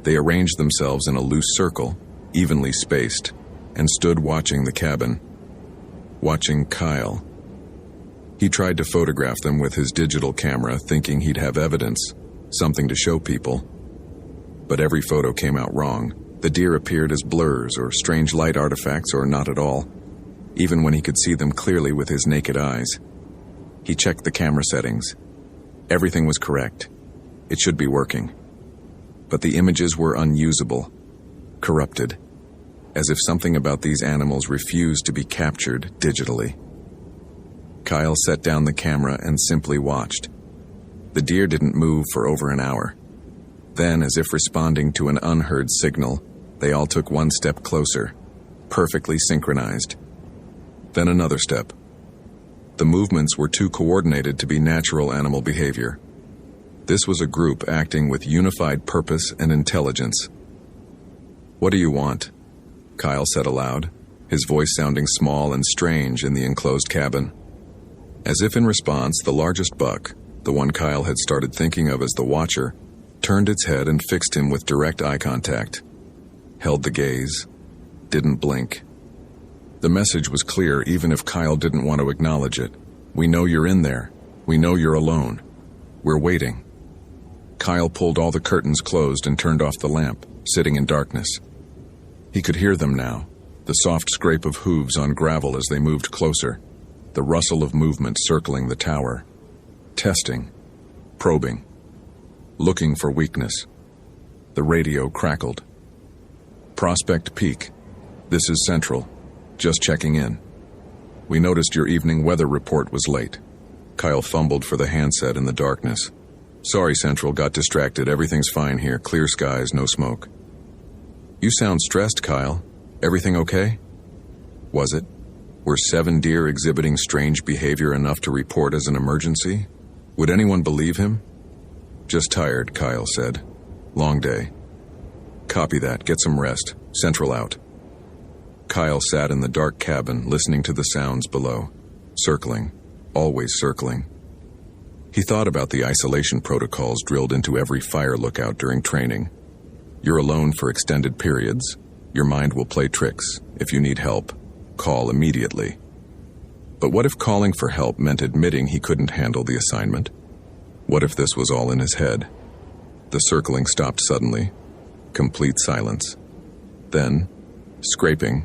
They arranged themselves in a loose circle, evenly spaced, and stood watching the cabin. Watching Kyle. He tried to photograph them with his digital camera, thinking he'd have evidence, something to show people. But every photo came out wrong. The deer appeared as blurs or strange light artifacts or not at all, even when he could see them clearly with his naked eyes. He checked the camera settings. Everything was correct. It should be working. But the images were unusable, corrupted, as if something about these animals refused to be captured digitally. Kyle set down the camera and simply watched. The deer didn't move for over an hour. Then, as if responding to an unheard signal, They all took one step closer, perfectly synchronized. Then another step. The movements were too coordinated to be natural animal behavior. This was a group acting with unified purpose and intelligence. "What do you want?" Kyle said aloud, his voice sounding small and strange in the enclosed cabin. As if in response, the largest buck, the one Kyle had started thinking of as the Watcher, turned its head and fixed him with direct eye contact. Held the gaze, didn't blink. The message was clear even if Kyle didn't want to acknowledge it. "We know you're in there. We know you're alone. We're waiting." Kyle pulled all the curtains closed and turned off the lamp, sitting in darkness. He could hear them now, the soft scrape of hooves on gravel as they moved closer, the rustle of movement circling the tower. Testing, probing, looking for weakness. The radio crackled. "Prospect Peak. This is Central. Just checking in. We noticed your evening weather report was late." Kyle fumbled for the handset in the darkness. "Sorry, Central, got distracted. Everything's fine here. Clear skies, no smoke." "You sound stressed, Kyle. Everything okay?" Was it? Were 7 deer exhibiting strange behavior enough to report as an emergency? Would anyone believe him? "Just tired," Kyle said. "Long day." "Copy that. Get some rest. Central out." Kyle sat in the dark cabin, listening to the sounds below. Circling. Always circling. He thought about the isolation protocols drilled into every fire lookout during training. You're alone for extended periods. Your mind will play tricks. If you need help, call immediately. But what if calling for help meant admitting he couldn't handle the assignment? What if this was all in his head? The circling stopped suddenly. Complete silence. Then, scraping.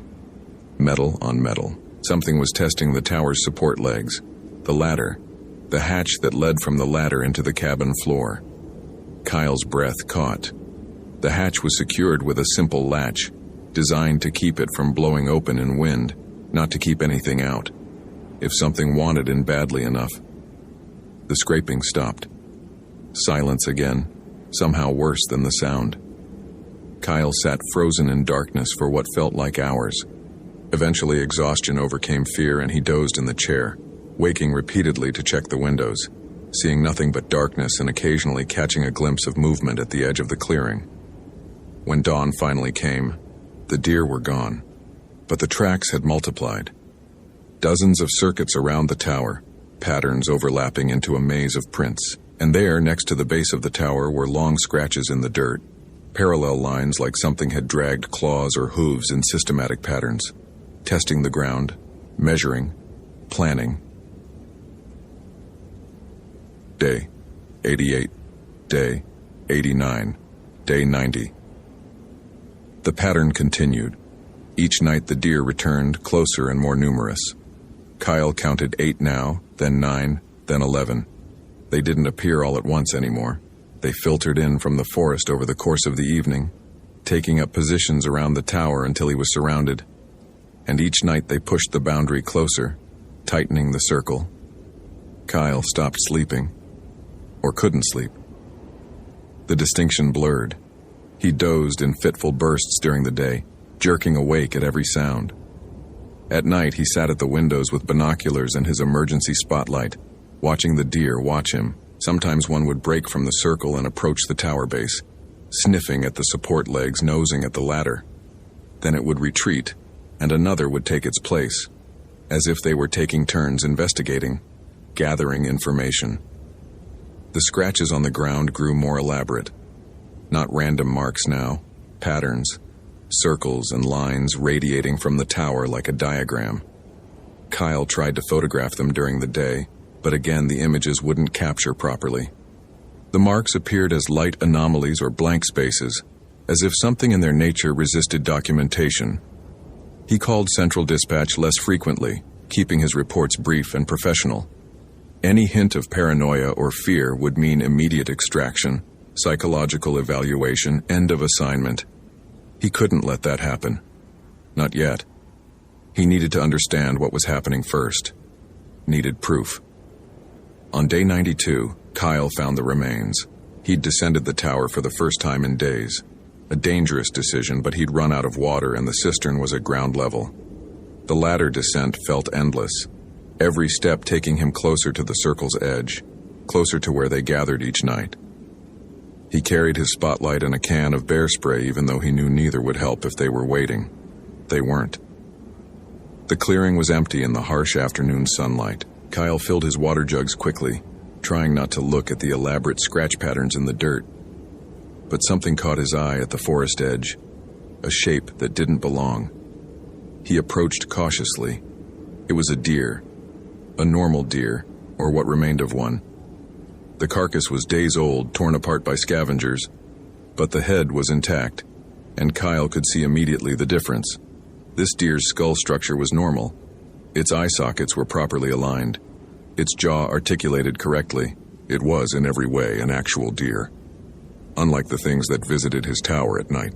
Metal on metal. Something was testing the tower's support legs. The ladder. The hatch that led from the ladder into the cabin floor. Kyle's breath caught. The hatch was secured with a simple latch, designed to keep it from blowing open in wind, not to keep anything out. If something wanted in badly enough. The scraping stopped. Silence again, somehow worse than the sound. Kyle sat frozen in darkness for what felt like hours. Eventually, exhaustion overcame fear and he dozed in the chair, waking repeatedly to check the windows, seeing nothing but darkness and occasionally catching a glimpse of movement at the edge of the clearing. When dawn finally came, the deer were gone, but the tracks had multiplied. Dozens of circuits around the tower, patterns overlapping into a maze of prints, and there, next to the base of the tower, were long scratches in the dirt, parallel lines like something had dragged claws or hooves in systematic patterns, testing the ground, measuring, planning. Day 88, day 89, day 90. The pattern continued. Each night the deer returned, closer and more numerous. Kyle counted 8 now, then 9, then 11. They didn't appear all at once anymore. They filtered in from the forest over the course of the evening, taking up positions around the tower until he was surrounded. And each night they pushed the boundary closer, tightening the circle. Kyle stopped sleeping, or couldn't sleep. The distinction blurred. He dozed in fitful bursts during the day, jerking awake at every sound. At night, he sat at the windows with binoculars and his emergency spotlight, watching the deer watch him. Sometimes one would break from the circle and approach the tower base, sniffing at the support legs, nosing at the ladder. Then it would retreat, and another would take its place, as if they were taking turns investigating, gathering information. The scratches on the ground grew more elaborate. Not random marks now, patterns, circles and lines radiating from the tower like a diagram. Kyle tried to photograph them during the day, but again the images wouldn't capture properly. The marks appeared as light anomalies or blank spaces, as if something in their nature resisted documentation. He called Central Dispatch less frequently, keeping his reports brief and professional. Any hint of paranoia or fear would mean immediate extraction, psychological evaluation, end of assignment. He couldn't let that happen. Not yet. He needed to understand what was happening first. Needed proof. On day 92, Kyle found the remains. He'd descended the tower for the first time in days. A A dangerous decision, but he'd run out of water and the cistern was at ground level. The ladder descent felt endless, every step taking him closer to the circle's edge, closer to where they gathered each night. He carried his spotlight and a can of bear spray even though he knew neither would help if they were waiting. They weren't. The clearing was empty in the harsh afternoon sunlight. Kyle filled his water jugs quickly, trying not to look at the elaborate scratch patterns in the dirt. But something caught his eye at the forest edge, a shape that didn't belong. He approached cautiously. It was a deer, a normal deer, or what remained of one. The carcass was days old, torn apart by scavengers, but the head was intact, and Kyle could see immediately the difference. This deer's skull structure was normal. Its eye sockets were properly aligned. Its jaw articulated correctly. It was, in every way, an actual deer. Unlike the things that visited his tower at night.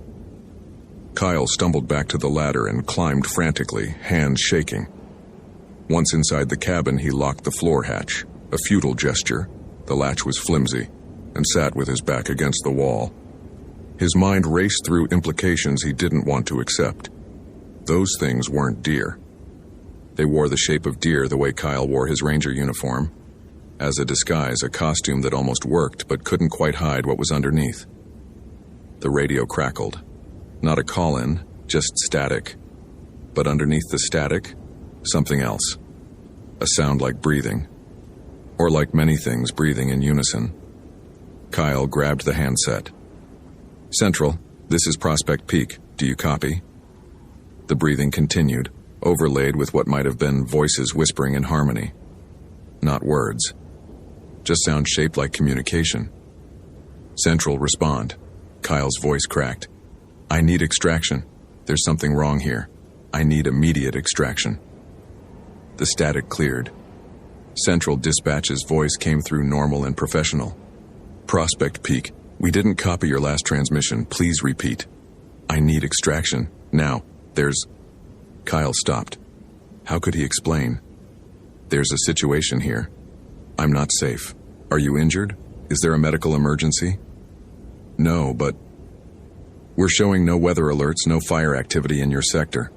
Kyle stumbled back to the ladder and climbed frantically, hands shaking. Once inside the cabin, he locked the floor hatch. A futile gesture. The latch was flimsy, and sat with his back against the wall. His mind raced through implications he didn't want to accept. Those things weren't deer. They wore the shape of deer the way Kyle wore his ranger uniform. As a disguise, a costume that almost worked but couldn't quite hide what was underneath. The radio crackled. Not a call-in, just static. But underneath the static, something else. A sound like breathing. Or like many things, breathing in unison. Kyle grabbed the handset. "Central, this is Prospect Peak. Do you copy?" The breathing continued, overlaid with what might have been voices whispering in harmony. Not words. Just sound shaped like communication. "Central, respond." Kyle's voice cracked. "I need extraction. There's something wrong here. I need immediate extraction." The static cleared. Central Dispatch's voice came through normal and professional. "Prospect Peak, we didn't copy your last transmission. Please repeat. I need extraction. Now, there's..." Kyle stopped. How could he explain? "There's a situation here. I'm not safe. Are you injured? Is there a medical emergency?" "No, but..." "We're showing no weather alerts, no fire activity in your sector.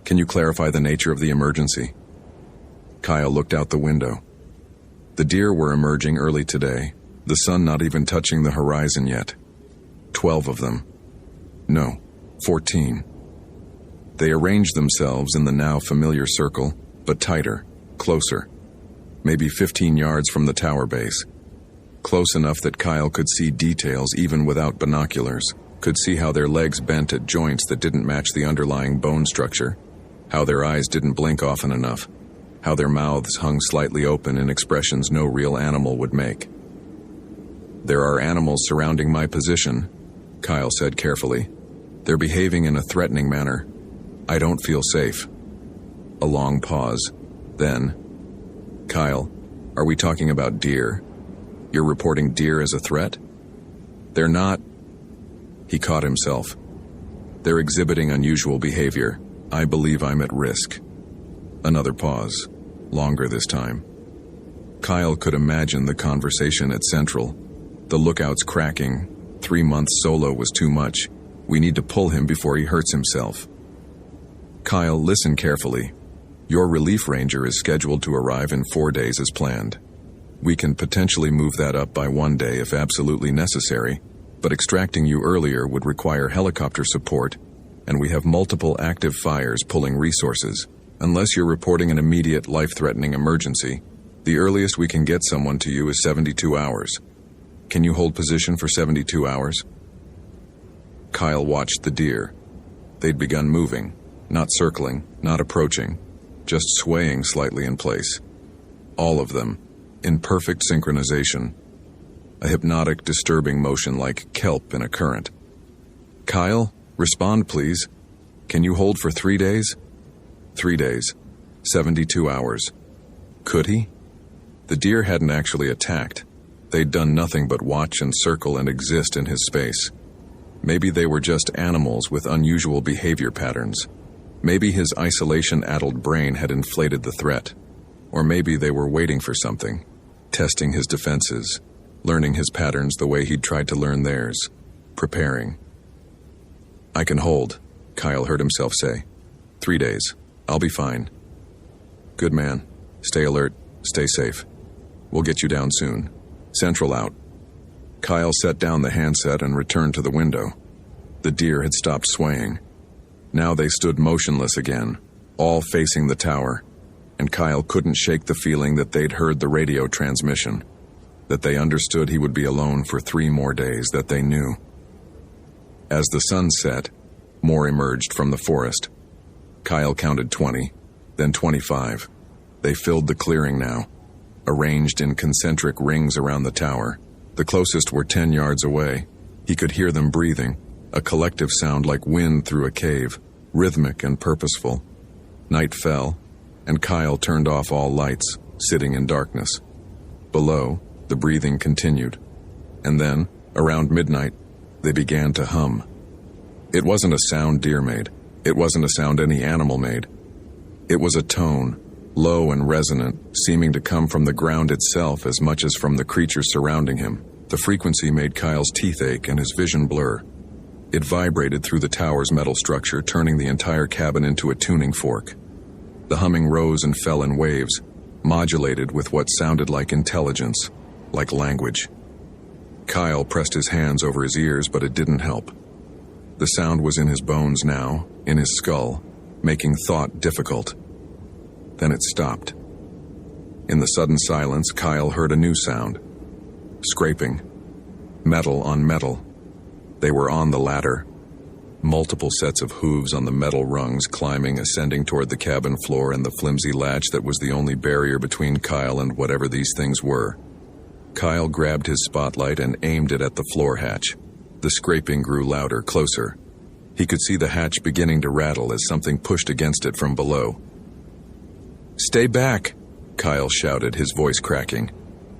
Can you clarify the nature of the emergency?" Kyle looked out the window. The deer were emerging early today, the sun not even touching the horizon yet. 12 of them. No, 14. They arranged themselves in the now familiar circle, but tighter, closer. Maybe 15 yards from the tower base. Close enough that Kyle could see details even without binoculars, could see how their legs bent at joints that didn't match the underlying bone structure, how their eyes didn't blink often enough, how their mouths hung slightly open in expressions no real animal would make. "There are animals surrounding my position," Kyle said carefully. "They're behaving in a threatening manner. I don't feel safe." A long pause. Then, "Kyle, are we talking about deer? You're reporting deer as a threat?" "They're not..." He caught himself. "They're exhibiting unusual behavior. I believe I'm at risk." Another pause. Longer this time. Kyle could imagine the conversation at Central. The lookouts cracking. 3 months solo was too much. We need to pull him before he hurts himself. "Kyle, listen carefully. Your relief ranger is scheduled to arrive in 4 days as planned. We can potentially move that up by 1 day if absolutely necessary, but extracting you earlier would require helicopter support, and we have multiple active fires pulling resources. Unless you're reporting an immediate life-threatening emergency, the earliest we can get someone to you is 72 hours. Can you hold position for 72 hours? Kyle watched the deer. They'd begun moving. Not circling, not approaching, just swaying slightly in place. All of them, in perfect synchronization. A hypnotic, disturbing motion like kelp in a current. "Kyle, respond please. Can you hold for 3 days?" 3 days. 72 hours. Could he? The deer hadn't actually attacked. They'd done nothing but watch and circle and exist in his space. Maybe they were just animals with unusual behavior patterns. Maybe his isolation-addled brain had inflated the threat. Or maybe they were waiting for something, testing his defenses, learning his patterns the way he'd tried to learn theirs, preparing. I can hold, Kyle heard himself say. 3 days. I'll be fine. Good man. Stay alert. Stay safe. We'll get you down soon. Central out. Kyle set down the handset and returned to the window. The deer had stopped swaying. Now they stood motionless again, all facing the tower, and Kyle couldn't shake the feeling that they'd heard the radio transmission, that they understood he would be alone for 3 more days, that they knew. As the sun set, more emerged from the forest. Kyle counted 20, then 25. They filled the clearing now, arranged in concentric rings around the tower. The closest were 10 yards away. He could hear them breathing, a collective sound like wind through a cave, rhythmic and purposeful. Night fell, and Kyle turned off all lights, sitting in darkness. Below, the breathing continued. And then, around midnight, they began to hum. It wasn't a sound deer made. It wasn't a sound any animal made. It was a tone, low and resonant, seeming to come from the ground itself as much as from the creatures surrounding him. The frequency made Kyle's teeth ache and his vision blur. It vibrated through the tower's metal structure, turning the entire cabin into a tuning fork. The humming rose and fell in waves, modulated with what sounded like intelligence, like language. Kyle pressed his hands over his ears, but it didn't help. The sound was in his bones now, in his skull, making thought difficult. Then it stopped. In the sudden silence, Kyle heard a new sound. Scraping. Metal on metal. They were on the ladder. Multiple sets of hooves on the metal rungs, climbing, ascending toward the cabin floor and the flimsy latch that was the only barrier between Kyle and whatever these things were. Kyle grabbed his spotlight and aimed it at the floor hatch. The scraping grew louder, closer. He could see the hatch beginning to rattle as something pushed against it from below. "Stay back," Kyle shouted, his voice cracking.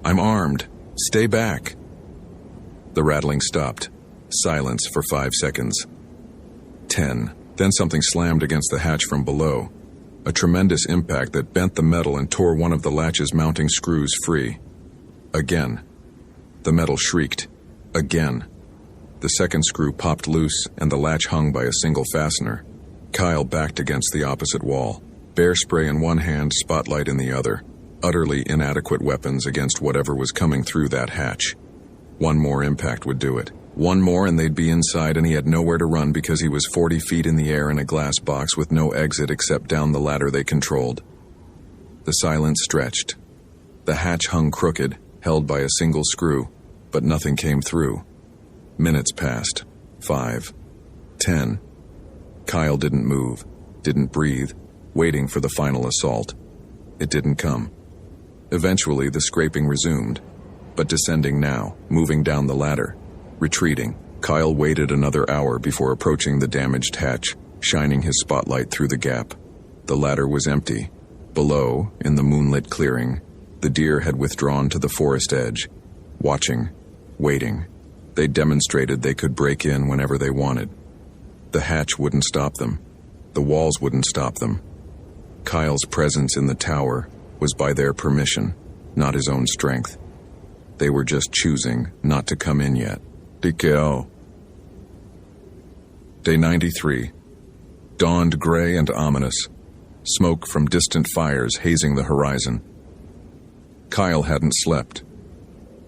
"I'm armed. Stay back." The rattling stopped. Silence for 5 seconds. 10. Then something slammed against the hatch from below. A tremendous impact that bent the metal and tore one of the latch's mounting screws free. Again. The metal shrieked. Again. The second screw popped loose and the latch hung by a single fastener. Kyle backed against the opposite wall. Bear spray in one hand, spotlight in the other. Utterly inadequate weapons against whatever was coming through that hatch. One more impact would do it. One more and they'd be inside, and he had nowhere to run because he was 40 feet in the air in a glass box with no exit except down the ladder they controlled. The silence stretched. The hatch hung crooked, held by a single screw, but nothing came through. Minutes passed. 5. 10. Kyle didn't move, didn't breathe, waiting for the final assault. It didn't come. Eventually, the scraping resumed, but descending now, moving down the ladder. Retreating, Kyle waited another hour before approaching the damaged hatch, shining his spotlight through the gap. The ladder was empty. Below, in the moonlit clearing, the deer had withdrawn to the forest edge, watching, waiting. They demonstrated they could break in whenever they wanted. The hatch wouldn't stop them. The walls wouldn't stop them. Kyle's presence in the tower was by their permission, not his own strength. They were just choosing not to come in yet. Dikeo. Day 93. Dawned gray and ominous. Smoke from distant fires hazing the horizon. Kyle hadn't slept.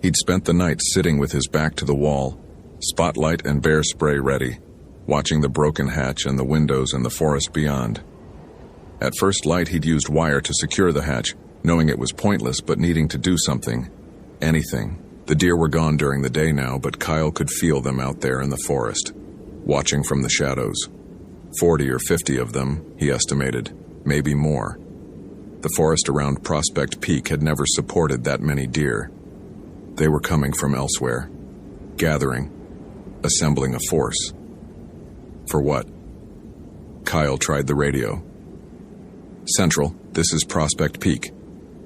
He'd spent the night sitting with his back to the wall, spotlight and bear spray ready, watching the broken hatch and the windows and the forest beyond. At first light, he'd used wire to secure the hatch, knowing it was pointless but needing to do something. Anything. The deer were gone during the day now, but Kyle could feel them out there in the forest, watching from the shadows. 40 or 50 of them, he estimated, maybe more. The forest around Prospect Peak had never supported that many deer. They were coming from elsewhere, gathering, assembling a force. For what? Kyle tried the radio. "Central, this is Prospect Peak.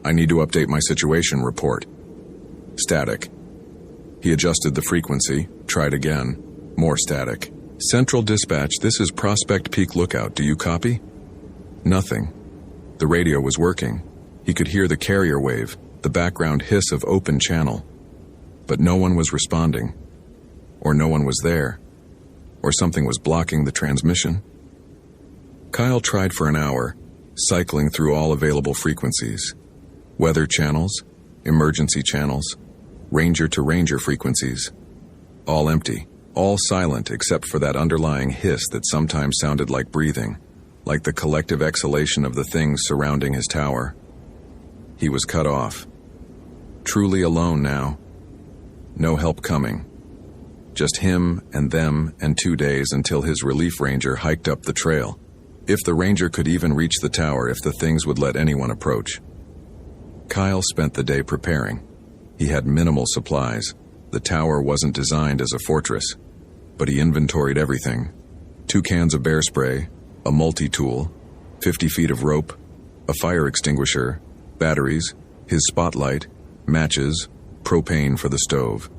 I need to update my situation report." Static. He adjusted the frequency, tried again. More static. "Central Dispatch, this is Prospect Peak Lookout. Do you copy?" Nothing. The radio was working. He could hear the carrier wave, the background hiss of open channel. But no one was responding. Or no one was there. Or something was blocking the transmission? Kyle tried for an hour, cycling through all available frequencies. Weather channels, emergency channels, ranger-to-ranger frequencies. All empty, all silent except for that underlying hiss that sometimes sounded like breathing, like the collective exhalation of the things surrounding his tower. He was cut off. Truly alone now. No help coming. Just him and them and 2 days until his relief ranger hiked up the trail. If the ranger could even reach the tower, if the things would let anyone approach. Kyle spent the day preparing. He had minimal supplies. The tower wasn't designed as a fortress, but he inventoried everything. 2 cans of bear spray, a multi-tool, 50 feet of rope, a fire extinguisher, batteries, his spotlight, matches, propane for the stove.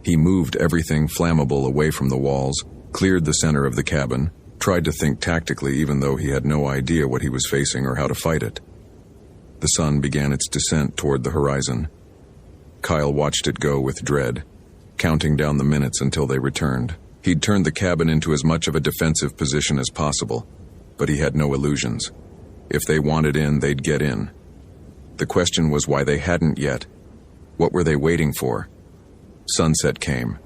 He moved everything flammable away from the walls, cleared the center of the cabin, tried to think tactically even though he had no idea what he was facing or how to fight it. The sun began its descent toward the horizon. Kyle watched it go with dread, counting down the minutes until they returned. He'd turned the cabin into as much of a defensive position as possible, but he had no illusions. If they wanted in, they'd get in. The question was why they hadn't yet. What were they waiting for? Sunset came.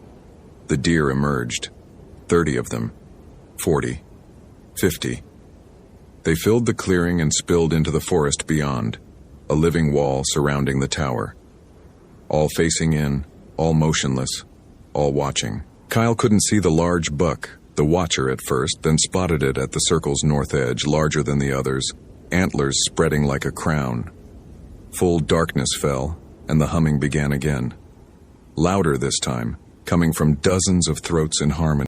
The deer emerged. 30 of them. 40. 50. They filled the clearing and spilled into the forest beyond, a living wall surrounding the tower. All facing in, all motionless, all watching. Kyle couldn't see the large buck, the watcher at first, then spotted it at the circle's north edge, larger than the others, antlers spreading like a crown. Full darkness fell, and the humming began again. Louder this time, coming from dozens of throats in harmony.